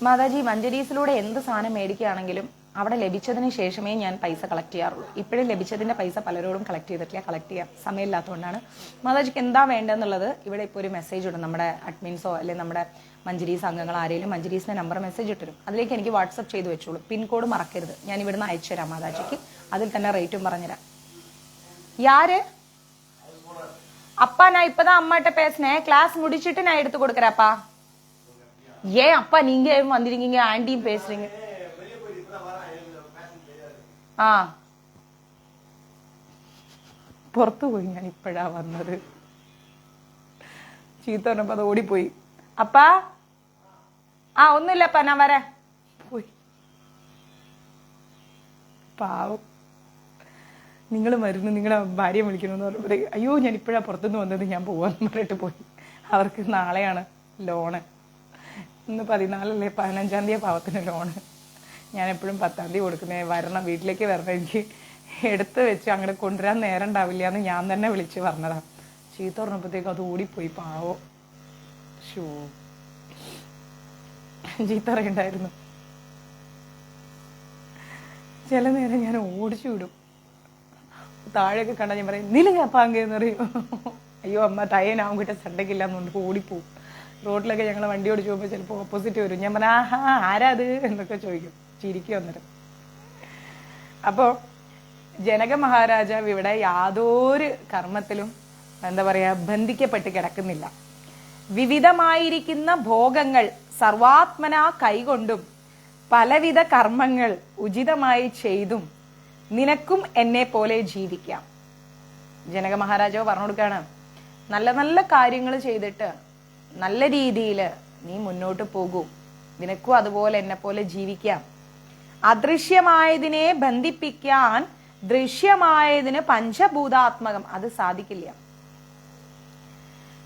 Speaker 1: മാതാജി, മഞ്ജരീസിലൂടെ എന്ത് സാധനം മേടിക്കുകയാണെങ്കിലും അവിടെ ലഭിച്ചതിന് ശേഷമേ ഞാൻ പൈസ കളക്ട് ചെയ്യാറുള്ളൂ. ഇപ്പോഴും ലഭിച്ചതിന്റെ പൈസ പലരോടും കളക്ട് ചെയ്തിട്ടില്ല. കളക്ട് ചെയ്യാൻ സമയമില്ലാത്തതുകൊണ്ടാണ്. മാതാജിക്ക് എന്താ വേണ്ടതെന്നുള്ളത് ഇവിടെ ഇപ്പോൾ ഒരു മെസ്സേജ് ഇടും. നമ്മുടെ അഡ്മിൻസോ അല്ലെങ്കിൽ നമ്മുടെ മഞ്ജരീസ് അംഗങ്ങൾ ആരെങ്കിലും മഞ്ജരീസിന്റെ നമ്പർ മെസ്സേജ് ഇട്ടിരും. അതിലേക്ക് എനിക്ക് വാട്സപ്പ് ചെയ്ത് വെച്ചോളൂ. പിൻകോഡ് മറക്കരുത്. ഞാൻ ഇവിടുന്ന് അയച്ചു തരാം മാതാജിക്ക്. അതിൽ തന്നെ റേറ്റും പറഞ്ഞുതരാം. യാര് அப்பா, நான் இப்பதான் அம்மாட்ட பேசினேன். கிளாஸ் முடிச்சிட்டு நான் எடுத்து கொடுக்கறேன்ப்பா. ஏன் அப்பா நீங்க வந்திருக்கீங்க, ஆண்டியும் பேசுறீங்க? ആ പുറത്തു പോയി, ഞാൻ ഇപ്പോഴാ വന്നത്. ചീത്ത പറഞ്ഞപ്പോൾ അത് ഓടിപ്പോയി. അപ്പാ ആ ഒന്നുമില്ലപ്പാ ഞാൻ വരാ പോയി. പാവം. നിങ്ങൾ വരുന്നു, നിങ്ങളെ ഭാര്യയെ വിളിക്കണമെന്ന് പറയുമ്പോഴത്തേക്ക് അയ്യോ ഞാൻ ഇപ്പോഴാണ് പുറത്തുനിന്ന് വന്നത്, ഞാൻ പോവാന്ന് പറഞ്ഞിട്ട് പോയി. അവർക്ക് നാളെയാണ് ലോണ്. ഇന്ന് 14 15 തീയതി പാവത്തിന് ലോണ്. ഞാൻ എപ്പോഴും 10 തീയതി കൊടുക്കുന്നത്. വരണം, വീട്ടിലേക്ക് വരണം, എനിക്ക് എടുത്ത് വെച്ച് അങ്ങനെ കൊണ്ടുവരാൻ നേരം ഉണ്ടാവില്ല എന്ന് ഞാൻ തന്നെ വിളിച്ച് പറഞ്ഞതാണ്. ചീത്ത പറഞ്ഞപ്പോഴത്തേക്കും അത് ഓടിപ്പോയി. പാവോ. ഷോ ചീത്ത പറയണ്ടായിരുന്നു. ചില നേരം ഞാൻ ഓടിച്ചു വിടും. താഴെയൊക്കെ കണ്ടാൽ ഞാൻ പറയും നിലങ്ങ പാങ്കെന്ന് പറയും. അയ്യോ അമ്മ തയ്യനാവും കിட்ட സണ്ടയ്ക്കില്ല എന്നുകൊണ്ട് ഓടിപ്പോവും. റോഡിലൊക്കെ ഞങ്ങൾ വണ്ടി ഓടിച്ചു പോകുമ്പോൾ ചിലപ്പോൾ ഓപ്പോസിറ്റ് വരും. ഞാൻ പറഞ്ഞാൽ ആഹാ ആരാ അത് എന്നൊക്കെ ചോദിക്കും. ചിരിക്കും അന്നേരം. അപ്പോൾ ജനക മഹാരാജാവ് ഇവിടെ യാതൊരു കർമ്മത്തിലും എന്താ പറയാ ബന്ധിക്കപ്പെട്ട് കിടക്കുന്നില്ല. വിവിധമായിരിക്കുന്ന ഭോഗങ്ങൾ സർവാത്മന കൈകൊണ്ടും പലവിധ കർമ്മങ്ങൾ ഉചിതമായി ചെയ്തും നിനക്കും എന്നെ പോലെ ജീവിക്കാം. ജനക മഹാരാജാവ് പറഞ്ഞു കൊടുക്കാണ്, നല്ല നല്ല കാര്യങ്ങൾ ചെയ്തിട്ട് നല്ല രീതിയിൽ നീ മുന്നോട്ട് പോകൂ, നിനക്കും അതുപോലെ എന്നെ പോലെ ജീവിക്കാം. അദൃശ്യമായതിനെ ബന്ധിപ്പിക്കാൻ ദൃശ്യമായതിന് പഞ്ചഭൂതാത്മകം അത് സാധിക്കില്ല.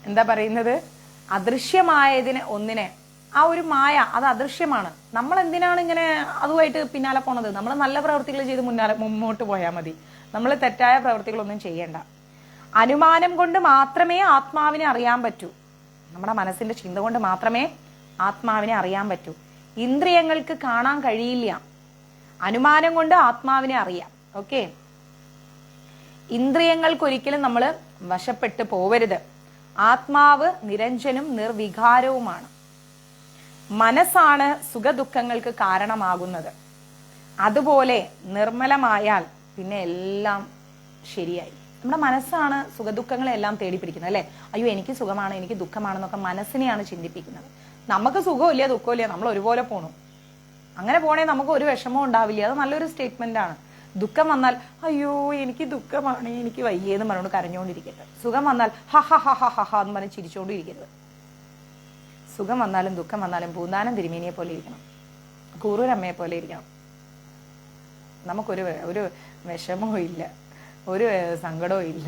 Speaker 1: എന്താ പറയുന്നത്? അദൃശ്യമായതിന് ഒന്നിനെ, ആ ഒരു മായ അത് അദൃശ്യമാണ്. നമ്മൾ എന്തിനാണ് ഇങ്ങനെ അതുമായിട്ട് പിന്നാലെ പോണത്? നമ്മൾ നല്ല പ്രവൃത്തികൾ ചെയ്ത് മുന്നോട്ട് പോയാൽ മതി. നമ്മൾ തെറ്റായ പ്രവൃത്തികളൊന്നും ചെയ്യണ്ട. അനുമാനം കൊണ്ട് മാത്രമേ ആത്മാവിനെ അറിയാൻ പറ്റൂ. നമ്മുടെ മനസ്സിന്റെ ചിന്ത കൊണ്ട് മാത്രമേ ആത്മാവിനെ അറിയാൻ പറ്റൂ. ഇന്ദ്രിയങ്ങൾക്ക് കാണാൻ കഴിയില്ല. അനുമാനം കൊണ്ട് ആത്മാവിനെ അറിയാം. ഓക്കെ, ഇന്ദ്രിയങ്ങൾക്കൊരിക്കലും നമ്മൾ വശപ്പെട്ടു പോവരുത്. ആത്മാവ് നിരഞ്ജനും നിർവികാരവുമാണ്. മനസ്സാണ് സുഖദുഃഖങ്ങൾക്ക് കാരണമാകുന്നത്. അതുപോലെ നിർമ്മലമായാൽ പിന്നെ എല്ലാം ശരിയായി. നമ്മുടെ മനസ്സാണ് സുഖദുഃഖങ്ങളെല്ലാം തേടിപ്പിടിക്കുന്നത് അല്ലെ. അയ്യോ എനിക്ക് സുഖമാണ്, എനിക്ക് ദുഃഖമാണെന്നൊക്കെ മനസ്സിനെയാണ് ചിന്തിപ്പിക്കുന്നത്. നമുക്ക് സുഖമില്ല ദുഃഖമില്ല, നമ്മൾ ഒരുപോലെ പോണു. അങ്ങനെ പോണേ നമുക്ക് ഒരു വിഷമവും ഉണ്ടാവില്ല. അത് നല്ലൊരു സ്റ്റേറ്റ്മെന്റ് ആണ്. ദുഃഖം വന്നാൽ അയ്യോ എനിക്ക് ദുഃഖമാണ്, എനിക്ക് വയ്യേന്ന് പറഞ്ഞുകൊണ്ട് കരഞ്ഞുകൊണ്ടിരിക്കരുത്. സുഖം വന്നാൽ ഹ ഹ ഹ ഹ ഹ എന്ന് പറഞ്ഞ് ചിരിച്ചുകൊണ്ടിരിക്കരുത്. സുഖം വന്നാലും ദുഃഖം വന്നാലും പൂന്താനം തിരുമേനിയെ പോലെ ഇരിക്കണം, കൂറൂരമ്മയെ പോലെ ഇരിക്കണം. നമുക്കൊരു ഒരു വിഷമവും ഇല്ല, ഒരു സങ്കടവും ഇല്ല.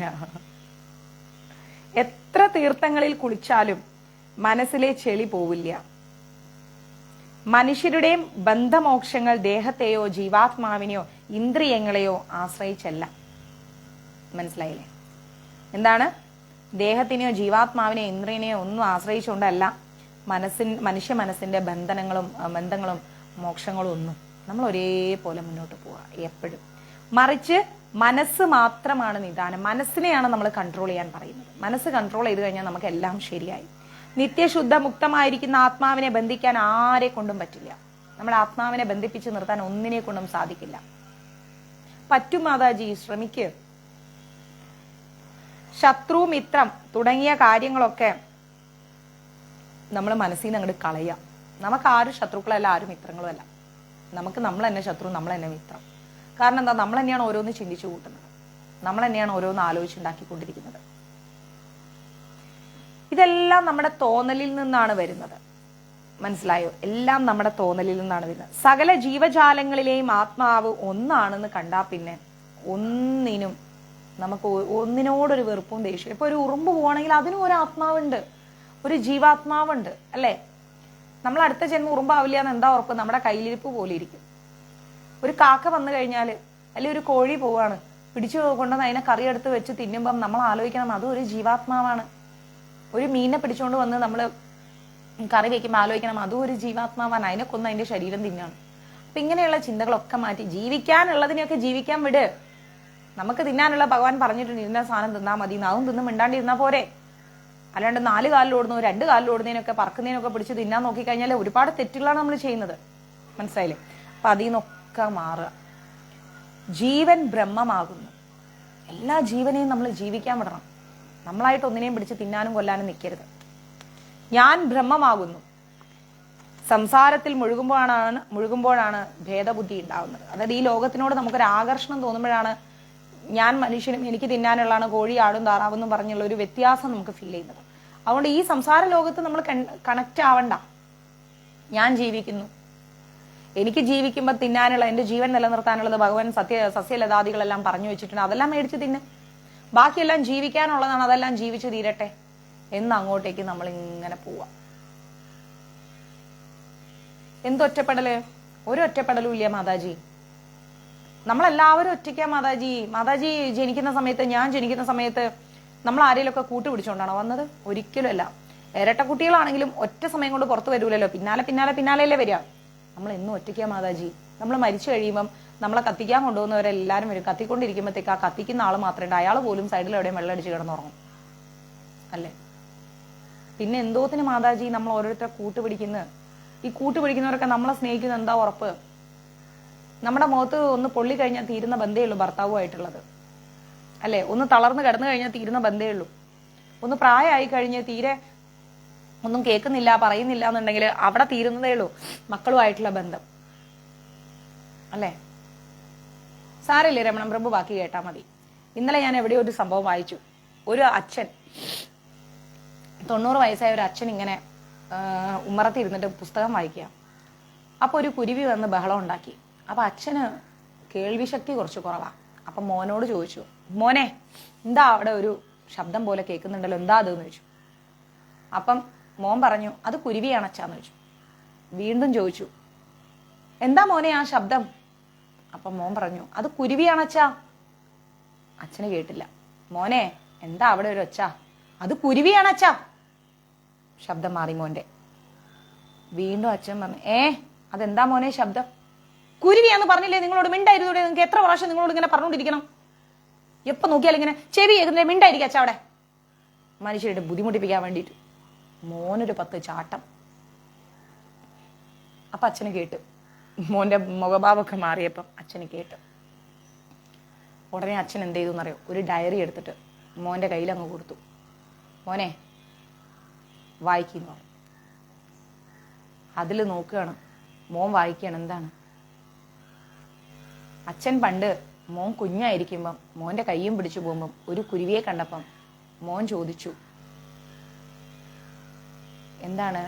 Speaker 1: എത്ര തീർത്ഥങ്ങളിൽ കുളിച്ചാലും മനസ്സിലെ ചെളി പോവില്ല. മനുഷ്യരുടെയും ബന്ധമോക്ഷങ്ങൾ ദേഹത്തെയോ ജീവാത്മാവിനെയോ ഇന്ദ്രിയങ്ങളെയോ ആശ്രയിച്ചല്ല. മനസ്സിലായില്ലേ? എന്താണ്? ദേഹത്തിനെയോ ജീവാത്മാവിനെയോ ഇന്ദ്രിയനെയോ ഒന്നും ആശ്രയിച്ചുകൊണ്ടല്ല മനുഷ്യ മനസ്സിന്റെ ബന്ധങ്ങളും മോക്ഷങ്ങളും ഒന്നും. നമ്മൾ ഒരേപോലെ മുന്നോട്ട് പോവുക എപ്പോഴും. മറിച്ച് മനസ്സ് മാത്രമാണ് നിദാനം. മനസ്സിനെയാണ് നമ്മൾ കൺട്രോൾ ചെയ്യാൻ പറയുന്നത്. മനസ്സ് കൺട്രോൾ ചെയ്ത് കഴിഞ്ഞാൽ നമുക്ക് എല്ലാം ശരിയായി. നിത്യശുദ്ധ മുക്തമായിരിക്കുന്ന ആത്മാവിനെ ബന്ധിക്കാൻ ആരെ കൊണ്ടും പറ്റില്ല. നമ്മുടെ ആത്മാവിനെ ബന്ധിപ്പിച്ച് നിർത്താൻ ഒന്നിനെ കൊണ്ടും സാധിക്കില്ല. പറ്റും മാതാജി, ശ്രമിക്കുക. ശത്രു മിത്രം തുടങ്ങിയ കാര്യങ്ങളൊക്കെ നമ്മൾ മനസ്സിൽ നിന്ന് അങ്ങോട്ട് കളയാം. നമുക്ക് ആരും ശത്രുക്കളല്ല, ആരും മിത്രങ്ങളും അല്ല. നമുക്ക് നമ്മൾ തന്നെ ശത്രു, നമ്മൾ തന്നെ മിത്രം. കാരണം എന്താ? നമ്മൾ തന്നെയാണ് ഓരോന്ന് ചിന്തിച്ചു കൂട്ടുന്നത്, നമ്മൾ തന്നെയാണ് ഓരോന്ന് ആലോചിച്ചുണ്ടാക്കിക്കൊണ്ടിരിക്കുന്നത്. ഇതെല്ലാം നമ്മുടെ തോന്നലിൽ നിന്നാണ് വരുന്നത്. മനസ്സിലായോ? എല്ലാം നമ്മുടെ തോന്നലിൽ നിന്നാണ് വരുന്നത്. സകല ജീവജാലങ്ങളിലെയും ആത്മാവ് ഒന്നാണെന്ന് കണ്ടാൽ പിന്നെ ഒന്നിനും നമുക്ക് ഒന്നിനോടൊരു വെറുപ്പും ദേഷ്യം. ഇപ്പൊ ഒരു ഉറുമ്പ് പോവാണെങ്കിൽ അതിനും ഒരു ആത്മാവുണ്ട്, ഒരു ജീവാത്മാവുണ്ട് അല്ലേ? നമ്മൾ അടുത്ത ജന്മം ഉറുമ്പാവില്ല എന്ന് എന്താ ഉറപ്പ്? നമ്മുടെ കയ്യിലിരിപ്പ് പോലെ ഇരിക്കും. ഒരു കാക്ക വന്നു കഴിഞ്ഞാൽ, അല്ലെ ഒരു കോഴി പോവാണ്, പിടിച്ചു കൊണ്ടുവന്ന് അതിനെ കറി എടുത്ത് വെച്ച് തിന്നുമ്പം നമ്മൾ ആലോചിക്കണം അതും ഒരു ജീവാത്മാവാണ്. ഒരു മീനെ പിടിച്ചുകൊണ്ട് വന്ന് നമ്മൾ കറി വെക്കുമ്പോൾ ആലോചിക്കണം അതും ഒരു ജീവാത്മാവാണ്, അതിനെ കൊന്ന് അതിന്റെ ശരീരം തിന്നാണ്. അപ്പൊ ഇങ്ങനെയുള്ള ചിന്തകളൊക്കെ മാറ്റി ജീവിക്കാനുള്ളതിനെയൊക്കെ ജീവിക്കാൻ വിട്. നമുക്ക് തിന്നാനുള്ള ഭഗവാൻ പറഞ്ഞിട്ടുണ്ട് ഇന്ന സാധനം തിന്നാ മതി, അതും തിന്ന് മിണ്ടാണ്ടിരുന്നാ പോരെ. അല്ലാണ്ട് 4 കാലിൽ ഓടുന്നു 2 കാലിൽ ഓടുന്നതിനൊക്കെ പറക്കുന്നതിനൊക്കെ പിടിച്ച് തിന്നാൻ നോക്കിക്കഴിഞ്ഞാൽ ഒരുപാട് തെറ്റുകളാണ് നമ്മൾ ചെയ്യുന്നത്. മനസ്സിലായില്ലേ? അപ്പൊ അതിൽ നിന്നൊക്കെ മാറുക. ജീവൻ ബ്രഹ്മമാകുന്നു. എല്ലാ ജീവനെയും നമ്മൾ ജീവിക്കാൻ വിടണം. നമ്മളായിട്ട് ഒന്നിനെയും പിടിച്ച് തിന്നാനും കൊല്ലാനും നിൽക്കരുത്. ഞാൻ ബ്രഹ്മമാകുന്നു. സംസാരത്തിൽ മുഴുകുമ്പോഴാണ് ഭേദബുദ്ധി ഉണ്ടാവുന്നത്. അതായത് ഈ ലോകത്തിനോട് നമുക്കൊരു ആകർഷണം തോന്നുമ്പോഴാണ് ഞാൻ മനുഷ്യനും എനിക്ക് തിന്നാനുള്ളതാണ് കോഴി ആടും താറാവെന്നും പറഞ്ഞുള്ള ഒരു വ്യത്യാസം നമുക്ക് ഫീൽ ചെയ്യുന്നത്. അതുകൊണ്ട് ഈ സംസാര ലോകത്ത് നമ്മൾ കണക്റ്റ് ആവണ്ട. ഞാൻ ജീവിക്കുന്നു, എനിക്ക് ജീവിക്കുമ്പോൾ തിന്നാനുള്ള, എന്റെ ജീവൻ നിലനിർത്താനുള്ളത് ഭഗവാൻ സസ്യലതാദികളെല്ലാം പറഞ്ഞു വെച്ചിട്ടുണ്ട്. അതെല്ലാം മേടിച്ച് തിന്നെ, ബാക്കിയെല്ലാം ജീവിക്കാനുള്ളതാണ്, അതെല്ലാം ജീവിച്ചു തീരട്ടെ എന്ന് അങ്ങോട്ടേക്ക് നമ്മൾ ഇങ്ങനെ പോവാ. എന്തൊറ്റപ്പെടല്? ഒരു ഒറ്റപ്പെടലും ഇല്ല മാതാജി. നമ്മളെല്ലാവരും ഒറ്റയ്ക്കാ മാതാജി. മാതാജി ജനിക്കുന്ന സമയത്ത്, ഞാൻ ജനിക്കുന്ന സമയത്ത് നമ്മൾ ആരെങ്കിലുമൊക്കെ കൂട്ടുപിടിച്ചുകൊണ്ടാണോ വന്നത്? ഒരിക്കലും അല്ല. ഇരട്ട കുട്ടികളാണെങ്കിലും ഒറ്റ സമയം കൊണ്ട് പുറത്തു വരൂലല്ലോ, പിന്നാലെയല്ലേ വരിക. നമ്മൾ എന്നും ഒറ്റയ്ക്കാ മാതാജി. നമ്മൾ മരിച്ചു കഴിയുമ്പം നമ്മളെ കത്തിക്കാൻ കൊണ്ടുപോകുന്നവരെല്ലാരും വരും. കത്തിക്കൊണ്ടിരിക്കുമ്പോഴത്തേക്ക് ആ കത്തിക്കുന്ന ആൾ മാത്രമേ ഉണ്ട്, അയാൾ പോലും സൈഡിൽ എവിടെയും വെള്ളമടിച്ച് കിടന്നുറങ്ങും അല്ലേ. പിന്നെ എന്തോത്തിന് മാതാജി നമ്മൾ ഓരോരുത്തരെ കൂട്ടുപിടിക്കുന്നത്? ഈ കൂട്ടുപിടിക്കുന്നവരൊക്കെ നമ്മളെ സ്നേഹിക്കുന്നത് എന്താ ഉറപ്പ്? നമ്മുടെ മുഖത്ത് ഒന്ന് പൊള്ളി കഴിഞ്ഞാൽ തീരുന്ന ബന്ധേ ഉള്ളൂ ഭർത്താവുമായിട്ടുള്ളത് അല്ലെ. ഒന്ന് തളർന്ന് കിടന്നു കഴിഞ്ഞാൽ തീരുന്ന ബന്ധേ ഉള്ളൂ. ഒന്ന് പ്രായമായി കഴിഞ്ഞ് തീരെ ഒന്നും കേൾക്കുന്നില്ല, പറയുന്നില്ല എന്നുണ്ടെങ്കിൽ അവിടെ തീരുന്നതേ ഉള്ളൂ മക്കളുമായിട്ടുള്ള ബന്ധം അല്ലെ. സാരല്ലേ രമണൻ പ്രഭു, ബാക്കി കേട്ടാ മതി. ഇന്നലെ ഞാൻ എവിടെയോ ഒരു സംഭവം വായിച്ചു. ഒരു അച്ഛൻ, 90 വയസ്സായ ഒരു അച്ഛൻ ഇങ്ങനെ ഉമ്മറത്ത് ഇരുന്നിട്ട് പുസ്തകം വായിക്കുക. അപ്പൊ ഒരു കുരുവി വന്ന് ബഹളം ഉണ്ടാക്കി. അപ്പൊ അച്ഛന് കേൾവി ശക്തി കുറച്ച് കുറവാ. അപ്പൊ മോനോട് ചോദിച്ചു, മോനെ എന്താ അവിടെ ഒരു ശബ്ദം പോലെ കേൾക്കുന്നുണ്ടല്ലോ, എന്താ അതെന്ന് ചോദിച്ചു. അപ്പം മോൻ പറഞ്ഞു, അത് കുരുവിയാണ് അച്ഛാന്ന് ചോദിച്ചു. വീണ്ടും ചോദിച്ചു, എന്താ മോനെ ആ ശബ്ദം? അപ്പം മോൻ പറഞ്ഞു, അത് കുരുവിയാണ് അച്ഛാ. അച്ഛന് കേട്ടില്ല. മോനെ എന്താ അവിടെ ഒരു ഒച്ച? അത് കുരുവിയാണ് അച്ഛാ. ശബ്ദം മാറി മോന്റെ. വീണ്ടും അച്ഛൻ പറഞ്ഞു, അതെന്താ മോനെ ശബ്ദം? കുരുവിയാന്ന് പറഞ്ഞില്ലേ നിങ്ങളോട്? മിണ്ടായിരുന്നൂടെ? നിങ്ങൾക്ക് എത്ര പ്രാവശ്യം നിങ്ങളോട് ഇങ്ങനെ പറഞ്ഞുകൊണ്ടിരിക്കണം? എപ്പൊ നോക്കിയാലും ഇങ്ങനെ ചെവി കേൾക്കുന്നില്ല, മിണ്ടായിരിക്കും അച്ഛ അവിടെ. മനുഷ്യരുടെ ബുദ്ധിമുട്ടിപ്പിക്കാൻ വേണ്ടിയിട്ട് മോനൊരു 10 ചാട്ടം. അപ്പൊ അച്ഛന് കേട്ട്. മോന്റെ മുഖഭാവമൊക്കെ മാറിയപ്പം അച്ഛന് കേട്ട്. ഉടനെ അച്ഛൻ എന്ത് ചെയ്തു എന്നറിയോ? ഒരു ഡയറി എടുത്തിട്ട് മോന്റെ കയ്യിൽ അങ്ങ് കൊടുത്തു. മോനെ വായിക്കുന്നു. അതിൽ നോക്കുകയാണ്, മോൻ വായിക്കുകയാണ്. എന്താണ്? അച്ഛൻ പണ്ട് മോൻ കുഞ്ഞായിരിക്കുമ്പം മോന്റെ കയ്യും പിടിച്ചു പോകുമ്പം ഒരു കുരുവിയെ കണ്ടപ്പം മോൻ ചോദിച്ചു, എന്താണ്?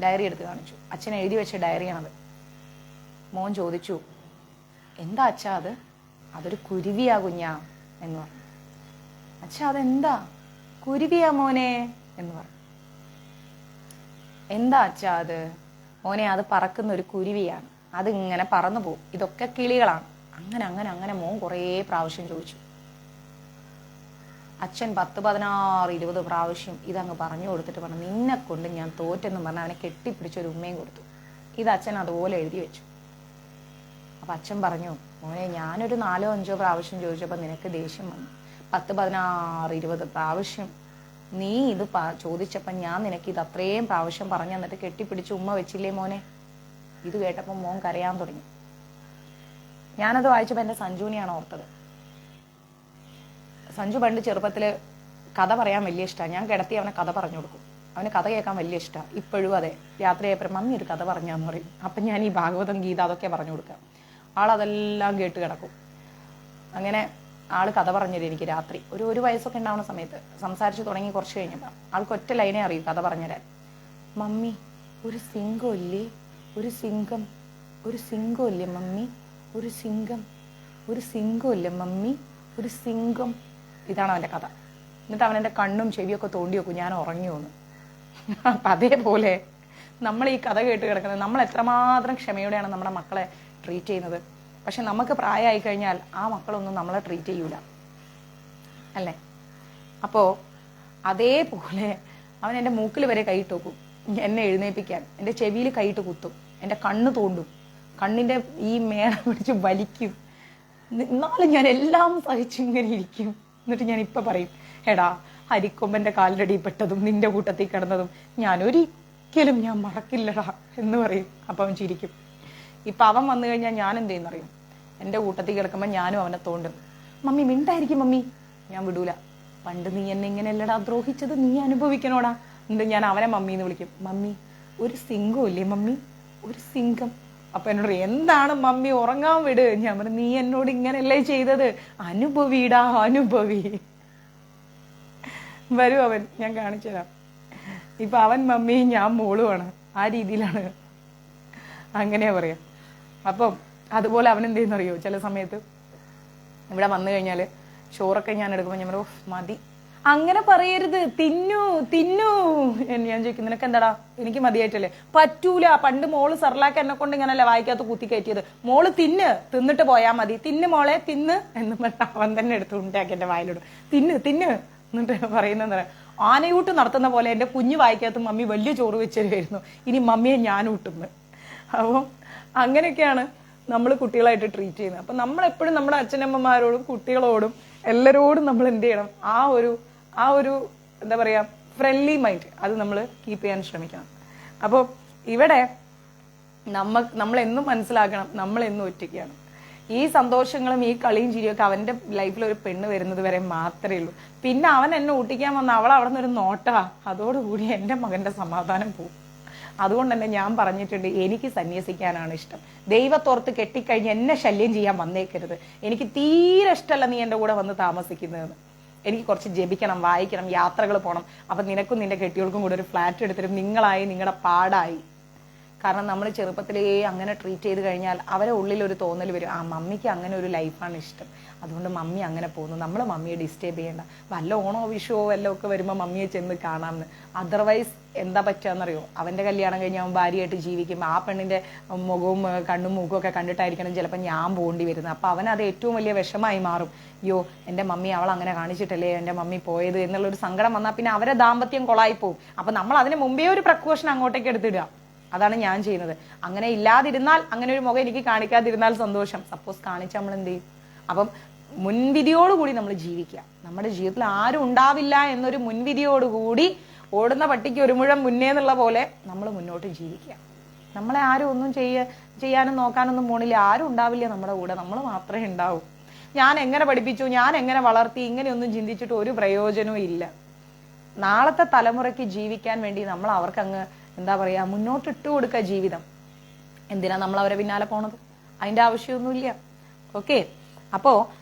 Speaker 1: ഡയറി എടുത്ത് കാണിച്ചു. അച്ഛൻ എഴുതി വെച്ച ഡയറിയാണത്. മോൻ ചോദിച്ചു, എന്താ അച്ഛാ അത്? അതൊരു കുരുവിയാ കുഞ്ഞാ എന്ന് പറഞ്ഞു. അച്ഛാ അതെന്താ? കുരുവിയാ മോനെ എന്ന് പറഞ്ഞു. എന്താ അച്ഛാ അത്? മോനെ അത് പറക്കുന്ന ഒരു കുരുവിയാണ്, അതിങ്ങനെ പറന്നു പോകും, ഇതൊക്കെ കിളികളാണ്. അങ്ങനെ അങ്ങനെ അങ്ങനെ മോൻ കുറേ പ്രാവശ്യം ചോദിച്ചു. അച്ഛൻ 10, 16, 20 പ്രാവശ്യം ഇതങ്ങ് പറഞ്ഞു കൊടുത്തിട്ട് പറഞ്ഞു, നിന്നെ കൊണ്ട് ഞാൻ തോറ്റെന്ന് പറഞ്ഞ് അവനെ കെട്ടിപ്പിടിച്ചൊരു ഉമ്മയും കൊടുത്തു. ഇത് അച്ഛൻ അതുപോലെ എഴുതി വെച്ചു. അപ്പൊ അച്ഛൻ പറഞ്ഞു, മോനെ ഞാനൊരു 4, 5 പ്രാവശ്യം ചോദിച്ചപ്പോൾ നിനക്ക് ദേഷ്യം വന്നു. 10, 16, 20 പ്രാവശ്യം നീ ഇത് ചോദിച്ചപ്പോൾ ഞാൻ നിനക്ക് ഇത് അത്രയും പ്രാവശ്യം പറഞ്ഞു തന്നിട്ട് കെട്ടിപ്പിടിച്ച് ഉമ്മ വെച്ചില്ലേ മോനെ? ഇത് കേട്ടപ്പോൾ മോൻ കരയാൻ തുടങ്ങി. ഞാനത് വായിച്ചപ്പോൾ എൻ്റെ സഞ്ജുവിനെയാണ് ഓർത്തത്. സഞ്ജു പണ്ട് ചെറുപ്പത്തിൽ കഥ പറയാൻ വലിയ ഇഷ്ടമാണ്. ഞാൻ കിടത്തി അവനെ കഥ പറഞ്ഞു കൊടുക്കും. അവന് കഥ കേൾക്കാൻ വലിയ ഇഷ്ടമാണ്. ഇപ്പോഴും അതെ, രാത്രിയായപ്പോൾ മമ്മി ഒരു കഥ പറഞ്ഞാന്ന് പറയും. അപ്പം ഞാൻ ഈ ഭാഗവതം, ഗീത അതൊക്കെ പറഞ്ഞു കൊടുക്കാം. ആളതെല്ലാം കേട്ട് കിടക്കും. അങ്ങനെ ആള് കഥ പറഞ്ഞുതരും എനിക്ക് രാത്രി. ഒരു വയസ്സൊക്കെ ഉണ്ടാവുന്ന സമയത്ത് സംസാരിച്ച് തുടങ്ങി കുറച്ച് കഴിഞ്ഞപ്പോൾ ആൾക്ക് ഒറ്റ ലൈനേ അറിയും കഥ പറഞ്ഞുതരാൻ. മമ്മി ഒരു സിംഹം ഇല്ലേ? ഒരു സിംഹം ഇല്ലേ മമ്മി? ഒരു സിംഹം ഇല്ലേ മമ്മി? ഒരു സിംഹം. ഇതാണ് അവൻ്റെ കഥ. എന്നിട്ട് അവൻ എൻ്റെ കണ്ണും ചെവിയൊക്കെ തോണ്ടി വെക്കും ഞാൻ ഉറങ്ങിയോന്ന്. അപ്പം അതേപോലെ നമ്മൾ ഈ കഥ കേട്ട് കിടക്കുന്നത്, നമ്മൾ എത്രമാത്രം ക്ഷമയോടെയാണ് നമ്മുടെ മക്കളെ ട്രീറ്റ് ചെയ്യുന്നത്. പക്ഷെ നമുക്ക് പ്രായമായി കഴിഞ്ഞാൽ ആ മക്കളൊന്നും നമ്മളെ ട്രീറ്റ് ചെയ്യൂല അല്ലേ. അപ്പോൾ അതേപോലെ അവൻ എൻ്റെ മൂക്കിൽ വരെ കൈയിട്ട് വെക്കും എന്നെ എഴുന്നേൽപ്പിക്കാൻ. എൻ്റെ ചെവിയിൽ കൈയിട്ട് കുത്തും, എൻ്റെ കണ്ണ് തോണ്ടും, കണ്ണിൻ്റെ ഈ മേട പിടിച്ച് വലിക്കും. എന്നാലും ഞാൻ എല്ലാം സഹിച്ചിങ്ങനെ ഇരിക്കും. എന്നിട്ട് ഞാൻ ഇപ്പം പറയും, എടാ ഹരിക്കൊമ്പൻ്റെ കാലിലടി പെട്ടതും നിന്റെ കൂട്ടത്തിൽ കിടന്നതും ഒരിക്കലും ഞാൻ മറക്കില്ലടാ എന്ന് പറയും. അപ്പം അവൻ ചിരിക്കും. ഇപ്പം അവൻ വന്നു കഴിഞ്ഞാൽ ഞാൻ എന്ത് ചെയ്യുന്നറിയും? എൻ്റെ കൂട്ടത്തിൽ കിടക്കുമ്പോൾ ഞാനും അവനെ തോണ്ടും. Mummy മിണ്ടായിരിക്കും mummy. ഞാൻ വിടൂല. പണ്ട് നീ എന്നെ ഇങ്ങനെയല്ലടാ ദ്രോഹിച്ചത്, നീ അനുഭവിക്കണോടാ. എന്നിട്ട് ഞാൻ അവനെ മമ്മി എന്ന് വിളിക്കും. മമ്മി ഒരു സിംഹം ഇല്ലേ മമ്മി? ഒരു സിംഹം. അപ്പൊ എന്നോട് എന്താണ് മമ്മി ഉറങ്ങാൻ വിട്. ഞാൻ പറഞ്ഞു, നീ എന്നോട് ഇങ്ങനെയല്ലേ ചെയ്തത്, അനുഭവിടാ അനുഭവി. വരൂ അവൻ, ഞാൻ കാണിച്ചു തരാം. ഇപ്പൊ അവൻ മമ്മിയും ഞാൻ മോളുമാണ്, ആ രീതിയിലാണ്. അങ്ങനെയാ പറയാ. അപ്പം അതുപോലെ അവൻ എന്ത് ചെയ്യുന്നറിയോ, ചില സമയത്ത് ഇവിടെ വന്നു കഴിഞ്ഞാല് ചോറൊക്കെ ഞാൻ എടുക്കുമ്പോൾ ഞാൻ പറയും മതി, അങ്ങനെ പറയരുത്, തിന്നു തിന്നു. ഞാൻ ചോദിക്കും നിനക്ക് എന്താടാ, എനിക്ക് മതിയായിട്ടല്ലേ? പറ്റൂല, പണ്ട് മോള് സർലാക്ക് എന്നെ കൊണ്ട് ഇങ്ങനല്ലേ വായിക്കകത്ത് കുത്തി കയറ്റിയത്, മോള് തിന്നിട്ട് പോയാ മതി, തിന്ന് മോളെ തിന്ന് എന്ന് പറഞ്ഞ അവൻ തന്നെ എടുത്ത് ഉണ്ടാക്കി എന്റെ വായിലിടും. തിന്ന് എന്നിട്ട് പറയുന്ന ആനയൂട്ട് നടത്തുന്ന പോലെ എന്റെ കുഞ്ഞു വായിക്കകത്ത് മമ്മി വലിയ ചോറ് വെച്ചിരുന്നു, ഇനി മമ്മിയെ ഞാൻ ഊട്ടുന്നു. അപ്പം അങ്ങനെയൊക്കെയാണ് നമ്മൾ കുട്ടികളായിട്ട് ട്രീറ്റ് ചെയ്യുന്നത്. അപ്പൊ നമ്മളെപ്പോഴും നമ്മുടെ അച്ഛനമ്മമാരോടും കുട്ടികളോടും എല്ലാരോടും നമ്മൾ എന്ത് ചെയ്യണം, ആ ഒരു എന്താ പറയാ ഫ്രണ്ട്ലി മൈൻഡ് അത് നമ്മൾ കീപ്പ് ചെയ്യാൻ ശ്രമിക്കണം. അപ്പോൾ ഇവിടെ നമ്മൾ എന്നും മനസ്സിലാക്കണം, നമ്മൾ എന്നും ഒറ്റയ്ക്കാണ്. ഈ സന്തോഷങ്ങളും ഈ കളിയും ചിരിയൊക്കെ അവന്റെ ലൈഫിൽ ഒരു പെണ്ണ് വരുന്നത് വരെ മാത്രമേ ഉള്ളൂ. പിന്നെ അവൻ എന്നെ ഊട്ടിക്കാൻ വന്ന അവൾ അവിടെ നിന്ന് ഒരു നോട്ടാ, അതോടുകൂടി എന്റെ മകന്റെ സമാധാനം പോകും. അതുകൊണ്ട് തന്നെ ഞാൻ പറഞ്ഞിട്ടുണ്ട്, എനിക്ക് സന്യസിക്കാനാണ് ഇഷ്ടം. ദൈവത്തോർത്ത് കെട്ടിക്കഴിഞ്ഞ് എന്നെ ശല്യം ചെയ്യാൻ വന്നേക്കരുത്. എനിക്ക് തീരെ ഇഷ്ടമല്ല നീ എൻ്റെ കൂടെ വന്ന് താമസിക്കുന്നതെന്ന്. എനിക്ക് കുറച്ച് ജപിക്കണം, വായിക്കണം, യാത്രകൾ പോകണം. അപ്പൊ നിനക്കും നിന്റെ കെട്ടികൾക്കും കൂടെ ഒരു ഫ്ലാറ്റ് എടുത്തിട്ട് നിങ്ങളായി നിങ്ങളുടെ പാടായി. കാരണം നമ്മൾ ചെറുപ്പത്തിലേ അങ്ങനെ ട്രീറ്റ് ചെയ്ത് കഴിഞ്ഞാൽ അവരെ ഉള്ളിൽ ഒരു തോന്നൽ വരും, ആ മമ്മിക്ക് അങ്ങനെ ഒരു ലൈഫാണ് ഇഷ്ടം, അതുകൊണ്ട് മമ്മി അങ്ങനെ പോകുന്നു, നമ്മൾ മമ്മിയെ ഡിസ്റ്റർബ് ചെയ്യേണ്ട, വല്ല ഓണോ വിഷുവോ വല്ല ഒക്കെ വരുമ്പോൾ മമ്മിയെ ചെന്ന് കാണാമെന്ന്. അതർവൈസ് എന്താ പറ്റുകയെന്നറിയോ, അവന്റെ കല്യാണം കഴിഞ്ഞ് അവൻ ഭാര്യയായിട്ട് ജീവിക്കുമ്പോൾ ആ പെണ്ണിന്റെ മുഖവും കണ്ണും മൂക്കും ഒക്കെ കണ്ടിട്ടായിരിക്കണം ചിലപ്പോൾ ഞാൻ പോകേണ്ടി വരുന്നത്. അപ്പൊ അവൻ അത് ഏറ്റവും വലിയ വിഷമായി മാറും. അയ്യോ എൻ്റെ മമ്മി അവൾ അങ്ങനെ കാണിച്ചിട്ടല്ലേ എൻ്റെ മമ്മി പോയത് എന്നുള്ളൊരു സങ്കടം വന്നാൽ പിന്നെ അവരെ ദാമ്പത്യം കൊളായി പോകും. അപ്പൊ നമ്മൾ അതിന് മുമ്പേ ഒരു പ്രിക്കോഷൻ അങ്ങോട്ടേക്ക് എടുത്തിടുക. അതാണ് ഞാൻ ചെയ്യുന്നത്. അങ്ങനെ ഇല്ലാതിരുന്നാൽ, അങ്ങനെ ഒരു മുഖം എനിക്ക് കാണിക്കാതിരുന്നാൽ സന്തോഷം. സപ്പോസ് കാണിച്ചാൽ നമ്മൾ എന്ത് ചെയ്യും? അപ്പം മുൻവിധിയോടുകൂടി നമ്മൾ ജീവിക്കുക. നമ്മുടെ ജീവിതത്തിൽ ആരും ഉണ്ടാവില്ല എന്നൊരു മുൻവിധിയോടുകൂടി ഓടുന്ന പട്ടിക്ക് ഒരു മുഴം മുന്നേ എന്നുള്ള പോലെ നമ്മൾ മുന്നോട്ട് ജീവിക്കുക. നമ്മളെ ആരും ഒന്നും ചെയ്യാനും നോക്കാനൊന്നും പോണില്ല, ആരും ഉണ്ടാവില്ല നമ്മുടെ കൂടെ, നമ്മൾ മാത്രമേ ഉണ്ടാവൂ. ഞാൻ എങ്ങനെ പഠിപ്പിച്ചു, ഞാൻ എങ്ങനെ വളർത്തി, ഇങ്ങനെയൊന്നും ചിന്തിച്ചിട്ട് ഒരു പ്രയോജനവും ഇല്ല. നാളത്തെ തലമുറയ്ക്ക് ജീവിക്കാൻ വേണ്ടി നമ്മൾ അവർക്ക് അങ്ങ് എന്താ പറയാ മുന്നോട്ട് ഇട്ട് കൊടുക്കുക ജീവിതം. എന്തിനാ നമ്മൾ അവരെ പിന്നാലെ പോണത്? അതിന്റെ ആവശ്യമൊന്നുമില്ല. ഓക്കെ, അപ്പോ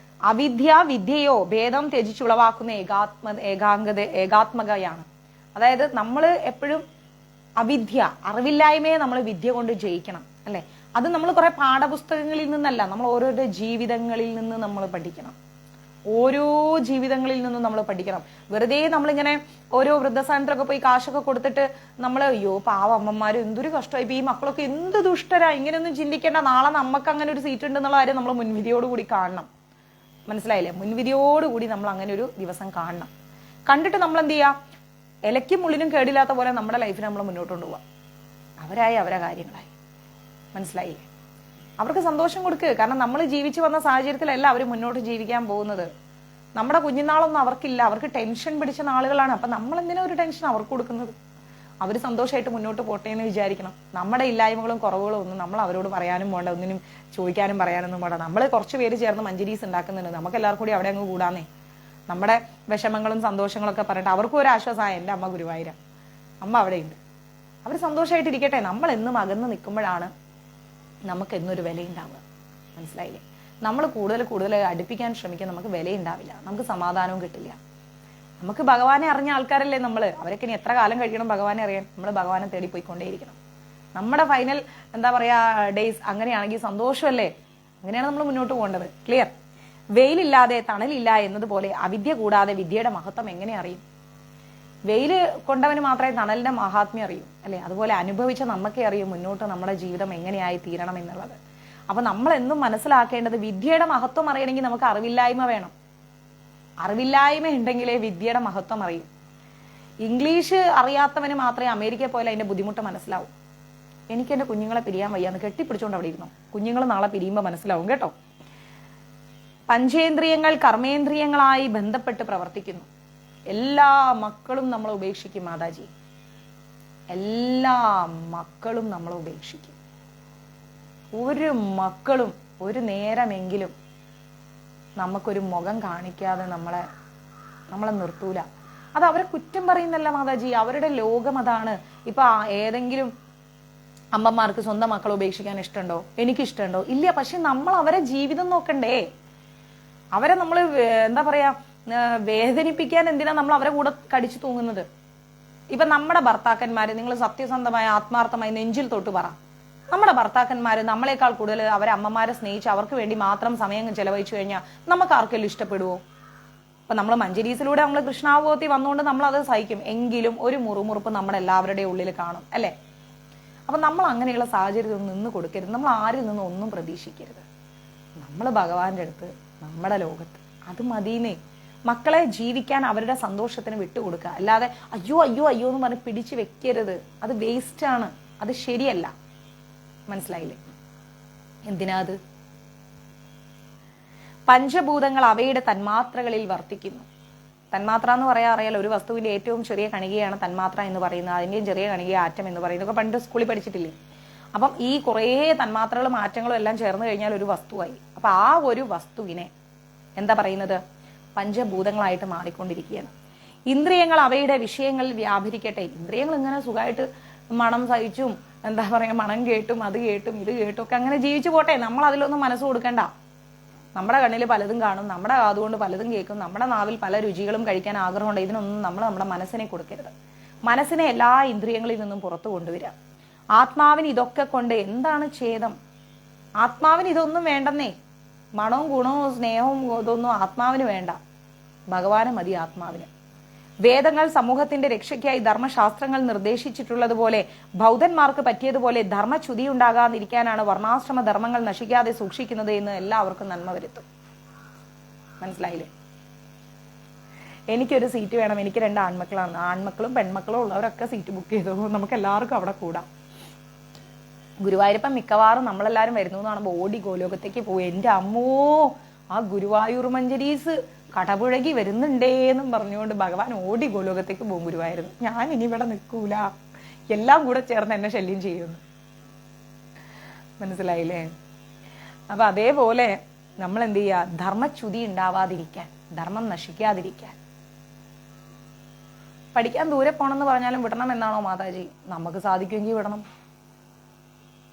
Speaker 1: അവിദ്യ വിദ്യയോ ഭേദം ത്യജിച്ചുളവാക്കുന്ന ഏകാത്മകയാണ്. അതായത് നമ്മൾ എപ്പോഴും അവിദ്യ, അറിവില്ലായ്മയെ നമ്മൾ വിദ്യ കൊണ്ട് ജയിക്കണം, അല്ലെ? അത് നമ്മൾ കുറെ പാഠപുസ്തകങ്ങളിൽ നിന്നല്ല, നമ്മൾ ഓരോരുടെ ജീവിതങ്ങളിൽ നിന്ന് നമ്മൾ പഠിക്കണം. ഓരോ ജീവിതങ്ങളിൽ നിന്നും നമ്മൾ പഠിക്കണം. വെറുതെ നമ്മളിങ്ങനെ ഓരോ വൃദ്ധസ്ഥാനത്തിലൊക്കെ പോയി കാശൊക്കെ കൊടുത്തിട്ട് നമ്മൾ അയ്യോ പാവ അമ്മമാര് എന്തൊരു കഷ്ടമായി, ഇപ്പൊ ഈ മക്കളൊക്കെ എന്ത് ദുഷ്ടരാ, ഇങ്ങനെയൊന്നും ചിന്തിക്കേണ്ട, നാളെ നമുക്ക് അങ്ങനെ ഒരു സീറ്റ് ഉണ്ടെന്നുള്ള കാര്യം നമ്മൾ മുൻവിധിയോടുകൂടി കാണണം. മനസ്സിലായില്ലേ? മുൻവിധിയോടുകൂടി നമ്മൾ അങ്ങനെ ഒരു ദിവസം കാണണം. കണ്ടിട്ട് നമ്മൾ എന്ത് ചെയ്യാ, ഇലയ്ക്കും മുള്ളിനും കേടില്ലാത്ത പോലെ നമ്മുടെ ലൈഫിനെ നമ്മൾ മുന്നോട്ട് കൊണ്ടുപോവാ. അവരായി അവരെ കാര്യങ്ങളായി. മനസ്സിലായില്ലേ? അവർക്ക് സന്തോഷം കൊടുക്കുക. കാരണം നമ്മൾ ജീവിച്ചു വന്ന സാഹചര്യത്തിലല്ല അവർ മുന്നോട്ട് ജീവിക്കാൻ പോകുന്നത്. നമ്മുടെ കുഞ്ഞുനാളൊന്നും അവർക്കില്ല, അവർക്ക് ടെൻഷൻ പിടിച്ച നാളുകളാണ്. അപ്പൊ നമ്മൾ എന്തിനാ ഒരു ടെൻഷൻ അവർക്ക് കൊടുക്കുന്നത്? അവർ സന്തോഷമായിട്ട് മുന്നോട്ട് പോട്ടെ എന്ന് വിചാരിക്കണം. നമ്മുടെ ഇല്ലായ്മകളും കുറവുകളും ഒന്നും നമ്മൾ അവരോട് പറയാനും വേണ്ട, ഒന്നിനും ചോദിക്കാനും പറയാനൊന്നും വേണ്ട. നമ്മൾ കുറച്ച് പേര് ചേർന്ന് മഞ്ചരീസ് ഉണ്ടാക്കുന്നുണ്ട്, നമുക്ക് എല്ലാവർക്കും കൂടി അവിടെ അങ്ങ് കൂടാന്നേ. നമ്മുടെ വിഷമങ്ങളും സന്തോഷങ്ങളൊക്കെ പറഞ്ഞിട്ട് അവർക്കും ഒരു ആശ്വാസമായ എൻ്റെ അമ്മ ഗുരുവായൂര, അമ്മ അവിടെയുണ്ട്, അവർ സന്തോഷമായിട്ടിരിക്കട്ടെ. നമ്മൾ എന്നും അകന്ന് നിൽക്കുമ്പോഴാണ് നമുക്ക് എന്നൊരു വിലയുണ്ടാവുക. മനസ്സിലായില്ലേ? നമ്മൾ കൂടുതൽ അടുപ്പിക്കാൻ ശ്രമിക്കാൻ നമുക്ക് വിലയുണ്ടാവില്ല, നമുക്ക് സമാധാനവും കിട്ടില്ല. നമുക്ക് ഭഗവാനെ അറിഞ്ഞ ആൾക്കാരല്ലേ നമ്മൾ. അവരൊക്കെ ഇനി എത്ര കാലം കഴിയണം ഭഗവാനെ അറിയാൻ? നമ്മൾ ഭഗവാനെ തേടി പോയിക്കൊണ്ടേയിരിക്കണം. നമ്മുടെ ഫൈനൽ എന്താ പറയാ ഡേയ്സ് അങ്ങനെയാണെങ്കിൽ സന്തോഷമല്ലേ? അങ്ങനെയാണ് നമ്മൾ മുന്നോട്ട് പോകേണ്ടത്. ക്ലിയർ? വെയിലില്ലാതെ തണലില്ല എന്നതുപോലെ അവിദ്യ കൂടാതെ വിദ്യയുടെ മഹത്വം എങ്ങനെ അറിയും? വെയില് കൊണ്ടവന് മാത്രമേ തണലിന്റെ മഹാത്മ്യം അറിയൂ, അല്ലെ? അതുപോലെ അനുഭവിച്ച നമുക്കേ അറിയൂ മുന്നോട്ട് നമ്മുടെ ജീവിതം എങ്ങനെയായി തീരണം എന്നുള്ളത്. അപ്പൊ നമ്മൾ എന്നും മനസ്സിലാക്കേണ്ടത്, വിദ്യയുടെ മഹത്വം അറിയണമെങ്കിൽ നമുക്ക് അറിവില്ലായ്മ വേണം. അറിവില്ലായ്മ ഉണ്ടെങ്കിലേ വിദ്യയുടെ മഹത്വം അറിയും. ഇംഗ്ലീഷ് അറിയാത്തവന് മാത്രമേ അമേരിക്കയിൽ പോയാൽ അതിന്റെ ബുദ്ധിമുട്ട് മനസ്സിലാവും. എനിക്ക് എന്റെ കുഞ്ഞുങ്ങളെ പിരിയാൻ വയ്യാന്ന് കെട്ടിപ്പിടിച്ചോണ്ട് അവിടെ ഇരുന്നു. കുഞ്ഞുങ്ങൾ നാളെ പിരിയുമ്പോൾ മനസ്സിലാവും കേട്ടോ. പഞ്ചേന്ദ്രിയങ്ങൾ കർമ്മേന്ദ്രിയങ്ങളായി ബന്ധപ്പെട്ട് പ്രവർത്തിക്കുന്നു. എല്ലാ മക്കളും നമ്മളെ ഉപേക്ഷിക്കും മാതാജി, എല്ലാ മക്കളും നമ്മളെ ഉപേക്ഷിക്കും. ഒരു മക്കളും ഒരു നേരമെങ്കിലും നമുക്കൊരു മുഖം കാണിക്കാതെ നമ്മളെ നിർത്തൂല. അത് അവരെ കുറ്റം പറയുന്നല്ല മാതാജി, അവരുടെ ലോകം അതാണ്. ഇപ്പൊ ഏതെങ്കിലും അമ്മമാർക്ക് സ്വന്തം മക്കളെ ഉപേക്ഷിക്കാൻ ഇഷ്ടമുണ്ടോ? എനിക്കിഷ്ടമുണ്ടോ? ഇല്ല. പക്ഷെ നമ്മൾ അവരെ ജീവിതം നോക്കണ്ടേ? അവരെ നമ്മൾ എന്താ പറയാ വേദനിപ്പിക്കാൻ എന്തിനാ നമ്മൾ അവരെ കൂടെ കടിച്ചു തൂങ്ങുന്നത്? ഇപ്പൊ നമ്മുടെ ഭർത്താക്കന്മാര്, നിങ്ങൾ സത്യസന്ധമായ ആത്മാർത്ഥമായി നെഞ്ചിൽ തൊട്ട് പറ, നമ്മുടെ ഭർത്താക്കന്മാര് നമ്മളെക്കാൾ കൂടുതൽ അവരെ അമ്മമാരെ സ്നേഹിച്ച് അവർക്ക് വേണ്ടി മാത്രം സമയം ചെലവഴിച്ചു കഴിഞ്ഞാൽ നമുക്ക് ആർക്കെങ്കിലും ഇഷ്ടപ്പെടുവോ? അപ്പൊ നമ്മൾ മഞ്ജരീസിലൂടെ നമ്മൾ കൃഷ്ണാവോത്തി വന്നുകൊണ്ട് നമ്മൾ അത് സഹിക്കും, എങ്കിലും ഒരു മുറുമുറുപ്പ് നമ്മുടെ എല്ലാവരുടെയും ഉള്ളിൽ കാണും അല്ലെ? അപ്പൊ നമ്മൾ അങ്ങനെയുള്ള സാഹചര്യത്തിൽ നിന്ന് കൊടുക്കരുത്. നമ്മൾ ആരിൽ നിന്നും ഒന്നും പ്രതീക്ഷിക്കരുത്. നമ്മൾ ഭഗവാന്റെ അടുത്ത്, നമ്മുടെ ലോകത്ത്, അത് മതിന്നേ. മക്കളെ ജീവിക്കാൻ അവരുടെ സന്തോഷത്തിന് വിട്ടുകൊടുക്കുക, അല്ലാതെ അയ്യോ അയ്യോ അയ്യോ എന്ന് പറഞ്ഞ് പിടിച്ചു വെക്കരുത്. അത് വേസ്റ്റ് ആണ്, അത് ശരിയല്ല. മനസ്സിലായില്ലേ? എന്തിനാ അത്? പഞ്ചഭൂതങ്ങൾ അവയുടെ തന്മാത്രകളിൽ വർത്തിക്കുന്നു. തന്മാത്ര എന്ന് പറയാൻ അറിയാലോ, ഒരു വസ്തുവിന്റെ ഏറ്റവും ചെറിയ കണികയാണ് തന്മാത്ര എന്ന് പറയുന്നത്, അതിന്റെയും ചെറിയ കണിക ആറ്റം എന്ന് പറയുന്നത്. ഇതൊക്കെ പണ്ട് സ്കൂളിൽ പഠിച്ചിട്ടില്ലേ? അപ്പം ഈ കുറേ തന്മാത്രകളും മാറ്റങ്ങളും എല്ലാം ചേർന്ന് കഴിഞ്ഞാൽ ഒരു വസ്തുവായി. അപ്പൊ ആ ഒരു വസ്തുവിനെ എന്താ പറയുന്നത്? പഞ്ചഭൂതങ്ങളായിട്ട് മാറിക്കൊണ്ടിരിക്കുകയാണ്. ഇന്ദ്രിയങ്ങൾ അവയുടെ വിഷയങ്ങളിൽ വ്യാപരിക്കട്ടെ. ഇന്ദ്രിയങ്ങൾ ഇങ്ങനെ സുഖമായിട്ട് മണം സഹിച്ചും എന്താ പറയാ മണം കേട്ടും അത് കേട്ടും ഇത് കേട്ടും ഒക്കെ അങ്ങനെ ജീവിച്ചു പോട്ടെ. നമ്മൾ അതിലൊന്നും മനസ്സ് കൊടുക്കണ്ട. നമ്മുടെ കണ്ണിൽ പലതും കാണും, നമ്മുടെ കാതുകൊണ്ട് പലതും കേൾക്കും, നമ്മുടെ നാവിൽ പല രുചികളും കഴിക്കാൻ ആഗ്രഹമുണ്ട്. ഇതിനൊന്നും നമ്മൾ നമ്മുടെ മനസ്സിനെ കൊടുക്കരുത്. മനസ്സിനെ എല്ലാ ഇന്ദ്രിയങ്ങളിൽ നിന്നും പുറത്തു കൊണ്ടുവരിക. ആത്മാവിന് ഇതൊക്കെ കൊണ്ട് എന്താണ് ഛേദം? ആത്മാവിന് ഇതൊന്നും വേണ്ടെന്നേ. മണവും ഗുണവും സ്നേഹവും ഇതൊന്നും ആത്മാവിന് വേണ്ട. ഭഗവാനെ മതി ആത്മാവിന്. വേദങ്ങൾ സമൂഹത്തിന്റെ രക്ഷയ്ക്കായി ധർമ്മശാസ്ത്രങ്ങൾ നിർദ്ദേശിച്ചിട്ടുള്ളതുപോലെ ബൗദ്ധന്മാർക്ക് പറ്റിയതുപോലെ ധർമ്മച്യുതി ഉണ്ടാകാതിരിക്കാനാണ് വർണ്ണാശ്രമ ധർമ്മങ്ങൾ നശിക്കാതെ സൂക്ഷിക്കുന്നത് എന്ന് എല്ലാവർക്കും നന്മ വരുത്തും. മനസ്സിലായില്ലേ? എനിക്കൊരു സീറ്റ് വേണം, എനിക്ക് 2 ആൺമക്കളാണ്. ആൺമക്കളും പെൺമക്കളും ഉള്ളവരൊക്കെ സീറ്റ് ബുക്ക് ചെയ്തു, നമുക്ക് എല്ലാവർക്കും അവിടെ കൂടാം. ഗുരുവായൂരപ്പൻ മിക്കവാറും നമ്മളെല്ലാരും വരുന്നു എന്ന് കാണുമ്പോൾ ഓടി ഗോലോകത്തേക്ക് പോയി. എന്റെ അമ്മോ, ആ ഗുരുവായൂർ മഞ്ജരീസ് കടപുഴകി വരുന്നുണ്ടേന്നും പറഞ്ഞുകൊണ്ട് ഭഗവാൻ ഓടി ഗോലോകത്തേക്ക് പോകും ഗുരുവായൂർ. ഞാൻ ഇനി ഇവിടെ നിൽക്കൂല, എല്ലാം കൂടെ ചേർന്ന് എന്നെ ശല്യം ചെയ്യുന്നു. മനസ്സിലായില്ലേ? അപ്പൊ അതേപോലെ നമ്മൾ എന്ത് ചെയ്യുക? ധർമ്മച്യുതി ഉണ്ടാവാതിരിക്കാൻ, ധർമ്മം നശിക്കാതിരിക്കാൻ. പഠിക്കാൻ ദൂരെ പോകണമെന്ന് പറഞ്ഞാലും വിടണം എന്നാണോ മാതാജി? നമുക്ക് സാധിക്കുമെങ്കിൽ വിടണം.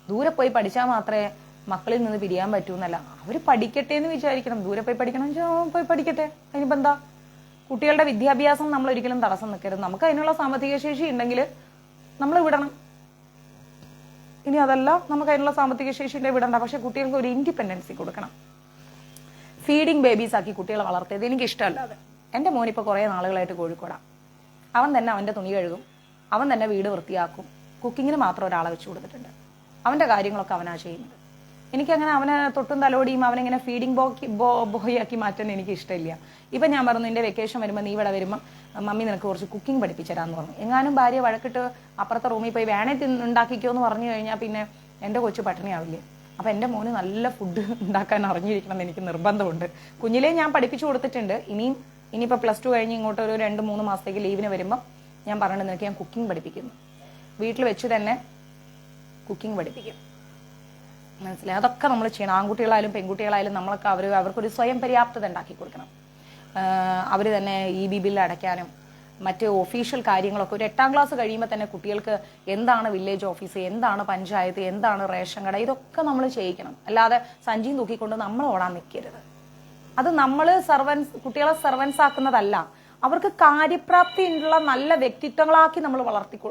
Speaker 1: ദൂരെ പോയി പഠിച്ചാൽ മാത്രമേ മക്കളിൽ നിന്ന് പിരിയാൻ പറ്റൂ എന്നല്ല. അവർ പഠിക്കട്ടെ എന്ന് വിചാരിക്കണം. ദൂരെ പോയി പഠിക്കണം പോയി പഠിക്കട്ടെ, അതിനിപ്പോ എന്താ? കുട്ടികളുടെ വിദ്യാഭ്യാസം നമ്മൾ ഒരിക്കലും തടസ്സം നിൽക്കരുത്. നമുക്ക് അതിനുള്ള സാമ്പത്തിക ശേഷി ഉണ്ടെങ്കിൽ നമ്മൾ വിടണം. ഇനി അതല്ല നമുക്ക് അതിനുള്ള സാമ്പത്തിക ശേഷി ഉണ്ടെങ്കിൽ വിടണ്ട. പക്ഷെ കുട്ടികൾക്ക് ഒരു ഇൻഡിപെൻഡൻസി കൊടുക്കണം. ഫീഡിങ് ബേബീസ് ആക്കി കുട്ടികളെ വളർത്തിയത് എനിക്ക് ഇഷ്ടമല്ലാതെ. എൻ്റെ മോനിപ്പോൾ കുറേ നാളുകളായിട്ട് കോഴിക്കോടാണ്. അവൻ തന്നെ അവൻ്റെ തുണി കഴുകും, അവൻ തന്നെ വീട് വൃത്തിയാക്കും, കുക്കിങ്ങിന് മാത്രം ഒരാളെ വെച്ച് കൊടുത്തിട്ടുണ്ട്. അവൻ്റെ കാര്യങ്ങളൊക്കെ അവനാ ചെയ്യുന്നത്. എനിക്കങ്ങനെ അവനെ തൊട്ടും തലോടിയും അവനെങ്ങനെ ഫീഡിങ് ബോയ് ആക്കി മാറ്റാൻ എനിക്ക് ഇഷ്ടമില്ല. ഇപ്പം ഞാൻ പറഞ്ഞു, നിന്റെ വെക്കേഷൻ വരുമ്പോൾ നീ ഇവിടെ വരുമ്പോൾ മമ്മി നിനക്ക് കുറച്ച് കുക്കിംഗ് പഠിപ്പിച്ചു തരാമെന്ന് പറഞ്ഞു. എങ്ങാനും ഭാര്യ വഴക്കിട്ട് അപ്പുറത്തെ റൂമിൽ പോയി വേണേ ഉണ്ടാക്കിക്കോ എന്ന് പറഞ്ഞു കഴിഞ്ഞാൽ പിന്നെ എൻ്റെ കൊച്ചു പട്ടിണിയാവില്ലേ? അപ്പം എൻ്റെ മോന് നല്ല ഫുഡ് ഉണ്ടാക്കാൻ അറിഞ്ഞിരിക്കണം എന്ന് എനിക്ക് നിർബന്ധമുണ്ട്. കുഞ്ഞിലേ ഞാൻ പഠിപ്പിച്ചു കൊടുത്തിട്ടുണ്ട്. ഇനിയിപ്പോൾ +2 കഴിഞ്ഞ് ഇങ്ങോട്ട് ഒരു 2-3 മാസത്തേക്ക് ലീവിന് വരുമ്പോൾ ഞാൻ പറഞ്ഞിട്ട് നിനക്ക് ഞാൻ കുക്കിംഗ് പഠിപ്പിക്കുന്നു. വീട്ടിൽ വെച്ച് തന്നെ കുക്കിംഗ് പഠിപ്പിക്കും. മനസ്സിലായി? അതൊക്കെ നമ്മൾ ചെയ്യണം. ആൺകുട്ടികളായാലും പെൺകുട്ടികളായാലും നമ്മളൊക്കെ അവർക്കൊരു സ്വയം പര്യാപ്തത ഉണ്ടാക്കി കൊടുക്കണം. അവർ തന്നെ EB ബില്ല് അടയ്ക്കാനും മറ്റ് ഒഫീഷ്യൽ കാര്യങ്ങളൊക്കെ ഒരു 8ാം ക്ലാസ് കഴിയുമ്പോൾ തന്നെ കുട്ടികൾക്ക് എന്താണ് വില്ലേജ് ഓഫീസ്, എന്താണ് പഞ്ചായത്ത്, എന്താണ് റേഷൻ കട, ഇതൊക്കെ നമ്മൾ ചെയ്യിക്കണം. അല്ലാതെ സഞ്ചിയും തൂക്കിക്കൊണ്ട് നമ്മൾ ഓടാൻ നിൽക്കരുത്. അത് നമ്മൾ കുട്ടികളെ സർവൻസ് ആക്കുന്നതല്ല, അവർക്ക് കാര്യപ്രാപ്തി ഉള്ള നല്ല വ്യക്തിത്വങ്ങളാക്കി നമ്മൾ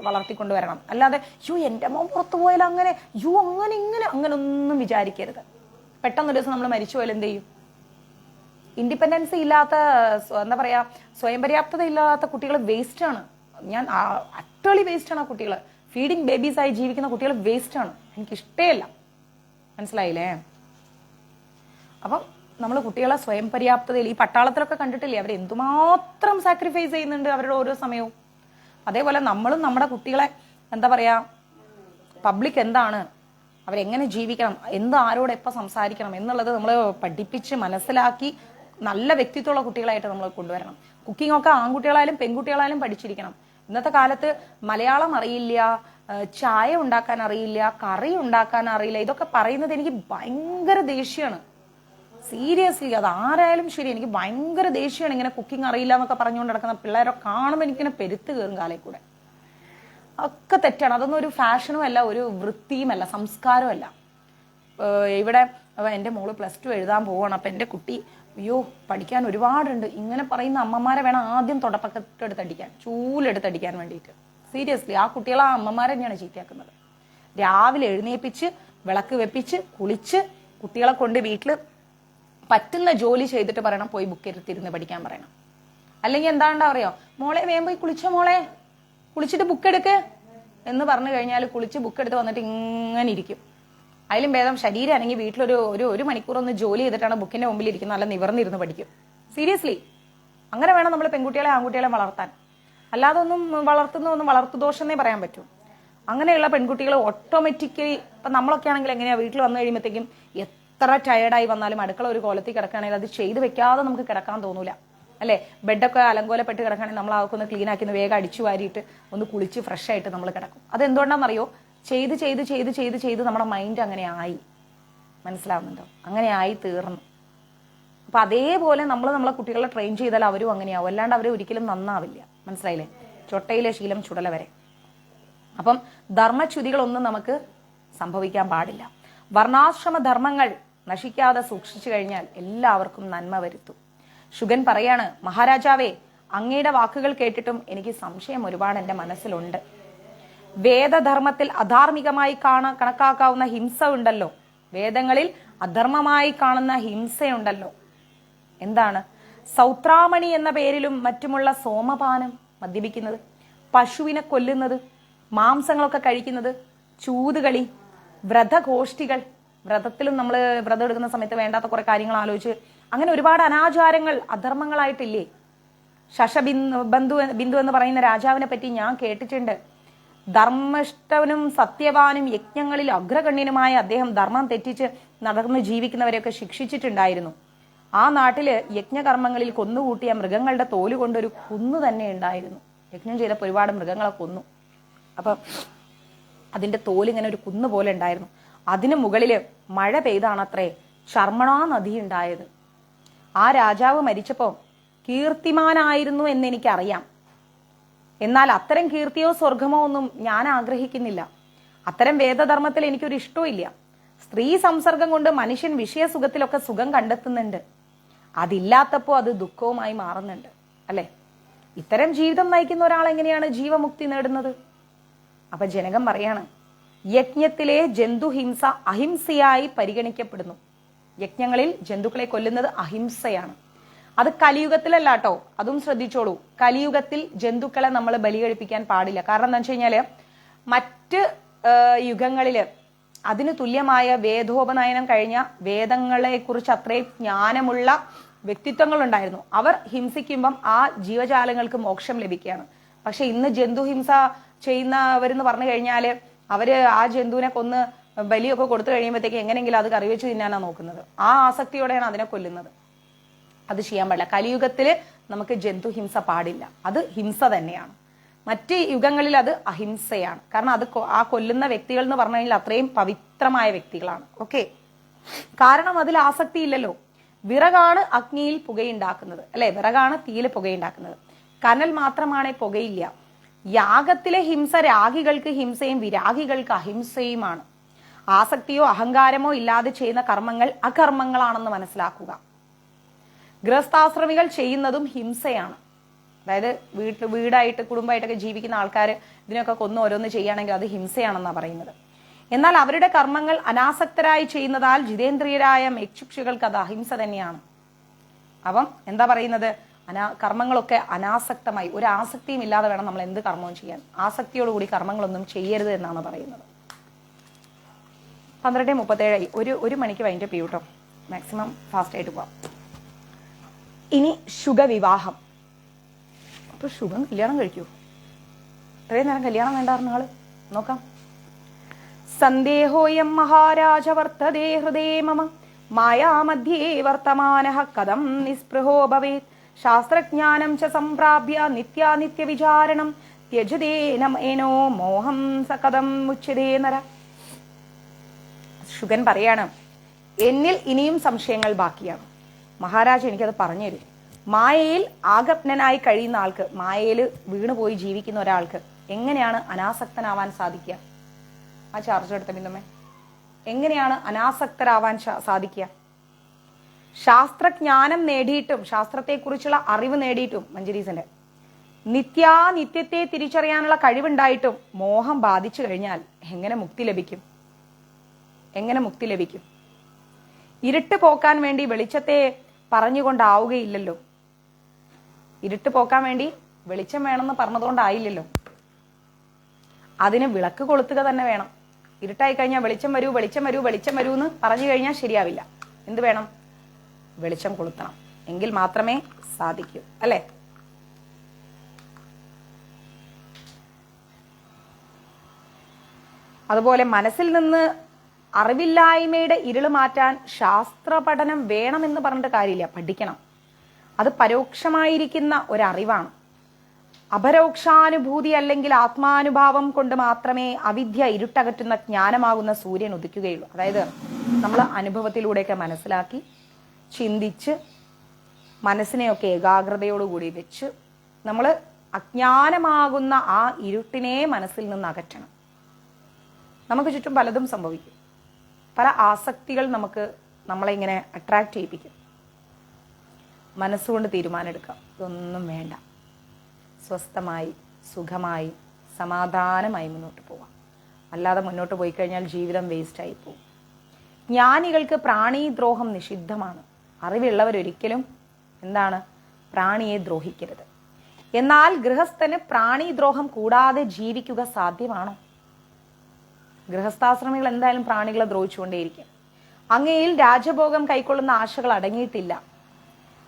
Speaker 1: വളർത്തിക്കൊണ്ടുവരണം. അല്ലാതെ എൻ്റെ മോൻ പുറത്തു പോയാൽ അങ്ങനെ അങ്ങനെ ഒന്നും വിചാരിക്കരുത്. പെട്ടെന്നൊരു ദിവസം നമ്മൾ മരിച്ചു പോയാൽ എന്ത് ചെയ്യും? ഇൻഡിപെൻഡൻസ് ഇല്ലാത്ത, എന്താ പറയാ, സ്വയം പര്യാപ്തത ഇല്ലാത്ത കുട്ടികൾ വേസ്റ്റ് ആണ്. ഞാൻ അറ്റോളി വേസ്റ്റ് ആണ് ആ കുട്ടികൾ. ഫീഡിങ് ബേബീസ് ആയി ജീവിക്കുന്ന കുട്ടികൾ വേസ്റ്റ് ആണ്. എനിക്ക് ഇഷ്ടമല്ല. മനസ്സിലായില്ലേ? അപ്പം നമ്മൾ കുട്ടികളെ സ്വയം പര്യാപ്തതയിൽ, ഈ പട്ടാളത്തിലൊക്കെ കണ്ടിട്ടില്ലേ അവർ എന്തുമാത്രം സാക്രിഫൈസ് ചെയ്യുന്നുണ്ട് അവരുടെ ഓരോ സമയവും. അതേപോലെ നമ്മളും നമ്മുടെ കുട്ടികളെ എന്താ പറയാ, പബ്ലിക് എന്താണ്, അവരെങ്ങനെ ജീവിക്കണം, ആരോട് എപ്പോൾ സംസാരിക്കണം എന്നുള്ളത് നമ്മൾ പഠിപ്പിച്ച് മനസ്സിലാക്കി നല്ല വ്യക്തിത്വമുള്ള കുട്ടികളായിട്ട് നമ്മൾ കൊണ്ടുവരണം. കുക്കിംഗ് ഒക്കെ ആൺകുട്ടികളായാലും പെൺകുട്ടികളായാലും പഠിച്ചിരിക്കണം. ഇന്നത്തെ കാലത്ത് മലയാളം അറിയില്ല, ചായ ഉണ്ടാക്കാൻ അറിയില്ല, കറി ഉണ്ടാക്കാൻ അറിയില്ല, ഇതൊക്കെ പറയുന്നത് എനിക്ക് ഭയങ്കര ദേഷ്യമാണ്. സീരിയസ്ലി, അത് ആരായാലും ശരി, എനിക്ക് ഭയങ്കര ദേഷ്യമാണ്. ഇങ്ങനെ കുക്കിംഗ് അറിയില്ല എന്നൊക്കെ പറഞ്ഞുകൊണ്ട് നടക്കുന്ന പിള്ളേരെ കാണുമ്പോൾ എനിക്കിങ്ങനെ പെരുത്ത് കയറും കാലയിൽ കൂടെ. ഒക്കെ തെറ്റാണ്. അതൊന്നും ഒരു ഫാഷനും അല്ല, ഒരു വൃത്തിയുമല്ല, സംസ്കാരമല്ല. ഇവിടെ എൻ്റെ മോള് +2 എഴുതാൻ പോവാണ്, അപ്പം എൻ്റെ കുട്ടി അയ്യോ പഠിക്കാൻ ഒരുപാടുണ്ട്, ഇങ്ങനെ പറയുന്ന അമ്മമാരെ വേണം ആദ്യം തുടപ്പക്കെട്ടെടുത്തടിക്കാൻ, ചൂലെടുത്തടിക്കാൻ വേണ്ടിയിട്ട്. സീരിയസ്ലി ആ കുട്ടികളെ ആ അമ്മമാരെ തന്നെയാണ് ചീത്തയാക്കുന്നത്. രാവിലെ എഴുന്നേപ്പിച്ച് വിളക്ക് വെപ്പിച്ച് കുളിച്ച് കുട്ടികളെ കൊണ്ട് വീട്ടിൽ പറ്റുന്ന ജോലി ചെയ്തിട്ട് പറയണം പോയി ബുക്ക് എടുത്തിരുന്ന് പഠിക്കാൻ പറയണം. അല്ലെങ്കിൽ എന്താണ്ടാ അറിയോ, മോളെ വേഗം പോയി കുളിച്ചോ, മോളെ കുളിച്ചിട്ട് ബുക്ക് എടുക്ക് എന്ന് പറഞ്ഞു കഴിഞ്ഞാൽ കുളിച്ച് ബുക്ക് എടുത്ത് വന്നിട്ട് ഇങ്ങനെ ഇരിക്കും. അതിലും ഭേദം ശരീരം ആണെങ്കിൽ വീട്ടിലൊരു ഒരു മണിക്കൂർ ഒന്ന് ജോലി ചെയ്തിട്ടാണ് ബുക്കിന്റെ മുമ്പിൽ ഇരിക്കുന്നത്, നല്ല നിവർന്നിരുന്ന് പഠിക്കും. സീരിയസ്ലി അങ്ങനെ വേണം നമ്മൾ പെൺകുട്ടികളെ ആൺകുട്ടികളെ വളർത്താൻ. അല്ലാതെ ഒന്നും വളർത്തുദോഷം എന്നേ പറയാൻ പറ്റൂ. അങ്ങനെയുള്ള പെൺകുട്ടികൾ ഓട്ടോമാറ്റിക്കലി, ഇപ്പം നമ്മളൊക്കെ ആണെങ്കിൽ എങ്ങനെയാ വീട്ടിൽ വന്നു കഴിയുമ്പോഴത്തേക്കും എത്ര ടയർഡായി വന്നാലും അടുക്കള ഒരു കോലത്തിൽ കിടക്കുകയാണെങ്കിൽ അത് ചെയ്ത് വെക്കാതെ നമുക്ക് കിടക്കാൻ തോന്നൂല അല്ലേ. ബെഡൊക്കെ അലങ്കോലപ്പെട്ട് കിടക്കുകയാണെങ്കിൽ നമ്മൾ അതൊക്കെ ഒന്ന് ക്ലീൻ ആക്കി വേഗം അടിച്ചു വാരിയിട്ട് ഒന്ന് കുളിച്ച് ഫ്രഷ് ആയിട്ട് നമ്മൾ കിടക്കും. അത് എന്തുകൊണ്ടാണെന്നറിയോ, ചെയ്ത് ചെയ്ത് ചെയ്ത് ചെയ്ത് ചെയ്ത് നമ്മുടെ മൈൻഡ് അങ്ങനെ ആയി. മനസ്സിലാവുന്നുണ്ടോ? അങ്ങനെ ആയി തീർന്നു. അപ്പൊ അതേപോലെ നമ്മളെ കുട്ടികളെ ട്രെയിൻ ചെയ്താൽ അവരും അങ്ങനെയാവും, അല്ലാണ്ട് അവർ ഒരിക്കലും നന്നാവില്ല. മനസ്സിലായില്ലേ? ചൊട്ടയിലെ ശീലം ചുടല വരെ. അപ്പം ധർമ്മച്യുതികളൊന്നും നമുക്ക് സംഭവിക്കാൻ പാടില്ല. വർണ്ണാശ്രമ ധർമ്മങ്ങൾ നശിക്കാതെ സൂക്ഷിച്ചു കഴിഞ്ഞാൽ എല്ലാവർക്കും നന്മ വരുത്തും. ശുഗൻ പറയാണ്, മഹാരാജാവേ, അങ്ങയുടെ വാക്കുകൾ കേട്ടിട്ടും എനിക്ക് സംശയം ഒരുപാട് എൻ്റെ മനസ്സിലുണ്ട്. വേദധർമ്മത്തിൽ അധാർമികമായി കണക്കാക്കാവുന്ന ഹിംസ ഉണ്ടല്ലോ, വേദങ്ങളിൽ അധർമ്മമായി കാണുന്ന ഹിംസയുണ്ടല്ലോ. എന്താണ്? സൗത്രാമണി എന്ന പേരിലും മറ്റുമുള്ള സോമപാനം, മദ്യപിക്കുന്നത്, പശുവിനെ കൊല്ലുന്നത്, മാംസങ്ങളൊക്കെ കഴിക്കുന്നത്, ചൂതുകളി, വ്രതഗോഷ്ഠികൾ, വ്രതത്തിലും നമ്മൾ വ്രതം എടുക്കുന്ന സമയത്ത് വേണ്ടാത്ത കുറെ കാര്യങ്ങൾ ആലോചിച്ച് അങ്ങനെ ഒരുപാട് അനാചാരങ്ങൾ അധർമ്മങ്ങളായിട്ടില്ലേ. ബിന്ദു എന്ന് പറയുന്ന രാജാവിനെ പറ്റി ഞാൻ കേട്ടിട്ടുണ്ട്. ധർമ്മിഷ്ഠനും സത്യവാനും യജ്ഞങ്ങളിൽ അഗ്രഗണ്യനുമായ അദ്ദേഹം ധർമ്മം തെറ്റിച്ച് നടന്ന് ജീവിക്കുന്നവരെയൊക്കെ ശിക്ഷിച്ചിട്ടുണ്ടായിരുന്നു. ആ നാട്ടില് യജ്ഞകർമ്മങ്ങളിൽ കൊന്നുകൂട്ടിയ മൃഗങ്ങളുടെ തോല് കൊണ്ടൊരു കുന്നു തന്നെ ഉണ്ടായിരുന്നു. യജ്ഞം ചെയ്തപ്പോൾ ഒരുപാട് മൃഗങ്ങളെ കൊന്നു. അപ്പൊ അതിന്റെ തോലിങ്ങനെ ഒരു കുന്നു പോലെ ഉണ്ടായിരുന്നു. അതിനു മുകളില് മഴ പെയ്താണത്രേ ശർമ്മണ നദി ഉണ്ടായത്. ആ രാജാവ് മരിച്ചപ്പോ കീർത്തിമാനായിരുന്നു എന്ന് എനിക്കറിയാം. എന്നാൽ അത്തരം കീർത്തിയോ സ്വർഗമോ ഒന്നും ഞാൻ ആഗ്രഹിക്കുന്നില്ല. അത്തരം വേദധർമ്മത്തിൽ എനിക്കൊരു ഇഷ്ടവും ഇല്ല. സ്ത്രീ സംസർഗം കൊണ്ട് മനുഷ്യൻ വിഷയസുഖത്തിലൊക്കെ സുഖം കണ്ടെത്തുന്നുണ്ട്. അതില്ലാത്തപ്പോ അത് ദുഃഖവുമായി മാറുന്നുണ്ട് അല്ലെ. ഇത്തരം ജീവിതം നയിക്കുന്ന ഒരാൾ എങ്ങനെയാണ് ജീവമുക്തി നേടുന്നത്? അപ്പൊ ജനകം പറയാണ്, യജ്ഞത്തിലെ ജന്തുഹിംസ അഹിംസയായി പരിഗണിക്കപ്പെടുന്നു. യജ്ഞങ്ങളിൽ ജന്തുക്കളെ കൊല്ലുന്നത് അഹിംസയാണ്. അത് കലിയുഗത്തിലല്ല കേട്ടോ, അതും ശ്രദ്ധിച്ചോളൂ. കലിയുഗത്തിൽ ജന്തുക്കളെ നമ്മൾ ബലി കഴിപ്പിക്കാൻ പാടില്ല. കാരണം എന്താ വെച്ച് കഴിഞ്ഞാല് മറ്റ് യുഗങ്ങളില് അതിന് തുല്യമായ വേദോപനയനം കഴിഞ്ഞ വേദങ്ങളെ കുറിച്ച് അത്രയും ജ്ഞാനമുള്ള വ്യക്തിത്വങ്ങൾ ഉണ്ടായിരുന്നു. അവർ ഹിംസിക്കുമ്പം ആ ജീവജാലങ്ങൾക്ക് മോക്ഷം ലഭിക്കുകയാണ്. പക്ഷെ ഇന്ന് ജന്തുഹിംസ ചെയ്യുന്നവരെന്ന് പറഞ്ഞു കഴിഞ്ഞാല് അവര് ആ ജന്തുവിനെ കൊന്ന് ബലിയൊക്കെ കൊടുത്തു കഴിയുമ്പോഴത്തേക്ക് എങ്ങനെയെങ്കിലും അത് കറി വെച്ച് തിന്നാനാണ് നോക്കുന്നത്. ആ ആസക്തിയോടെയാണ് അതിനെ കൊല്ലുന്നത്. അത് ചെയ്യാൻ പാടില്ല. കലിയുഗത്തില് നമുക്ക് ജന്തുഹിംസ പാടില്ല. അത് ഹിംസ തന്നെയാണ്. മറ്റ് യുഗങ്ങളിൽ അത് അഹിംസയാണ്. കാരണം അത് ആ കൊല്ലുന്ന വ്യക്തികൾ എന്ന് പറഞ്ഞു കഴിഞ്ഞാൽ അത്രയും പവിത്രമായ വ്യക്തികളാണ്. ഓക്കെ, കാരണം അതിൽ ആസക്തി ഇല്ലല്ലോ. വിറകാണ് അഗ്നിയിൽ പുകയുണ്ടാക്കുന്നത് അല്ലെ, വിറകാണ് തീയിൽ പുകയുണ്ടാക്കുന്നത്. കനൽ മാത്രമാണ് പുകയില്ല. യാഗത്തിലെ ഹിംസ രാഗികൾക്ക് ഹിംസയും വിരാഗികൾക്ക് അഹിംസയുമാണ്. ആസക്തിയോ അഹങ്കാരമോ ഇല്ലാതെ ചെയ്യുന്ന കർമ്മങ്ങൾ അകർമ്മങ്ങളാണെന്ന് മനസ്സിലാക്കുക. ഗൃഹസ്ഥാശ്രമികൾ ചെയ്യുന്നതും ഹിംസയാണ്. അതായത് വീടായിട്ട് കുടുംബമായിട്ടൊക്കെ ജീവിക്കുന്ന ആൾക്കാർ ഇതിനൊക്കെ കൊന്ന് ഓരോന്ന് ചെയ്യുകയാണെങ്കിൽ അത് ഹിംസയാണെന്നാണ് പറയുന്നത്. എന്നാൽ അവരുടെ കർമ്മങ്ങൾ അനാസക്തരായി ചെയ്യുന്നതാൽ ജിതേന്ദ്രിയരായ മേക്ഷുക്ഷികൾക്ക് അത് അഹിംസ തന്നെയാണ്. അപ്പം എന്താ പറയുന്നത്? കർമ്മങ്ങളൊക്കെ അനാസക്തമായി, ഒരു ആസക്തിയും ഇല്ലാതെ വേണം നമ്മൾ എന്ത് കർമ്മവും ചെയ്യാൻ. ആസക്തിയോടുകൂടി കർമ്മങ്ങളൊന്നും ചെയ്യരുത് എന്നാണ് പറയുന്നത്. 12:37 ഒരു മണിക്ക് വൈൻഡപ്പ് ചെയ്യും കേട്ടോ. മാക്സിമം ഫാസ്റ്റ് ആയിട്ട് പോവാം. ഇനി ശുഗവിവാഹം. അപ്പൊ ശുഗം കല്യാണം കഴിക്കൂ? ഇത്രയും നേരം കല്യാണം വേണ്ടായിരുന്ന ആള് നോക്കാം. സന്ദേഹോയം മഹാരാജ വർത്തതേ ഹൃദേ മമ മായാമധ്യേ വർത്തമാനഃ കഥം നിസ്പൃഹോ ഭവേത് ശാസ്ത്രജ്ഞാനം ച സംപ്രാപ്യ നിത്യാനിത്യ വിചാരണം ത്യജതേനോ മോഹം സകഥം മുച്യതേ നര. ശുഗൻ പറയാണ്, എന്നിൽ ഇനിയും സംശയങ്ങൾ ബാക്കിയാണ്. മഹാരാജ എനിക്കത് പറഞ്ഞുതരും. മായയിൽ ആഗപ്നനായി കഴിയുന്ന ആൾക്ക്, മായയിൽ വീണുപോയി ജീവിക്കുന്ന ഒരാൾക്ക് എങ്ങനെയാണ് അനാസക്തനാവാൻ സാധിക്കുക? ആ ചാർജ് എടുത്ത ബിന്ദുമേ, എങ്ങനെയാണ് അനാസക്തരാവാൻ സാധിക്കുക? ശാസ്ത്രജ്ഞാനം നേടിയിട്ടും, ശാസ്ത്രത്തെക്കുറിച്ചുള്ള അറിവ് നേടിയിട്ടും, മഞ്ജരീസന്റെ നിത്യത്തെ തിരിച്ചറിയാനുള്ള കഴിവുണ്ടായിട്ടും മോഹം ബാധിച്ചു കഴിഞ്ഞാൽ എങ്ങനെ മുക്തി ലഭിക്കും? എങ്ങനെ മുക്തി ലഭിക്കും? ഇരുട്ട് പോക്കാൻ വേണ്ടി വെളിച്ചത്തെ പറഞ്ഞുകൊണ്ടാവുകയില്ലല്ലോ. ഇരുട്ട് പോക്കാൻ വേണ്ടി വെളിച്ചം വേണമെന്ന് പറഞ്ഞതുകൊണ്ടായില്ലല്ലോ. അതിന് വിളക്ക് കൊളുത്തുക തന്നെ വേണം. ഇരുട്ടായി കഴിഞ്ഞാൽ വെളിച്ചം വരൂ വെളിച്ചം വരൂ വെളിച്ചം വരൂ എന്ന് പറഞ്ഞു കഴിഞ്ഞാൽ ശരിയാവില്ല. എന്ത് വേണം? വെളിച്ചം കൊളുത്തണം. എങ്കിൽ മാത്രമേ സാധിക്കൂ, അല്ലേ? അതുപോലെ മനസ്സിൽ നിന്ന് അറിവില്ലായ്മയുടെ ഇരുള് മാറ്റാൻ ശാസ്ത്ര പഠനം വേണമെന്ന് പറഞ്ഞിട്ട് കാര്യമില്ല, പഠിക്കണം. അത് പരോക്ഷമായിരിക്കുന്ന ഒരറിവാണ്. അപരോക്ഷാനുഭൂതി അല്ലെങ്കിൽ ആത്മാനുഭാവം കൊണ്ട് മാത്രമേ അവിദ്യ ഇരുട്ടകറ്റുന്ന ജ്ഞാനമാകുന്ന സൂര്യൻ ഉദിക്കുകയുള്ളൂ. അതായത് നമ്മൾ അനുഭവത്തിലൂടെയൊക്കെ മനസ്സിലാക്കി ചിന്തിച്ച് മനസ്സിനെയൊക്കെ ഏകാഗ്രതയോടുകൂടി വെച്ച് നമ്മൾ അജ്ഞാനമാകുന്ന ആ ഇരുട്ടിനെ മനസ്സിൽ നിന്ന് അകറ്റണം. നമുക്ക് ചുറ്റും പലതും സംഭവിക്കും. പല ആസക്തികൾ നമ്മളെ ഇങ്ങനെ അട്രാക്ട് ചെയ്യിപ്പിക്കും. മനസ്സുകൊണ്ട് തീരുമാനം എടുക്കാം, ഇതൊന്നും വേണ്ട, സ്വസ്ഥമായി സുഖമായി സമാധാനമായി മുന്നോട്ട് പോവാം. അല്ലാതെ മുന്നോട്ട് പോയി കഴിഞ്ഞാൽ ജീവിതം വേസ്റ്റായി പോകും. ജ്ഞാനികൾക്ക് പ്രാണീദ്രോഹം നിഷിദ്ധമാണ്. അറിവുള്ളവരൊരിക്കലും എന്താണ്? പ്രാണിയെ ദ്രോഹിക്കരുത്. എന്നാൽ ഗൃഹസ്ഥന് പ്രാണീദ്രോഹം കൂടാതെ ജീവിക്കുക സാധ്യമാണോ? ഗൃഹസ്ഥാശ്രമികൾ എന്തായാലും പ്രാണികളെ ദ്രോഹിച്ചുകൊണ്ടേയിരിക്കും. അങ്ങയിൽ രാജഭോഗം കൈക്കൊള്ളുന്ന ആശകൾ അടങ്ങിയിട്ടില്ല.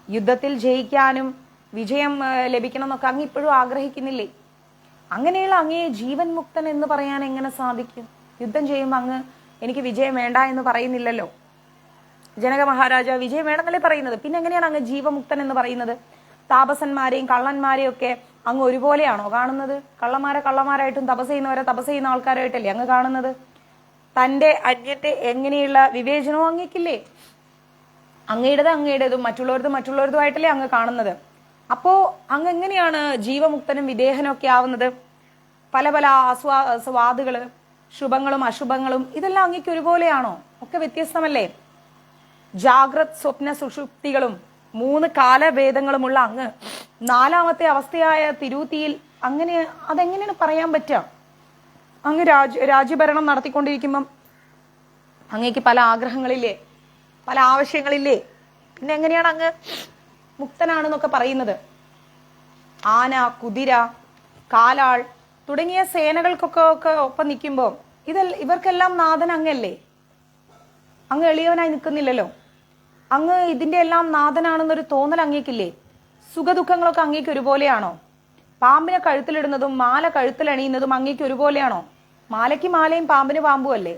Speaker 1: യുദ്ധത്തിൽ ജയിക്കാനും വിജയം ലഭിക്കണം എന്നൊക്കെ അങ്ങ് ഇപ്പോഴും ആഗ്രഹിക്കുന്നില്ലേ? അങ്ങനെയുള്ള അങ്ങയെ ജീവൻ മുക്തൻ എന്ന് പറയാൻ എങ്ങനെ സാധിക്കും? യുദ്ധം ചെയ്യുമ്പോൾ അങ്ങ് എനിക്ക് വിജയം വേണ്ട എന്ന് പറയുന്നില്ലല്ലോ. ജനക മഹാരാജാവ് വിജയം വേണമെന്നല്ലേ പറയുന്നത്. പിന്നെ എങ്ങനെയാണ് അങ്ങ് ജീവമുക്തൻ എന്ന് പറയുന്നത്? താപസന്മാരെയും കള്ളന്മാരെയും ഒക്കെ അങ്ങ് ഒരുപോലെയാണോ കാണുന്നത്? കള്ളന്മാരായിട്ടും തപസ് ചെയ്യുന്ന ആൾക്കാരായിട്ടല്ലേ അങ്ങ് കാണുന്നത്? തന്റെ അന്യത്തെ എങ്ങനെയുള്ള വിവേചനവും അങ്ങേക്കില്ലേ? അങ്ങയുടേതും മറ്റുള്ളവരതുമായിട്ടല്ലേ അങ്ങ് കാണുന്നത്. അപ്പോ അങ്ങ് എങ്ങനെയാണ് ജീവമുക്തനും വിദേഹനും ഒക്കെ ആവുന്നത്? പല പല സ്വാദുകള്, ശുഭങ്ങളും അശുഭങ്ങളും ഇതെല്ലാം അങ്ങേക്ക് ഒരുപോലെയാണോ? ഒക്കെ വ്യത്യസ്തമല്ലേ? ജാഗ്രത് സ്വപ്ന സുഷുപ്തികളും 3 കാലഭേദങ്ങളുമുള്ള അങ്ങ് 4ാമത്തെ അവസ്ഥയായ തിരുത്തിയിൽ അതെങ്ങനെയാണ് പറയാൻ പറ്റുക? അങ്ങ് രാജ്യഭരണം നടത്തിക്കൊണ്ടിരിക്കുമ്പം അങ്ങേക്ക് പല ആഗ്രഹങ്ങളില്ലേ, പല ആവശ്യങ്ങളില്ലേ? പിന്നെ എങ്ങനെയാണ് അങ്ങ് മുക്തനാണെന്നൊക്കെ പറയുന്നത്? ആന, കുതിര, കാലാൾ തുടങ്ങിയ സേനകൾക്കൊക്കെ ഒപ്പം നിൽക്കുമ്പോൾ ഇവർക്കെല്ലാം നാഥൻ അങ്ങല്ലേ? അങ്ങ് എളിയവനായി നിൽക്കുന്നില്ലല്ലോ. അങ്ങ് ഇതിന്റെ എല്ലാം നാഥനാണെന്നൊരു തോന്നൽ അങ്ങേക്കില്ലേ? സുഖദുഃഖങ്ങളൊക്കെ അങ്ങേക്ക് ഒരുപോലെയാണോ? പാമ്പിനെ കഴുത്തിലിടുന്നതും മാല കഴുത്തിലണിയുന്നതും അങ്ങേക്ക് ഒരുപോലെയാണോ? മാലയ്ക്ക് മാലയും പാമ്പിന് പാമ്പും അല്ലേ?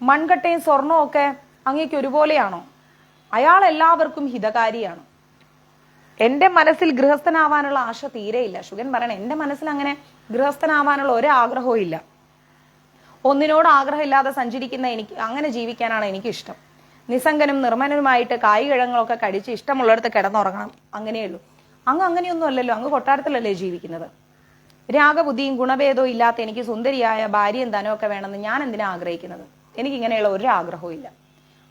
Speaker 1: മൺകട്ടയും സ്വർണവും ഒക്കെ അങ്ങേക്ക് ഒരുപോലെയാണോ? അയാൾ എല്ലാവർക്കും ഹിതകാരിയാണ്. എന്റെ മനസ്സിൽ ഗൃഹസ്ഥനാവാനുള്ള ആശ തീരെയില്ല. ശുഗൻ പറയണേ, എന്റെ മനസ്സിൽ അങ്ങനെ ഗൃഹസ്ഥനാവാനുള്ള ഒരാഗ്രഹവും ഇല്ല. ഒന്നിനോട് ആഗ്രഹമില്ലാതെ സഞ്ചരിക്കുന്ന അങ്ങനെ ജീവിക്കാനാണ് എനിക്കിഷ്ടം. നിസ്സംഗനും നിർമ്മനുമായിട്ട് കായ്കിഴങ്ങളൊക്കെ കഴിച്ച് ഇഷ്ടമുള്ളിടത്ത് കിടന്നുറങ്ങണം, അങ്ങനെയുള്ളൂ. അങ്ങ് അങ്ങനെയൊന്നും അല്ലല്ലോ. അങ്ങ് കൊട്ടാരത്തിലല്ലേ ജീവിക്കുന്നത്. രാഗബുദ്ധിയും ഗുണഭേദവും ഇല്ലാത്ത എനിക്ക് സുന്ദരിയായ ഭാര്യയും ധനമൊക്കെ വേണമെന്ന് ഞാൻ എന്തിനാ ആഗ്രഹിക്കുന്നത്? എനിക്കിങ്ങനെയുള്ള ഒരു ആഗ്രഹവും ഇല്ല.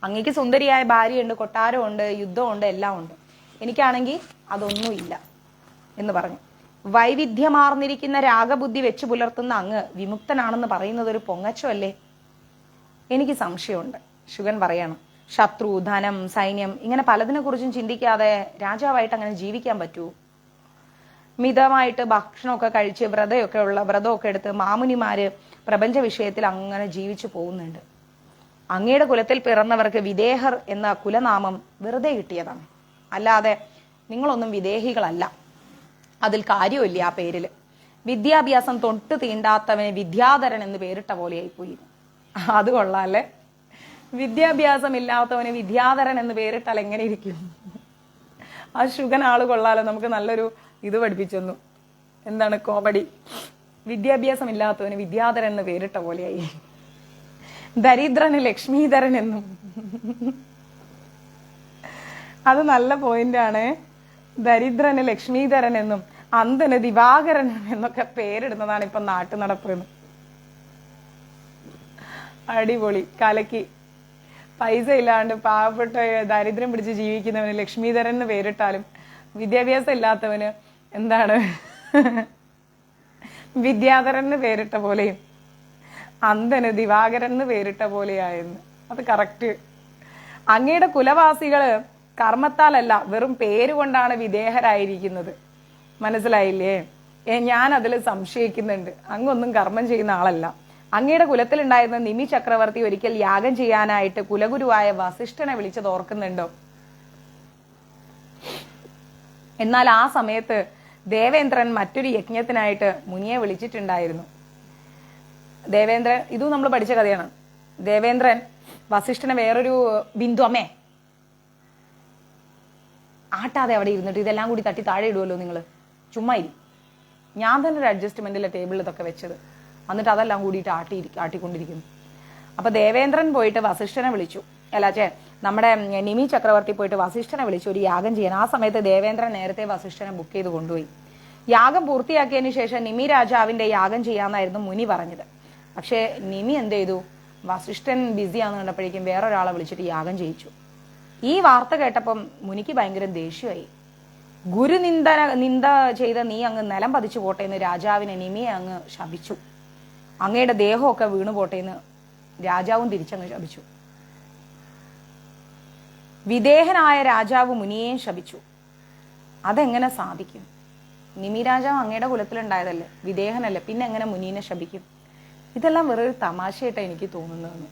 Speaker 1: അങ്ങേക്ക് സുന്ദരിയായ ഭാര്യയുണ്ട്, കൊട്ടാരമുണ്ട്, യുദ്ധമുണ്ട്, എല്ലാം ഉണ്ട്. എനിക്കാണെങ്കിൽ അതൊന്നുമില്ല എന്ന് പറഞ്ഞു. വൈവിധ്യമാർന്നിരിക്കുന്ന രാഗബുദ്ധി വെച്ച് പുലർത്തുന്ന അങ്ങ് വിമുക്തനാണെന്ന് പറയുന്നത് ഒരു പൊങ്ങച്ചമല്ലേ? എനിക്ക് സംശയമുണ്ട്. ശുഗൻ പറയണം, ശത്രു, ധനം, സൈന്യം ഇങ്ങനെ പലതിനെ കുറിച്ചും ചിന്തിക്കാതെ രാജാവായിട്ട് അങ്ങനെ ജീവിക്കാൻ പറ്റുമോ? മിതമായിട്ട് ഭക്ഷണമൊക്കെ കഴിച്ച് വ്രതമൊക്കെ എടുത്ത് മാമുനിമാര് പ്രപഞ്ച വിഷയത്തിൽ അങ്ങനെ ജീവിച്ചു പോകുന്നുണ്ട്. അങ്ങയുടെ കുലത്തിൽ പിറന്നവർക്ക് വിദേഹർ എന്ന കുലനാമം വെറുതെ കിട്ടിയതാണ്. അല്ലാതെ നിങ്ങളൊന്നും വിദേഹികളല്ല. അതിൽ കാര്യമില്ല ആ പേരില്. വിദ്യാഭ്യാസം തൊട്ട് തീണ്ടാത്തവന് വിദ്യാധരൻ എന്ന് പേരിട്ട പോലെയായി പോയി. അത് കൊള്ളാം അല്ലേ? വിദ്യാഭ്യാസം ഇല്ലാത്തവന് വിദ്യാധരൻ എന്ന് പേരിട്ടാൽ എങ്ങനെ ഇരിക്കും? ആ ശുഗൻ ആള് കൊള്ളാലോ. നമുക്ക് നല്ലൊരു ഇത് പഠിപ്പിച്ചെന്നു. എന്താണ് കോമഡി? വിദ്യാഭ്യാസം ഇല്ലാത്തവന് വിദ്യാധരൻ എന്ന് പേരിട്ട പോലെയായി. ദരിദ്രന് ലക്ഷ്മീധരൻ എന്നും. അത് നല്ല പോയിന്റാണ്. ദരിദ്രന് ലക്ഷ്മീധരൻ എന്നും അന്ധന് ദിവാകരൻ എന്നൊക്കെ പേരിടുന്നതാണ് ഇപ്പൊ നാട്ടു നടപ്പ്. അടിപൊളി, കലക്കി. പൈസ ഇല്ലാണ്ട് പാവപ്പെട്ട ദരിദ്രം പിടിച്ച് ജീവിക്കുന്നവന് ലക്ഷ്മീധരൻ എന്ന് പേരിട്ടാലും വിദ്യാഭ്യാസം ഇല്ലാത്തവന് എന്താണ് വിദ്യാധരന് പേരിട്ട പോലെയും അന്ധന് ദിവാകരന് പേരിട്ട പോലെയായെന്ന്. അത് കറക്റ്റ്. അങ്ങയുടെ കുലവാസികള് കർമ്മത്താലല്ല വെറും പേരുകൊണ്ടാണ് വിദേഹരായിരിക്കുന്നത്. മനസ്സിലായില്ലേ? ഞാൻ അതിൽ സംശയിക്കുന്നുണ്ട്. അങ്ങൊന്നും കർമ്മം ചെയ്യുന്ന ആളല്ല. അങ്ങയുടെ കുലത്തിലുണ്ടായിരുന്ന നിമി ചക്രവർത്തി ഒരിക്കൽ യാഗം ചെയ്യാനായിട്ട് കുലഗുരുവായ വസിഷ്ഠനെ വിളിച്ചത് ഓർക്കുന്നുണ്ടോ? എന്നാൽ ആ സമയത്ത് ദേവേന്ദ്രൻ മറ്റൊരു യജ്ഞത്തിനായിട്ട് മുനിയെ വിളിച്ചിട്ടുണ്ടായിരുന്നു. ദേവേന്ദ്രൻ, ഇതും നമ്മൾ പഠിച്ച കഥയാണ്. ദേവേന്ദ്രൻ വസിഷ്ഠനെ വേറൊരു ബിന്ദു അമ്മേ ആട്ടാതെ അവിടെ ഇരുന്നിട്ട് ഇതെല്ലാം കൂടി തട്ടി താഴെ ഇടുമല്ലോ നിങ്ങൾ, ചുമ്മാ ഇരി. ഞാൻ തന്നെ ഒരു അഡ്ജസ്റ്റ്മെന്റിലെ ടേബിളിൽ ഇതൊക്കെ വെച്ചത്, എന്നിട്ട് അതെല്ലാം കൂടിയിട്ട് ആട്ടിക്കൊണ്ടിരിക്കുന്നു. അപ്പൊ ദേവേന്ദ്രൻ പോയിട്ട് വസിഷ്ഠനെ വിളിച്ചു. നമ്മുടെ നിമി ചക്രവർത്തി പോയിട്ട് വസിഷ്ഠനെ വിളിച്ചു ഒരു യാഗം ചെയ്യാൻ. ആ സമയത്ത് ദേവേന്ദ്രൻ നേരത്തെ വസിഷ്ഠനെ ബുക്ക് ചെയ്ത് കൊണ്ടുപോയി. യാഗം പൂർത്തിയാക്കിയതിനു ശേഷം നിമി രാജാവിന്റെ യാഗം ചെയ്യാന്നായിരുന്നു മുനി പറഞ്ഞത്. പക്ഷെ നിമി എന്ത് ചെയ്തു? വസിഷ്ഠൻ ബിസിയാന്ന് കണ്ടപ്പോഴേക്കും വേറൊരാളെ വിളിച്ചിട്ട് യാഗം ചെയ്യിച്ചു. ഈ വാർത്ത കേട്ടപ്പം മുനിക്ക് ഭയങ്കര ദേഷ്യമായി. ഗുരു നിന്ദ ചെയ്ത നീ അങ്ങ് നിലം പതിച്ചു പോട്ടെ എന്ന് രാജാവിനെ നിമിയെ അങ്ങ് ശപിച്ചു. അങ്ങയുടെ ദേഹമൊക്കെ വീണു പോട്ടെ എന്ന് രാജാവും തിരിച്ചങ്ങ് ശപിച്ചു. വിദേഹനായ രാജാവ് മുനിയെയും ശപിച്ചു. അതെങ്ങനെ സാധിക്കും? നിമി രാജാവ് അങ്ങയുടെ കുലത്തിലുണ്ടായതല്ലേ, വിദേഹനല്ലേ, പിന്നെ എങ്ങനെ മുനീനെ ശപിക്കും? ഇതെല്ലാം വേറൊരു തമാശയായിട്ടാണ് എനിക്ക് തോന്നുന്നതെന്ന്.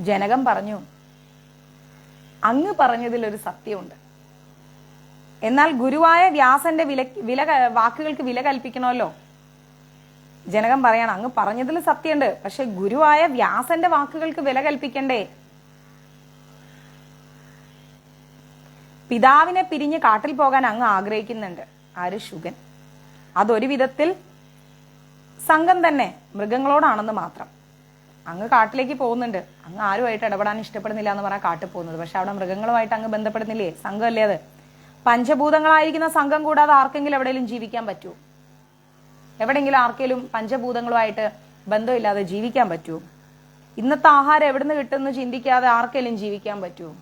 Speaker 1: ജനകൻ പറഞ്ഞു, അങ്ങ് പറഞ്ഞതിലൊരു സത്യമുണ്ട്. എന്നാൽ ഗുരുവായ വ്യാസന്റെ വാക്കുകൾക്ക് വില കൽപ്പിക്കണമല്ലോ. ജനകൻ പറയാണ്, അങ്ങ് പറഞ്ഞതിൽ സത്യമുണ്ട്, പക്ഷെ ഗുരുവായ വ്യാസന്റെ വാക്കുകൾക്ക് വില കൽപ്പിക്കണ്ടേ? പിതാവിനെ പിരിഞ്ഞ് കാട്ടിൽ പോകാൻ അങ്ങ് ആഗ്രഹിക്കുന്നുണ്ട്. ആര്? ശുഗൻ. അതൊരു വിധത്തിൽ സംഘം തന്നെ, മൃഗങ്ങളോടാണെന്ന് മാത്രം. അങ്ങ് കാട്ടിലേക്ക് പോകുന്നുണ്ട്. അങ്ങ് ആരുമായിട്ട് ഇടപെടാൻ ഇഷ്ടപ്പെടുന്നില്ല എന്ന് പറഞ്ഞാൽ കാട്ടിൽ പോകുന്നത്. പക്ഷെ അവിടെ മൃഗങ്ങളുമായിട്ട് അങ്ങ് ബന്ധപ്പെടുന്നില്ലേ? സംഘമല്ലേ അത്? പഞ്ചഭൂതങ്ങളായിരിക്കുന്ന സംഘം കൂടാതെ ആർക്കെങ്കിലും എവിടെയെങ്കിലും ജീവിക്കാൻ പറ്റുമോ? എവിടെയെങ്കിലും ആർക്കെങ്കിലും പഞ്ചഭൂതങ്ങളുമായിട്ട് ബന്ധമില്ലാതെ ജീവിക്കാൻ പറ്റുമോ? ഇന്നത്തെ ആഹാരം എവിടുന്ന് കിട്ടുമെന്ന് ചിന്തിക്കാതെ ആർക്കെങ്കിലും ജീവിക്കാൻ പറ്റുമോ?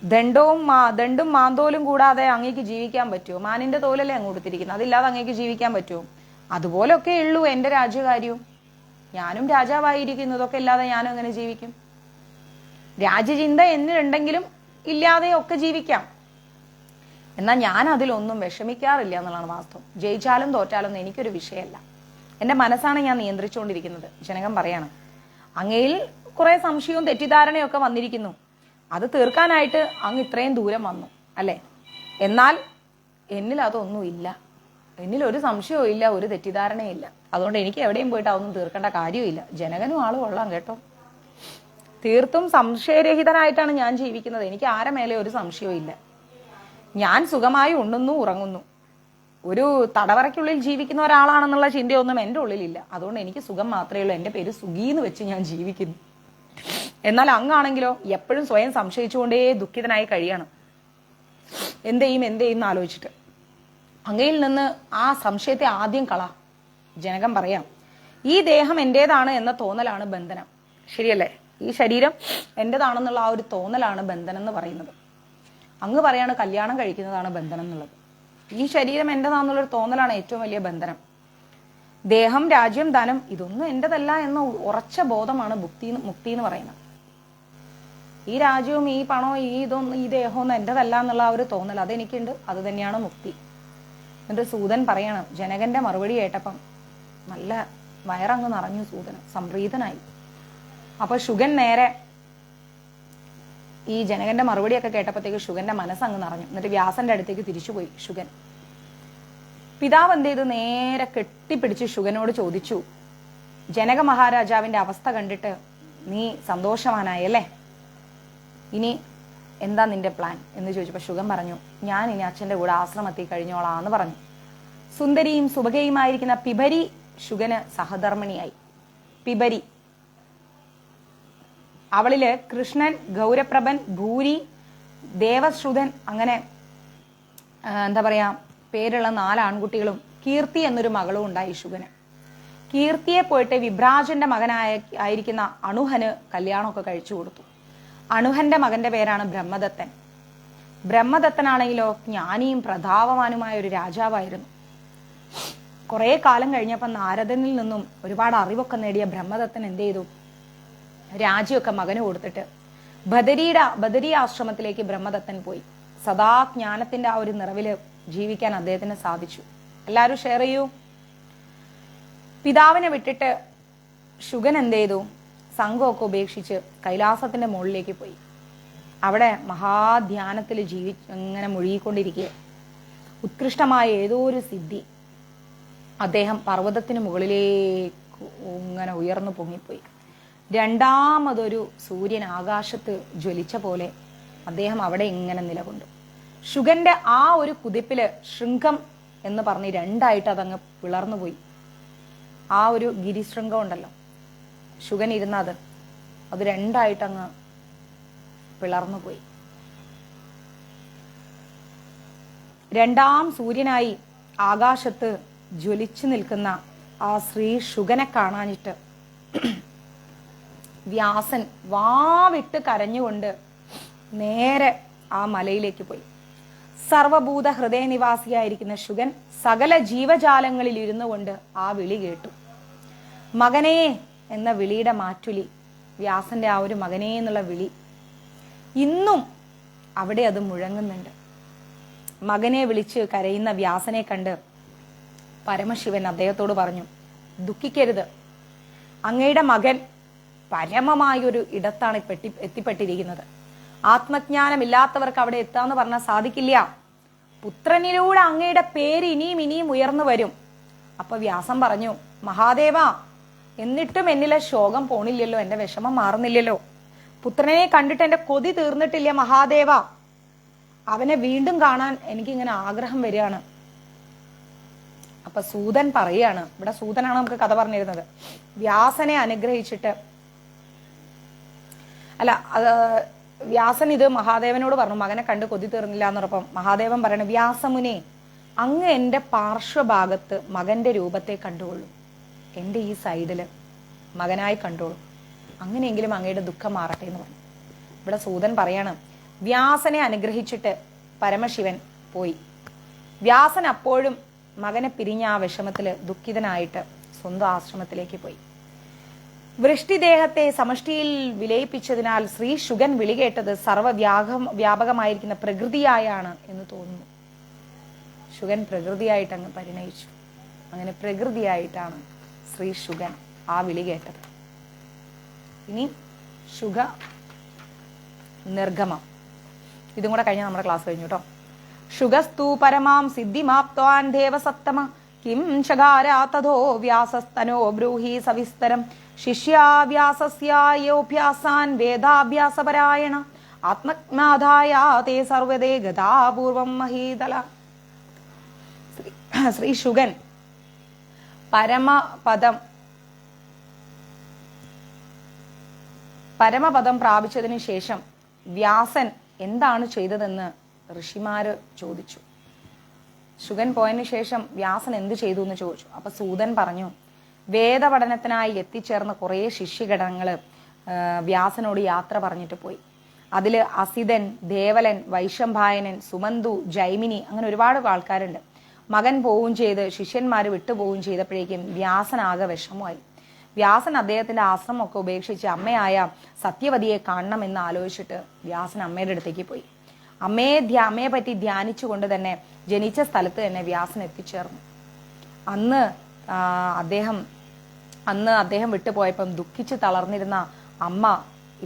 Speaker 1: ദണ്ടും മാന്തോലും കൂടാതെ അങ്ങേക്ക് ജീവിക്കാൻ പറ്റുമോ? മാനിന്റെ തോലല്ലേ അങ്ങ് കൊടുത്തിരിക്കുന്നത്, അതില്ലാതെ അങ്ങേക്ക് ജീവിക്കാൻ പറ്റുമോ? അതുപോലൊക്കെ ഉള്ളൂ എന്റെ രാജ്യകാര്യവും. ഞാനും രാജാവായിരിക്കുന്നതൊക്കെ ഇല്ലാതെ ഞാനും എങ്ങനെ ജീവിക്കും? രാജ്യചിന്ത എന്നിലുണ്ടെങ്കിലും ഇല്ലാതെ ഒക്കെ ജീവിക്കാം. എന്നാൽ ഞാൻ അതിലൊന്നും വിഷമിക്കാറില്ല എന്നുള്ളതാണ് വാസ്തവം. ജയിച്ചാലും തോറ്റാലും എനിക്കൊരു വിഷയമല്ല. എന്റെ മനസ്സാണ് ഞാൻ നിയന്ത്രിച്ചുകൊണ്ടിരിക്കുന്നത്. ജനകൻ പറയാണ്, അങ്ങയിൽ കുറെ സംശയവും തെറ്റിദ്ധാരണയും ഒക്കെ വന്നിരിക്കുന്നു. അത് തീർക്കാനായിട്ട് അങ്ങ് ഇത്രയും ദൂരം വന്നു അല്ലേ? എന്നാൽ എന്നിൽ അതൊന്നും ഇല്ല. എന്നിൽ ഒരു സംശയവും ഇല്ല, ഒരു തെറ്റിദ്ധാരണയും ഇല്ല. അതുകൊണ്ട് എനിക്ക് എവിടെയും പോയിട്ട് അതൊന്നും തീർക്കേണ്ട കാര്യമില്ല. ജനകനും ആള് കൊള്ളാം കേട്ടോ. തീർത്തും സംശയരഹിതനായിട്ടാണ് ഞാൻ ജീവിക്കുന്നത്. എനിക്ക് ആരെ മേലെ ഒരു സംശയവും ഇല്ല. ഞാൻ സുഖമായി ഉണ്ണുന്നു, ഉറങ്ങുന്നു. ഒരു തടവറയ്ക്കുള്ളിൽ ജീവിക്കുന്ന ഒരാളാണെന്നുള്ള ചിന്തയൊന്നും എൻ്റെ ഉള്ളിലില്ല. അതുകൊണ്ട് എനിക്ക് സുഖം മാത്രമേ ഉള്ളൂ. എൻ്റെ പേര് സുഖീന്ന് വെച്ച് ഞാൻ ജീവിക്കുന്നു. എന്നാൽ അങ്ങാണെങ്കിലോ എപ്പോഴും സ്വയം സംശയിച്ചുകൊണ്ടേ ദുഃഖിതനായി കഴിയണം. എന്ത് ചെയ്യും ആലോചിച്ചിട്ട്. അങ്ങയിൽ നിന്ന് ആ സംശയത്തെ ആദ്യം ജനകൻ പറയാം, ഈ ദേഹം എന്റേതാണ് എന്ന തോന്നലാണ് ബന്ധനം. ശരിയല്ലേ? ഈ ശരീരം എന്റേതാണെന്നുള്ള ആ ഒരു തോന്നലാണ് ബന്ധനം എന്ന് പറയുന്നത്. അങ്ങ് പറയാണ് കല്യാണം കഴിക്കുന്നതാണ് ബന്ധനം എന്നുള്ളത്. ഈ ശരീരം എന്റേതാണെന്നുള്ളൊരു തോന്നലാണ് ഏറ്റവും വലിയ ബന്ധനം. ദേഹം, രാജ്യം, ധനം ഇതൊന്നും എന്റേതല്ല എന്ന ഉറച്ച ബോധമാണ് മുക്തി എന്ന് പറയുന്നത്. ഈ രാജ്യവും ഈ പണവും ഈ ദേഹവും എന്റേതല്ല എന്നുള്ള ആ ഒരു തോന്നൽ അതെനിക്കുണ്ട്. അത് തന്നെയാണ് മുക്തി. എന്നിട്ട് സൂതൻ പറയണം, ജനകന്റെ മറുപടി കേട്ടപ്പം നല്ല വയറങ്ങ് നിറഞ്ഞു. സൂതന് സംപ്രീതനായി. അപ്പൊ ശുഗൻ നേരെ ഈ ജനകന്റെ മറുപടിയൊക്കെ കേട്ടപ്പോഴത്തേക്ക് ശുഗന്റെ മനസ്സങ്ങ് നിറഞ്ഞു. എന്നിട്ട് വ്യാസന്റെ അടുത്തേക്ക് തിരിച്ചുപോയി ശുഗൻ. പിതാവ് എന്ത് ചെയ്ത് നേരെ കെട്ടിപ്പിടിച്ച് ശുഗനോട് ചോദിച്ചു, ജനക മഹാരാജാവിന്റെ അവസ്ഥ കണ്ടിട്ട് നീ സന്തോഷവാനായല്ലേ? ഇനി എന്താ നിന്റെ പ്ലാൻ എന്ന് ചോദിച്ചപ്പോൾ ശുഗൻ പറഞ്ഞു, ഞാൻ ഇനി അച്ഛന്റെ കൂടെ ആശ്രമത്തിൽ കഴിഞ്ഞോളാന്ന് പറഞ്ഞു. സുന്ദരിയും സുഭകയുമായിരിക്കുന്ന പിബരി ശുഗന് സഹധർമ്മിണിയായി. പിബരി, അവളില് കൃഷ്ണൻ, ഗൗരപ്രഭൻ, ഭൂരി, ദേവശ്രുതൻ അങ്ങനെ എന്താ പറയാ പേരുള്ള 4 ആൺകുട്ടികളും കീർത്തി എന്നൊരു മകളും ഉണ്ടായി ശുഗന്. കീർത്തിയെ പോയിട്ട് വിഭ്രാജന്റെ ബ്രഹ്മദത്തനാണെങ്കിലോ ജ്ഞാനിയും പ്രതാപവാനുമായ ഒരു രാജാവായിരുന്നു. കുറെ കാലം കഴിഞ്ഞപ്പോൾ നാരദനിൽ നിന്നും ഒരുപാട് അറിവൊക്കെ നേടിയ ബ്രഹ്മദത്തൻ എന്ത് ചെയ്തു? രാജ്യമൊക്കെ മകന് കൊടുത്തിട്ട് ബദരി ആശ്രമത്തിലേക്ക് ബ്രഹ്മദത്തൻ പോയി. സദാ ജ്ഞാനത്തിന്റെ ആ ഒരു നിറവില് ജീവിക്കാൻ അദ്ദേഹത്തിന് സാധിച്ചു. എല്ലാവരും ഷെയർ ചെയ്യൂ. പിതാവിനെ വിട്ടിട്ട് ശുഗൻ എന്ത് ചെയ്തു? സംഘമൊക്കെ ഉപേക്ഷിച്ച് കൈലാസത്തിന്റെ മുകളിലേക്ക് പോയി. അവിടെ മഹാധ്യാനത്തിൽ ഇങ്ങനെ മുഴുകിക്കൊണ്ടിരിക്കുക. ഉത്കൃഷ്ടമായ ഏതോ ഒരു സിദ്ധി അദ്ദേഹം പർവ്വതത്തിന് മുകളിലേക്ക് ഇങ്ങനെ ഉയർന്നു പൊങ്ങിപ്പോയി. രണ്ടാമതൊരു സൂര്യൻ ആകാശത്ത് ജ്വലിച്ച പോലെ അദ്ദേഹം അവിടെ ഇങ്ങനെ നിലകൊണ്ടു. ശുഗന്റെ ആ ഒരു കുതിപ്പില് ശൃംഖം എന്ന് പറഞ്ഞ് രണ്ടായിട്ട് അതങ്ങ് പിളർന്നുപോയി. ആ ഒരു ഗിരിശൃംഖം ഉണ്ടല്ലോ, ശുഗൻ ഇരുന്നത്, അത് രണ്ടായിട്ടങ്ങ് പിളർന്നുപോയി. രണ്ടാം സൂര്യനായി ആകാശത്ത് ജ്വലിച്ചു നിൽക്കുന്ന ആ ശ്രീ ശുഗനെ കാണാനിട്ട് വ്യാസൻ വാവിട്ട് കരഞ്ഞുകൊണ്ട് നേരെ ആ മലയിലേക്ക് പോയി. സർവഭൂത ഹൃദയ നിവാസിയായിരിക്കുന്ന ശുഗൻ സകല ജീവജാലങ്ങളിൽ ഇരുന്നു കൊണ്ട് ആ വിളി കേട്ടു. മകനേ എന്ന വിളിയുടെ മാറ്റുലി, വ്യാസന്റെ ആ ഒരു മകനേ എന്നുള്ള വിളി ഇന്നും അവിടെ അത് മുഴങ്ങുന്നുണ്ട്. മകനെ വിളിച്ച് കരയുന്ന വ്യാസനെ കണ്ട് പരമശിവൻ അദ്ദേഹത്തോട് പറഞ്ഞു, ദുഃഖിക്കരുത്, അങ്ങയുടെ മകൻ പരമമായൊരു ഇടത്താണ് എത്തിപ്പെട്ടിരിക്കുന്നത്. ആത്മജ്ഞാനമില്ലാത്തവർക്ക് അവിടെ എത്താന്ന് പറഞ്ഞാൽ സാധിക്കില്ല. പുത്രനിലൂടെ അങ്ങയുടെ പേര് ഇനിയും ഉയർന്നു വരും. അപ്പൊ വ്യാസം പറഞ്ഞു, മഹാദേവ, എന്നിട്ടും എന്നിലെ ശോകം പോണില്ലല്ലോ, എന്റെ വിഷമം മാറുന്നില്ലല്ലോ. പുത്രനെ കണ്ടിട്ട് എന്റെ കൊതി തീർന്നിട്ടില്ല മഹാദേവ. അവനെ വീണ്ടും കാണാൻ എനിക്കിങ്ങനെ ആഗ്രഹം വരികയാണ്. അപ്പൊ സൂതൻ പറയാണ്, ഇവിടെ സൂതനാണ് നമുക്ക് കഥ പറഞ്ഞിരുന്നത്, വ്യാസനെ അനുഗ്രഹിച്ചിട്ട്, അല്ല വ്യാസൻ ഇത് മഹാദേവനോട് പറഞ്ഞു, മകനെ കണ്ട് കൊതി തീർന്നില്ല എന്നോടൊപ്പം മഹാദേവൻ പറയണ, വ്യാസമുനെ, അങ്ങ് എന്റെ പാർശ്വഭാഗത്ത് മകന്റെ രൂപത്തെ കണ്ടുകൊള്ളു, എന്റെ ഈ സൈഡില് മകനായി കണ്ടോളൂ, അങ്ങനെയെങ്കിലും അങ്ങയുടെ ദുഃഖം മാറട്ടെ എന്ന് പറഞ്ഞു. ഇവിടെ സൂതൻ പറയാണ്, വ്യാസനെ അനുഗ്രഹിച്ചിട്ട് പരമശിവൻ പോയി. വ്യാസൻ അപ്പോഴും മകനെ പിരിഞ്ഞ ആ വിഷമത്തില് ദുഃഖിതനായിട്ട് സ്വന്തം ആശ്രമത്തിലേക്ക് പോയി. വൃഷ്ടിദേഹത്തെ സമഷ്ടിയിൽ വിലയിപ്പിച്ചതിനാൽ ശ്രീ ശുഗൻ വിളികേട്ടത് വ്യാപകമായിരിക്കുന്ന പ്രകൃതിയായാണ് എന്ന് തോന്നുന്നു. ശുഗൻ പ്രകൃതിയായിട്ട് അങ്ങ് പരിണയിച്ചു. അങ്ങനെ പ്രകൃതിയായിട്ടാണ് ശ്രീ ശുഗൻ ആ വിളി കേട്ടത്. ഇനി ശുഗ നിർഗമം, ഇതും കൂടെ കഴിഞ്ഞാൽ നമ്മുടെ ക്ലാസ് കഴിഞ്ഞു കേട്ടോ. ശുഗസ്തു പരമാം സിദ്ധിമാപ്ത്വാൻ ദേവസത്തമ കിം ചകാരാ തഥോ വ്യാസസ്തനോ ബ്രൂഹി സവിസ്തരം ശിഷ്യാ വ്യാസസ്യോഭ്യാസാൻ വേദാഭ്യാസപരായണ ആത്മജ്ഞാതായ തേ സർവദേ ഗതാപൂർവം മഹീതല. ശ്രീ ശുഗൻ പരമപദം പ്രാപിച്ചതിന് ശേഷം വ്യാസൻ എന്താണ് ചെയ്തതെന്ന് ഋഷിമാര് ചോദിച്ചു. ശുഗൻ പോയതിനു ശേഷം വ്യാസൻ എന്ത് ചെയ്തു എന്ന് ചോദിച്ചു. അപ്പൊ സൂതൻ പറഞ്ഞു, വേദപഠനത്തിനായി എത്തിച്ചേർന്ന കുറെ ശിഷ്യഗണങ്ങള് വ്യാസനോട് യാത്ര പറഞ്ഞിട്ട് പോയി. അതില് അസിതൻ, ദേവലൻ, വൈശംഭായനൻ, സുമന്തു, ജൈമിനി, അങ്ങനെ ഒരുപാട് ആൾക്കാരുണ്ട്. മകൻ പോവുകയും ചെയ്ത് ശിഷ്യന്മാര് വിട്ടുപോവുകയും ചെയ്തപ്പോഴേക്കും വ്യാസനാകെ വിഷമമായി. വ്യാസൻ അദ്ദേഹത്തിന്റെ ആശ്രമമൊക്കെ ഉപേക്ഷിച്ച് അമ്മയായ സത്യവതിയെ കാണണമെന്ന് ആലോചിച്ചിട്ട് വ്യാസൻ അമ്മയുടെ അടുത്തേക്ക് പോയി. അമ്മയെ പറ്റി ധ്യാനിച്ചുകൊണ്ട് തന്നെ ജനിച്ച സ്ഥലത്ത് തന്നെ വ്യാസൻ എത്തിച്ചേർന്നു. അന്ന് അദ്ദേഹം വിട്ടുപോയപ്പം ദുഃഖിച്ച് തളർന്നിരുന്ന അമ്മ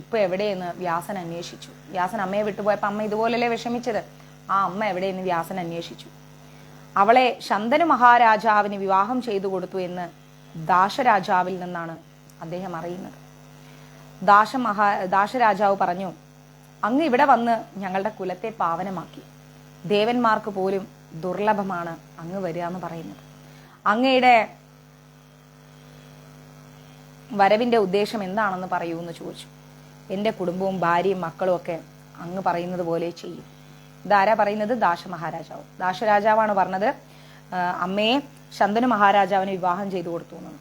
Speaker 1: ഇപ്പൊ എവിടെയെന്ന് വ്യാസൻ അന്വേഷിച്ചു. വ്യാസൻ അമ്മയെ വിട്ടുപോയപ്പോ അമ്മ ഇതുപോലല്ലേ വിഷമിച്ചത്, ആ അമ്മ എവിടെയെന്ന് വ്യാസൻ അന്വേഷിച്ചു. അവളെ ശന്തനു മഹാരാജാവിന് വിവാഹം ചെയ്തു കൊടുത്തു എന്ന് ദാശരാജാവിൽ നിന്നാണ് അദ്ദേഹം അറിയുന്നത്. ദാശരാജാവ് പറഞ്ഞു, അങ്ങ് ഇവിടെ വന്ന് ഞങ്ങളുടെ കുലത്തെ പാവനമാക്കി. ദേവന്മാർക്ക് പോലും ദുർലഭമാണ് അങ്ങ് വരിക എന്ന് പറയുന്നത്. അങ്ങയുടെ വരവിന്റെ ഉദ്ദേശം എന്താണെന്ന് പറയൂ എന്ന് ചോദിച്ചു. എൻ്റെ കുടുംബവും ഭാര്യയും മക്കളും ഒക്കെ അങ്ങ് പറയുന്നത് പോലെ ചെയ്യും. ഇതാരാ പറയുന്നത്? ദാശമഹാരാജാവ്. ദാശരാജാവാണ് പറഞ്ഞത് അമ്മയെ ശന്തനു മഹാരാജാവിന് വിവാഹം ചെയ്തു കൊടുത്തു എന്നാണ്.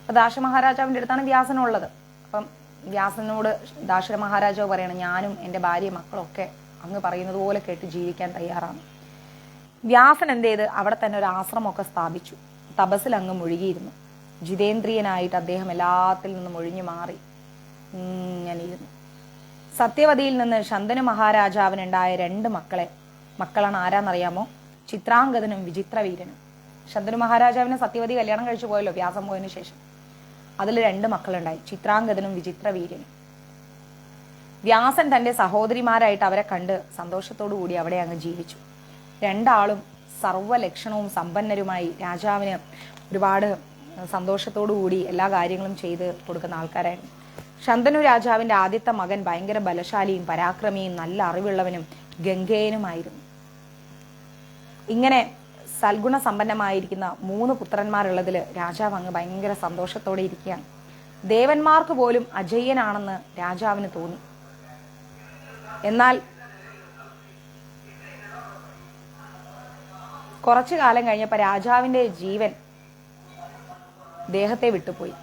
Speaker 1: അപ്പൊ ദാശമഹാരാജാവിന്റെ അടുത്താണ് വ്യാസനുള്ളത്. അപ്പം വ്യാസനോട് ദാശര മഹാരാജാവ് പറയണം, ഞാനും എൻ്റെ ഭാര്യയും മക്കളും ഒക്കെ അങ്ങ് പറയുന്നത് പോലെ കേട്ട് ജീവിക്കാൻ തയ്യാറാണ്. വ്യാസൻ എന്ത് ചെയ്ത് അവിടെ തന്നെ ഒരു ആശ്രമമൊക്കെ സ്ഥാപിച്ചു. തപസ്സിൽ അങ്ങ് മുഴുകിയിരുന്നു. ജിതേന്ദ്രിയനായിട്ട് അദ്ദേഹം എല്ലാത്തിൽ നിന്നും ഒഴിഞ്ഞു മാറി ഇങ്ങനെ ഇരുന്നു. സത്യവതിയിൽ നിന്ന് ശന്തനു മഹാരാജാവിനുണ്ടായ 2 മക്കളാണ് ആരാന്നറിയാമോ? ചിത്രാംഗതനും വിചിത്രവീരനും. ശന്തനു മഹാരാജാവിന് സത്യവതി കല്യാണം കഴിച്ചു പോയല്ലോ വ്യാസം പോയതിനു ശേഷം. അതിൽ 2 മക്കളുണ്ടായി, ചിത്രാംഗതനും വിചിത്രവീരനും. വ്യാസൻ തന്റെ സഹോദരിമാരായിട്ട് അവരെ കണ്ട് സന്തോഷത്തോടു കൂടി അവിടെ അങ്ങ് ജീവിച്ചു. 2 ആളും സർവ്വലക്ഷണവും സമ്പന്നരുമായി രാജാവിന് ഒരുപാട് സന്തോഷത്തോടു കൂടി എല്ലാ കാര്യങ്ങളും ചെയ്ത് കൊടുക്കുന്ന ആൾക്കാരായിരുന്നു. ശന്തനു രാജാവിന്റെ ആദ്യത്തെ മകൻ ഭയങ്കര ബലശാലിയും പരാക്രമിയും നല്ല അറിവുള്ളവനും ഗംഗേയനുമായിരുന്നു. ഇങ്ങനെ സൽഗുണ സമ്പന്നമായിരിക്കുന്ന 3 പുത്രന്മാരുള്ളതിൽ രാജാവ് അങ്ങ് ഭയങ്കര സന്തോഷത്തോടെ ഇരിക്കുകയാണ്. ദേവന്മാർക്ക് പോലും അജയ്യനാണെന്ന് രാജാവിന് തോന്നി. എന്നാൽ കുറച്ചു കാലം കഴിഞ്ഞപ്പോൾ രാജാവിന്റെ ജീവൻ ദേഹത്തെ വിട്ടുപോയി.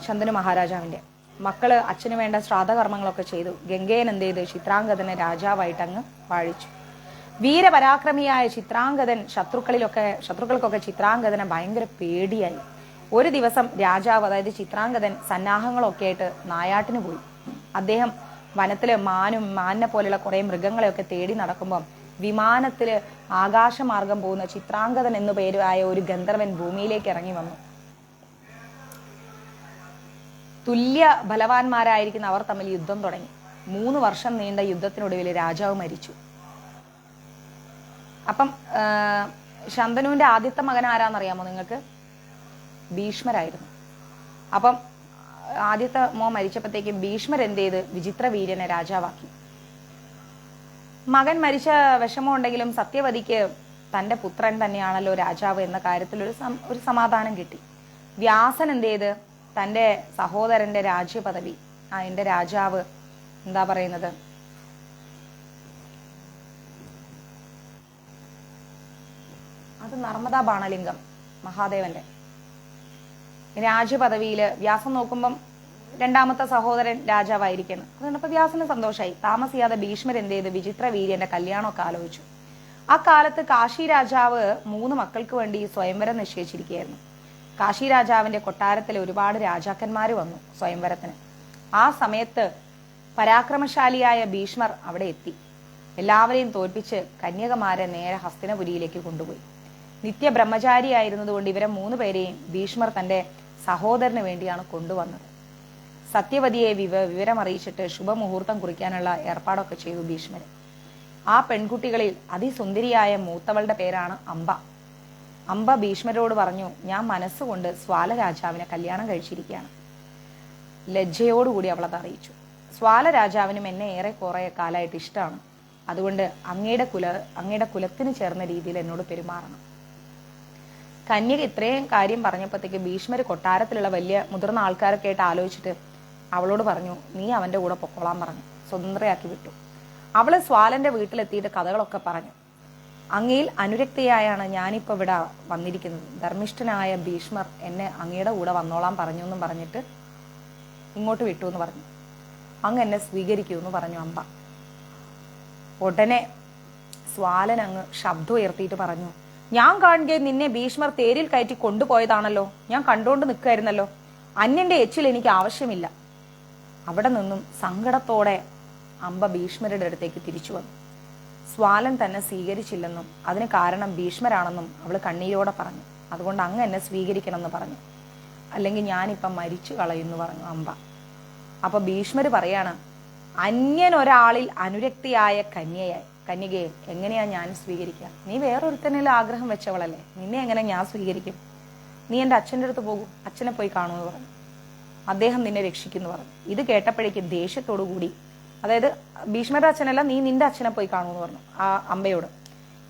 Speaker 1: ശന്തനു മഹാരാജാവിന്റെ മക്കള് അച്ഛന് വേണ്ട ശ്രാദ്ധകർമ്മങ്ങളൊക്കെ ചെയ്തു. ഗംഗേയൻ എന്ത് ചെയ്ത് ചിത്രാംഗതനെ രാജാവായിട്ട് അങ്ങ് വാഴിച്ചു. വീരപരാക്രമിയായ ചിത്രാംഗതൻ ശത്രുക്കൾക്കൊക്കെ ചിത്രാംഗതനെ ഭയങ്കര പേടിയായി. ഒരു ദിവസം രാജാവ്, അതായത് ചിത്രാംഗതൻ, സന്നാഹങ്ങളൊക്കെ ആയിട്ട് നായാട്ടിന് പോയി. അദ്ദേഹം വനത്തില് മാനിനെ പോലെയുള്ള കുറെ മൃഗങ്ങളെയൊക്കെ തേടി നടക്കുമ്പോൾ വിമാനത്തില് ആകാശമാർഗം പോകുന്ന ചിത്രാംഗതൻ എന്നു പേരായ ഒരു ഗന്ധർവൻ ഭൂമിയിലേക്ക് ഇറങ്ങി വന്നു. തുല്യ ബലവാന്മാരായിരിക്കുന്ന അവർ തമ്മിൽ യുദ്ധം തുടങ്ങി. 3 വർഷം നീണ്ട യുദ്ധത്തിനൊടുവിൽ രാജാവ് മരിച്ചു. അപ്പം ശന്തനുവിന്റെ ആദ്യത്തെ മകൻ ആരാന്നറിയാമോ നിങ്ങൾക്ക്? ഭീഷ്മരായിരുന്നു. അപ്പം ആദ്യത്തെ മോൻ മരിച്ചപ്പോഴത്തേക്കും ഭീഷ്മർ എന്ത് ചെയ്ത് വിചിത്രവീര്യനെ രാജാവാക്കി. മകൻ മരിച്ച വിഷമം ഉണ്ടെങ്കിലും സത്യവതിക്ക് തന്റെ പുത്രൻ തന്നെയാണല്ലോ രാജാവ് എന്ന കാര്യത്തിൽ ഒരു സമാധാനം കിട്ടി. വ്യാസൻ എന്ത് ചെയ്ത് തന്റെ സഹോദരന്റെ രാജ്യപദവി, എന്റെ രാജാവ് എന്താ പറയുന്നത്, അത് നർമ്മദാ ബാണലിംഗം മഹാദേവന്റെ രാജ്യപദവിയില് വ്യാസം നോക്കുമ്പം 2ാമത്തെ സഹോദരൻ രാജാവായിരിക്കുന്നു. അതുകൊണ്ടപ്പോ വ്യാസന് സന്തോഷമായി. താമസിയാതെ ഭീഷ്മർ എന്ത് ചെയ്ത് വിചിത്രവീര്യന്റെ കല്യാണമൊക്കെ ആലോചിച്ചു. ആ കാലത്ത് കാശി രാജാവ് 3 മക്കൾക്ക് വേണ്ടി സ്വയംവരം നിശ്ചയിച്ചിരിക്കുകയായിരുന്നു. കാശി രാജാവിന്റെ കൊട്ടാരത്തിൽ ഒരുപാട് രാജാക്കന്മാർ വന്നു സ്വയംവരത്തിന്. ആ സമയത്ത് പരാക്രമശാലിയായ ഭീഷ്മർ അവിടെ എത്തി. എല്ലാവരെയും തോൽപ്പിച്ച് കന്യകമാരെ നേരെ ഹസ്തിനപുരിയിലേക്ക് കൊണ്ടുപോയി. നിത്യബ്രഹ്മചാരിയായിരുന്നതുകൊണ്ട് ഇവരെ 3 പേരെയും ഭീഷ്മർ തന്റെ സഹോദരന് വേണ്ടിയാണ് കൊണ്ടുവന്നത്. സത്യവതിയെ വിവരമറിയിച്ചിട്ട് ശുഭമുഹൂർത്തം കുറിക്കാനുള്ള ഏർപ്പാടൊക്കെ ചെയ്തു ഭീഷ്മർ. ആ പെൺകുട്ടികളിൽ അതിസുന്ദരിയായ മൂത്തവളുടെ പേരാണ് അംബ. അംബ ഭീഷ്മരോട് പറഞ്ഞു, ഞാൻ മനസ്സുകൊണ്ട് സ്വാല രാജാവിനെ കല്യാണം കഴിച്ചിരിക്കുകയാണ്. ലജ്ജയോടുകൂടി അവളത് അറിയിച്ചു. സ്വാല രാജാവിനും എന്നെ ഏറെ കുറെ കാലമായിട്ട് ഇഷ്ടമാണ്. അതുകൊണ്ട് അങ്ങയുടെ കുലത്തിന് ചേർന്ന രീതിയിൽ എന്നോട് പെരുമാറണം. കന്യക ഇത്രയും കാര്യം പറഞ്ഞപ്പോഴത്തേക്ക് ഭീഷ്മർ കൊട്ടാരത്തിലുള്ള വലിയ മുതിർന്ന ആൾക്കാരൊക്കെ ആയിട്ട് ആലോചിച്ചിട്ട് അവളോട് പറഞ്ഞു, നീ അവന്റെ കൂടെ പൊക്കോളാൻ പറഞ്ഞു. സ്വതന്ത്രയാക്കി വിട്ടു. അവള് സ്വാലന്റെ വീട്ടിലെത്തിയിട്ട് കഥകളൊക്കെ പറഞ്ഞു. അങ്ങയിൽ അനുരക്തിയായാണ് ഞാനിപ്പോൾ ഇവിടെ വന്നിരിക്കുന്നത്. ധർമ്മിഷ്ഠനായ ഭീഷ്മർ എന്നെ അങ്ങയുടെ കൂടെ വന്നോളാൻ പറഞ്ഞു എന്നും പറഞ്ഞിട്ട് ഇങ്ങോട്ട് വിട്ടു എന്ന് പറഞ്ഞു. അങ്ങ് എന്നെ സ്വീകരിക്കൂ എന്ന് പറഞ്ഞു അംബ. ഉടനെ സ്വാലൻ അങ്ങ് ശബ്ദം ഉയർത്തിയിട്ട് പറഞ്ഞു, ഞാൻ കാണുക നിന്നെ ഭീഷ്മർ തേരിൽ കയറ്റി കൊണ്ടുപോയതാണല്ലോ. ഞാൻ കണ്ടുകൊണ്ട് നിൽക്കായിരുന്നല്ലോ. അന്യന്റെ എച്ചിൽ എനിക്ക് ആവശ്യമില്ല. അവിടെ നിന്നും സങ്കടത്തോടെ അംബ ഭീഷ്മരുടെ അടുത്തേക്ക് തിരിച്ചു വന്നു. സ്വാലൻ തന്നെ സ്വീകരിച്ചില്ലെന്നും അതിന് കാരണം ഭീഷ്മരാണെന്നും അവൾ കണ്ണീരോടെ പറഞ്ഞു. അതുകൊണ്ട് അങ്ങ് എന്നെ സ്വീകരിക്കണം എന്ന് പറഞ്ഞു, അല്ലെങ്കിൽ ഞാനിപ്പം മരിച്ചു കളയുന്നു പറഞ്ഞു അംബ. അപ്പൊ ഭീഷ്മര് പറയാണ്, അന്യൻ ഒരാളിൽ അനുരക്തിയായ കന്യകയെ എങ്ങനെയാ ഞാൻ സ്വീകരിക്കുക? നീ വേറൊരുത്തനിൽ ആഗ്രഹം വെച്ചവളല്ലേ, നിന്നെ എങ്ങനെ ഞാൻ സ്വീകരിക്കും? നീ എൻ്റെ അച്ഛൻ്റെ അടുത്ത് പോകും, അച്ഛനെ പോയി കാണുമെന്ന് പറഞ്ഞു. അദ്ദേഹം നിന്നെ രക്ഷിക്കുന്നു പറഞ്ഞു. ഇത് കേട്ടപ്പോഴേക്കും ദേഷ്യത്തോടു കൂടി, അതായത് ഭീഷ്മരുടെ അച്ഛനല്ല, നീ നിന്റെ അച്ഛനെ പോയി കാണുമെന്ന് പറഞ്ഞു ആ അമ്പയോട്.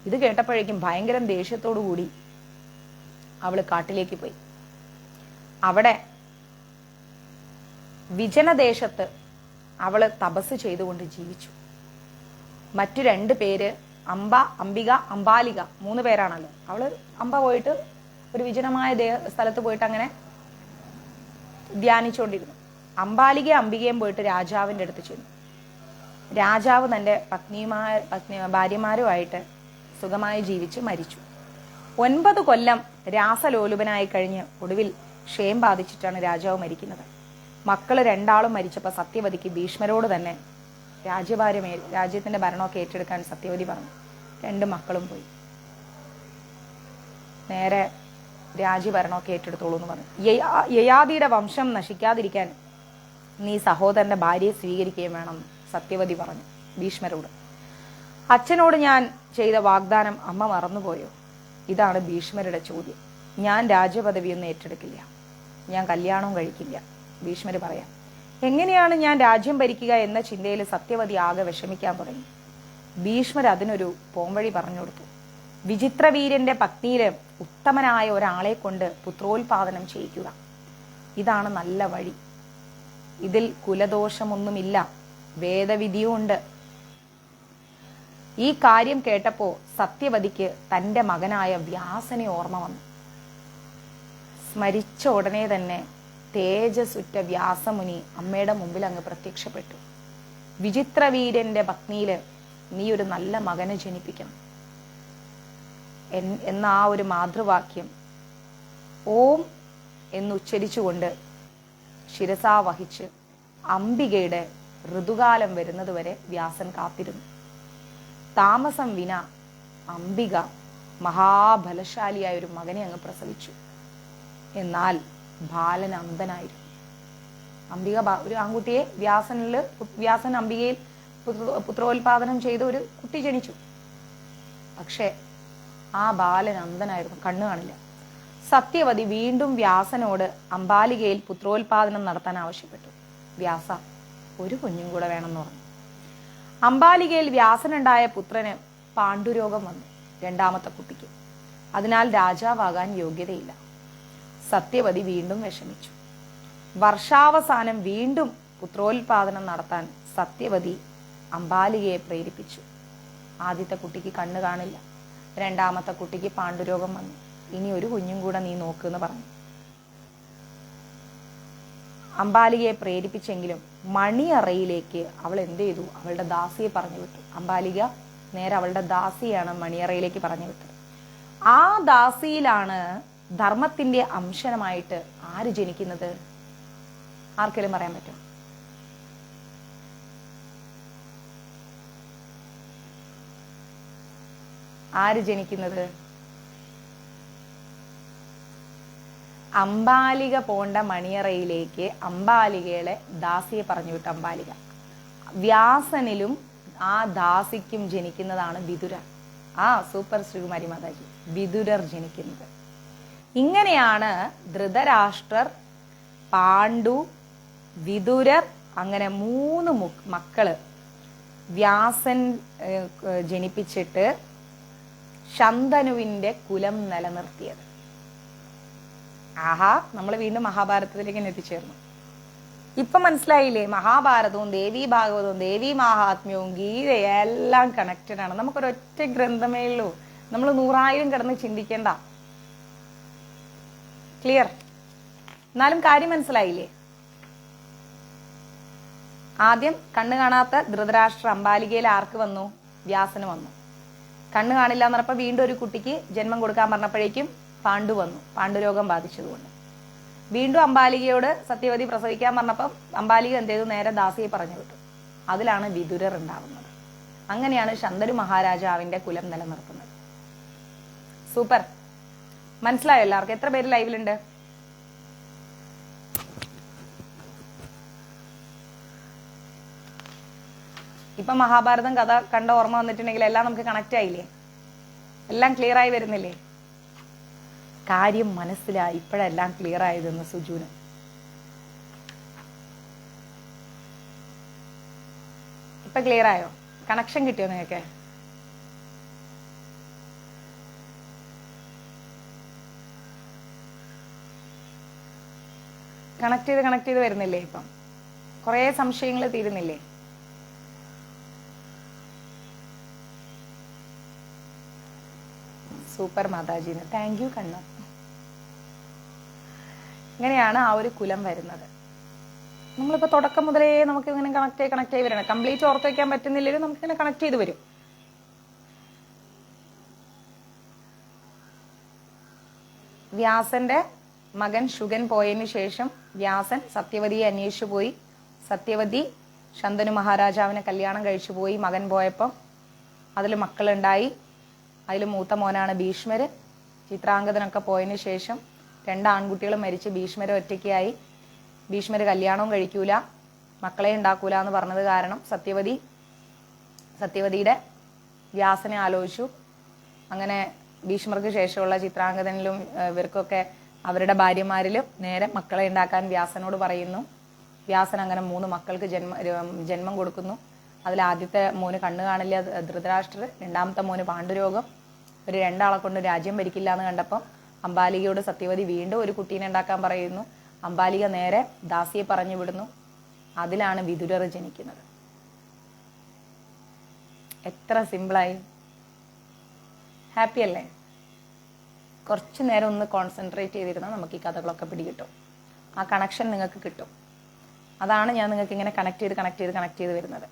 Speaker 1: ഇത് കേട്ടപ്പോഴേക്കും ഭയങ്കര ദേഷ്യത്തോടു കൂടി അവള് കാട്ടിലേക്ക് പോയി. അവിടെ വിജനദേശത്ത് അവള് തപസ് ചെയ്തുകൊണ്ട് ജീവിച്ചു. മറ്റു 2 പേര് അംബ, അംബിക, അംബാലിക, 3 പേരാണല്ലോ. അവള് അംബ പോയിട്ട് ഒരു വിജനമായ സ്ഥലത്ത് പോയിട്ട് അങ്ങനെ ധ്യാനിച്ചുകൊണ്ടിരുന്നു. അംബാലികയും അംബികയും പോയിട്ട് രാജാവിന്റെ അടുത്ത് ചെന്നു. രാജാവ് തൻ്റെ ഭാര്യമാരുമായിട്ട് സുഖമായി ജീവിച്ച് മരിച്ചു. 9 കൊല്ലം രാസലോലുപനായി കഴിഞ്ഞ് ഒടുവിൽ ക്ഷയം ബാധിച്ചിട്ടാണ് രാജാവ് മരിക്കുന്നത്. മക്കള് 2 മരിച്ചപ്പോൾ സത്യവതിക്ക് ഭീഷ്മരോട് തന്നെ രാജ്യത്തിന്റെ ഭരണമൊക്കെ ഏറ്റെടുക്കാൻ സത്യവതി പറഞ്ഞു. 2 മക്കളും പോയി. നേരെ രാജ്യഭരണമൊക്കെ ഏറ്റെടുത്തോളൂ എന്ന് പറഞ്ഞു. യയാതിയുടെ വംശം നശിക്കാതിരിക്കാൻ നീ സഹോദരന്റെ ഭാര്യയെ സ്വീകരിക്കുകയും വേണം സത്യവതി പറഞ്ഞു ഭീഷ്മരോട്. അച്ഛനോട് ഞാൻ ചെയ്ത വാഗ്ദാനം അമ്മ മറന്നുപോയോ? ഇതാണ് ഭീഷ്മരുടെ ചോദ്യം. ഞാൻ രാജ്യപദവിയൊന്നും ഏറ്റെടുക്കില്ല, ഞാൻ കല്യാണവും കഴിക്കില്ല. ഭീഷ്മർ പറയാം. എങ്ങനെയാണ് ഞാൻ രാജ്യം ഭരിക്കുക എന്ന ചിന്തയിൽ സത്യവതി ആകെ വിഷമിക്കാൻ തുടങ്ങി. ഭീഷ്മർ അതിനൊരു പോംവഴി പറഞ്ഞു കൊടുത്തു. വിചിത്രവീര്യന്റെ പത്നിയില് ഉത്തമനായ ഒരാളെ കൊണ്ട് പുത്രോത്പാദനം ചെയ്യിക്കുക. ഇതാണ് നല്ല വഴി. ഇതിൽ കുലദോഷമൊന്നുമില്ല, വേദവിധിയും ഉണ്ട്. ഈ കാര്യം കേട്ടപ്പോ സത്യവതിക്ക് തന്റെ മകനായ വ്യാസനെ ഓർമ്മ വന്നു. സ്മരിച്ച ഉടനെ തന്നെ തേജസുറ്റ വ്യാസമുനി അമ്മയുടെ മുമ്പിൽ അങ്ങ് പ്രത്യക്ഷപ്പെട്ടു. വിചിത്രവീര്യന്റെ പത്നിയില് നീ ഒരു നല്ല മകനെ ജനിപ്പിക്കണം എന്ന ആ ഒരു മാതൃവാക്യം ഓം എന്നുച്ചരിച്ചുകൊണ്ട് ശിരസാ വഹിച്ച് അംബികയുടെ ഋതുകാലം വരുന്നതുവരെ വ്യാസൻ കാത്തിരുന്നു. താമസം വിന അംബിക മഹാബലശാലിയായ ഒരു മകനെ അങ്ങ് പ്രസവിച്ചു. എന്നാൽ ബാലൻ അന്ധനായിരുന്നു. അംബിക ഒരു ആൺകുട്ടിയെ വ്യാസൻ അംബികയിൽ പുത്രോത്പാദനം ചെയ്ത ഒരു കുട്ടി ജനിച്ചു. പക്ഷെ ആ ബാലൻ അന്ധനായിരുന്നു, കണ്ണു കാണില്ല. സത്യവതി വീണ്ടും വ്യാസനോട് അംബാലികയിൽ പുത്രോത്പാദനം നടത്താൻ ആവശ്യപ്പെട്ടു. വ്യാസ, ഒരു കുഞ്ഞും കൂടെ വേണമെന്ന് പറഞ്ഞു. അംബാലികയിൽ വ്യാസനുണ്ടായ പുത്രന് പാണ്ഡുരോഗം വന്നു, 2ാമത്തെ കുട്ടിക്ക്. അതിനാൽ രാജാവാകാൻ യോഗ്യതയില്ല. സത്യവതി വീണ്ടും വിഷമിച്ചു. വർഷാവസാനം വീണ്ടും പുത്രോത്പാദനം നടത്താൻ സത്യവതി അംബാലികയെ പ്രേരിപ്പിച്ചു. ആദ്യത്തെ കുട്ടിക്ക് കണ്ണ് കാണില്ല, 2ാമത്തെ കുട്ടിക്ക് പാണ്ഡുരോഗം വന്നു. ഇനി ഒരു കുഞ്ഞും കൂടെ നീ നോക്കുന്ന് പറഞ്ഞു. അംബാലികയെ പ്രേരിപ്പിച്ചെങ്കിലും മണിയറയിലേക്ക് അവൾ എന്ത് ചെയ്തു? അവളുടെ ദാസിയെ പറഞ്ഞു വിട്ടു. അംബാലിക നേരെ അവളുടെ ദാസിയാണ് മണിയറയിലേക്ക് പറഞ്ഞു വിട്ടത്. ആ ദാസിയിലാണ് ധർമ്മത്തിന്റെ അംശനമായിട്ട് ആര് ജനിക്കുന്നത്? ആർക്കെങ്കിലും പറയാൻ പറ്റുമോ? ആര് ജനിക്കുന്നത്? അംബാലിക പോണ്ട മണിയറയിലേക്ക് അംബാലികയുടെ ദാസിയെ പറഞ്ഞു വിട്ടു അംബാലിക. വ്യാസനിലും ആ ദാസിക്കും ജനിക്കുന്നതാണ് വിതുരർ. സൂപ്പർ ശ്രീകുമാരി മാതാജി, വിതുരർ ജനിക്കുന്നത്. ഇങ്ങനെയാണ് ധൃതരാഷ്ട്രർ, പാണ്ഡു, വിതുരർ, അങ്ങനെ 3 മക്കള് വ്യാസൻ ജനിപ്പിച്ചിട്ട് ശന്തനുവിന്റെ കുലം നിലനിർത്തിയത്. നമ്മൾ വീണ്ടും മഹാഭാരതത്തിലേക്ക് എത്തിച്ചേർന്നു. ഇപ്പൊ മനസ്സിലായില്ലേ? മഹാഭാരതവും ദേവീ ഭാഗവതവും ദേവീ മഹാത്മ്യവും ഗീതയും എല്ലാം കണക്റ്റഡ് ആണ്. നമുക്കൊരൊറ്റ ഗ്രന്ഥമേ ഉള്ളൂ. നമ്മൾ 100,000 കിടന്ന് ചിന്തിക്കേണ്ട. ക്ലിയർ? എന്നാലും കാര്യം മനസ്സിലായില്ലേ? ആദ്യം കണ്ണ് കാണാത്ത ധൃതരാഷ്ട്ര അംബാലികയിൽ ആർക്ക് വന്നു? വ്യാസന് വന്നു. കണ്ണ് കാണില്ല എന്ന് പറഞ്ഞപ്പോ വീണ്ടും ഒരു കുട്ടിക്ക് ജന്മം കൊടുക്കാൻ പറഞ്ഞപ്പോഴേക്കും പാണ്ഡു വന്നു, പാണ്ഡുരോഗം ബാധിച്ചതുകൊണ്ട്. വീണ്ടും അംബാലികയോട് സത്യവതി പ്രസവിക്കാൻ പറഞ്ഞപ്പം അംബാലിക എന്ത് ചെയ്തു? നേരെ ദാസിയെ പറഞ്ഞു വിട്ടു. അതിലാണ് വിതുരർ ഉണ്ടാവുന്നത്. അങ്ങനെയാണ് ശന്തനു മഹാരാജാവിന്റെ കുലം നിലനിർത്തുന്നത്. സൂപ്പർ. മനസ്സിലായോ എല്ലാവർക്കും? എത്ര പേര് ലൈവിലുണ്ട്? ഇപ്പൊ മഹാഭാരതം കഥ കണ്ട ഓർമ്മ വന്നിട്ടുണ്ടെങ്കിൽ എല്ലാം നമുക്ക് കണക്ട് ആയില്ലേ? എല്ലാം ക്ലിയർ ആയി വരുന്നില്ലേ? കാര്യം മനസ്സിലായി. ഇപ്പോഴെല്ലാം ക്ലിയർ ആയതെന്ന് സുജുന്. ഇപ്പൊ ക്ലിയർ ആയോ? കണക്ഷൻ കിട്ടിയോ നിങ്ങൾക്ക്? കണക്ട് ചെയ്ത് വരുന്നില്ലേ? ഇപ്പം കുറെ സംശയങ്ങൾ തീരുന്നില്ലേ? സൂപ്പർ മാതാജിന് താങ്ക് യു കണ്ണ. ഇങ്ങനെയാണ് ആ ഒരു കുലം വരുന്നത്. നമ്മളിപ്പോൾ തുടക്കം മുതലേ നമുക്ക് ഇങ്ങനെ കണക്ട് ചെയ്ത് വരണം. കംപ്ലീറ്റ് ഓർത്ത് വയ്ക്കാൻ പറ്റുന്നില്ലെങ്കിലും നമുക്കിങ്ങനെ കണക്ട് ചെയ്ത് വരും. വ്യാസന്റെ മകൻ ശുഗൻ പോയതിനു ശേഷം വ്യാസൻ സത്യവതിയെ അന്വേഷിച്ചു പോയി. സത്യവതി ശന്തനു മഹാരാജാവിനെ കല്യാണം കഴിച്ചു പോയി. മകൻ പോയപ്പം അതിൽ മക്കളുണ്ടായി. അതിൽ മൂത്ത മോനാണ് ഭീഷ്മര്. ചിത്രാംഗതനൊക്കെ പോയതിനു ശേഷം 2 ആൺകുട്ടികളും മരിച്ച് ഭീഷ്മര് ഒറ്റയ്ക്കായി. ഭീഷ്മര് കല്യാണവും കഴിക്കൂല, മക്കളെ ഉണ്ടാക്കൂല എന്ന് പറഞ്ഞത് കാരണം സത്യവതിയുടെ വ്യാസനെ ആലോചിച്ചു. അങ്ങനെ ഭീഷ്മർക്ക് ശേഷമുള്ള ചിത്രാംഗതനിലും ഇവർക്കൊക്കെ അവരുടെ ഭാര്യമാരിലും നേരെ മക്കളെ ഉണ്ടാക്കാൻ വ്യാസനോട് പറയുന്നു. വ്യാസൻ അങ്ങനെ 3 മക്കൾക്ക് ജന്മം കൊടുക്കുന്നു. അതിൽ ആദ്യത്തെ മോന് കണ്ണു കാണില്ല, ധൃതരാഷ്ട്രർ. രണ്ടാമത്തെ മോന് പാണ്ഡുരോഗം. ഒരു 2 ആളെ കൊണ്ട് രാജ്യം ഭരിക്കില്ല എന്ന് കണ്ടപ്പം അംബാലികയോട് സത്യവതി വീണ്ടും ഒരു കുട്ടീനെ ഉണ്ടാക്കാൻ പറയുന്നു. അംബാലിക നേരെ ദാസിയെ പറഞ്ഞു വിടുന്നു. അതിലാണ് വിതുരർ ജനിക്കുന്നത്. എത്ര സിമ്പിളായി. ഹാപ്പി അല്ലേ? കുറച്ചു നേരം ഒന്ന് കോൺസെൻട്രേറ്റ് ചെയ്തിരുന്നാൽ നമുക്ക് ഈ കഥകളൊക്കെ പിടികിട്ടും. ആ കണക്ഷൻ നിങ്ങൾക്ക് കിട്ടും. അതാണ് ഞാൻ നിങ്ങൾക്ക് ഇങ്ങനെ കണക്ട് ചെയ്ത് വരുന്നത്.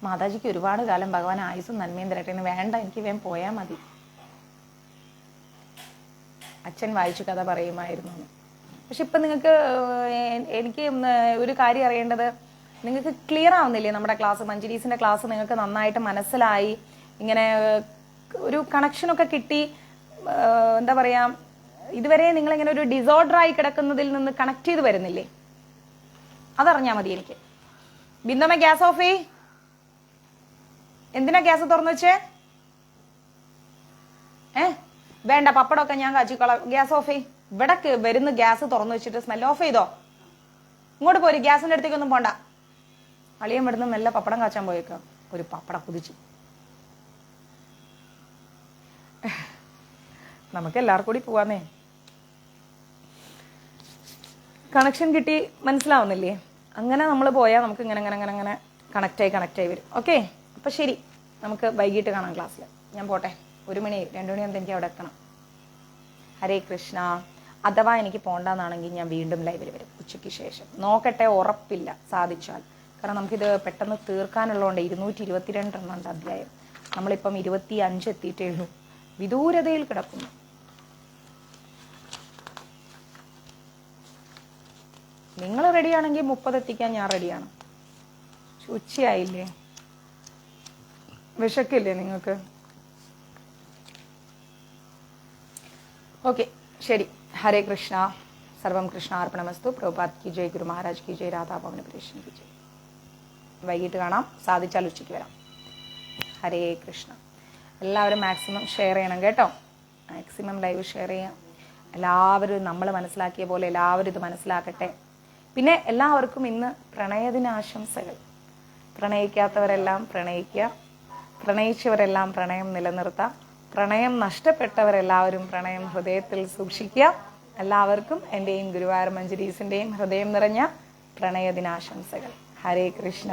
Speaker 1: മാതാജിക്ക് ഒരുപാട് കാലം ഭഗവാൻ ആയുസും നന്മയും തരട്ടെ. വേണ്ട, എനിക്ക് വേഗം പോയാൽ മതി. അച്ഛൻ വായിച്ചു കഥ പറയുമായിരുന്നു. പക്ഷെ ഇപ്പം നിങ്ങൾക്ക് എനിക്ക് ഒരു കാര്യം അറിയേണ്ടത്, നിങ്ങൾക്ക് ക്ലിയർ ആവുന്നില്ലേ നമ്മുടെ ക്ലാസ്? മഞ്ജരീസിന്റെ ക്ലാസ് നിങ്ങൾക്ക് നന്നായിട്ട് മനസ്സിലായി, ഇങ്ങനെ ഒരു കണക്ഷനൊക്കെ കിട്ടി. എന്താ പറയാ, ഇതുവരെ നിങ്ങളിങ്ങനെ ഒരു ഡിസോർഡറായി കിടക്കുന്നതിൽ നിന്ന് കണക്ട് ചെയ്ത് വരുന്നില്ലേ? അതറിഞ്ഞാൽ മതി എനിക്ക്. ബിന്ദമ്മ ഗ്യാസ് ഓഫ് ചെയ്. എന്തിനാ ഗ്യാസ് തുറന്നു വെച്ചേ? വേണ്ട, പപ്പടമൊക്കെ ഞാൻ കാച്ചിക്കോളാം. ഗ്യാസ് ഓഫ് ചെയ്. ഇവിടെ വരുന്ന ഗ്യാസ് തുറന്നു വെച്ചിട്ട് സ്മെൽ ഓഫ് ചെയ്തോ? ഇങ്ങോട്ട് പോര്, ഗ്യാസിന്റെ അടുത്തേക്കൊന്നും പോണ്ട. അളിയൻ ഇവിടുന്ന് മെല്ലെ പപ്പടം കാച്ചാൻ പോയേക്കാം. ഒരു പപ്പടം കുതിച്ചു. നമുക്ക് എല്ലാവർക്കും കൂടി പോവാന്നേ. കണക്ഷൻ കിട്ടി, മനസ്സിലാവുന്നില്ലേ? അങ്ങനെ നമ്മൾ പോയാൽ നമുക്ക് ഇങ്ങനെ കണക്റ്റായി വരും. ഓക്കെ, അപ്പൊ ശരി, നമുക്ക് വൈകിട്ട് കാണാം ക്ലാസ്സിൽ. ഞാൻ പോട്ടെ. 1 മണി 2 മണിയാകുമ്പോൾ എനിക്ക് അവിടെ എത്തണം. ഹരേ കൃഷ്ണ. അഥവാ എനിക്ക് പോണ്ടെന്നാണെങ്കിൽ ഞാൻ വീണ്ടും ലൈവിൽ വരും ഉച്ചയ്ക്ക് ശേഷം. നോക്കട്ടെ, ഉറപ്പില്ല സാധിച്ചാൽ. കാരണം നമുക്കിത് പെട്ടെന്ന് തീർക്കാനുള്ളതുകൊണ്ട് 222 എണ്ണമുണ്ട് അധ്യായം. നമ്മളിപ്പം 25 എത്തിയിട്ടേ ഉള്ളൂ. വിദൂരതയിൽ കിടക്കുന്നു. നിങ്ങൾ റെഡിയാണെങ്കിൽ 30 എത്തിക്കാൻ ഞാൻ റെഡിയാണ്. ഉച്ചയായില്ലേ? വിശക്കില്ലേ നിങ്ങൾക്ക്? ഓക്കെ, ശരി. ഹരേ കൃഷ്ണ. സർവം കൃഷ്ണ അർപ്പണമസ്തു. പ്രഭുപാദ് കി ജയ്, ഗുരു മഹാരാജ് കി ജയ്, രാധാ ഭവന പുരേഷൻ കി ജയ്. വൈകിട്ട് കാണാം, സാധിച്ചാൽ ഉച്ചയ്ക്ക് വരാം. ഹരേ കൃഷ്ണ. എല്ലാവരും മാക്സിമം ഷെയർ ചെയ്യണം കേട്ടോ. മാക്സിമം ലൈവ് ഷെയർ ചെയ്യാം. എല്ലാവരും നമ്മൾ മനസ്സിലാക്കിയ പോലെ എല്ലാവരും ഇത് മനസ്സിലാക്കട്ടെ. പിന്നെ എല്ലാവർക്കും ഇന്ന് പ്രണയദിനാശംസകൾ. പ്രണയിക്കാത്തവരെല്ലാം പ്രണയിക്കുക, പ്രണയിച്ചവരെല്ലാം പ്രണയം നിലനിർത്താം, പ്രണയം നഷ്ടപ്പെട്ടവരെല്ലാവരും പ്രണയം ഹൃദയത്തിൽ സൂക്ഷിക്കുക. എല്ലാവർക്കും എൻ്റെയും ഗുരുവായൂർ മഞ്ജരീസിൻ്റെയും ഹൃദയം നിറഞ്ഞ പ്രണയദിനാശംസകൾ. ഹരേ കൃഷ്ണ.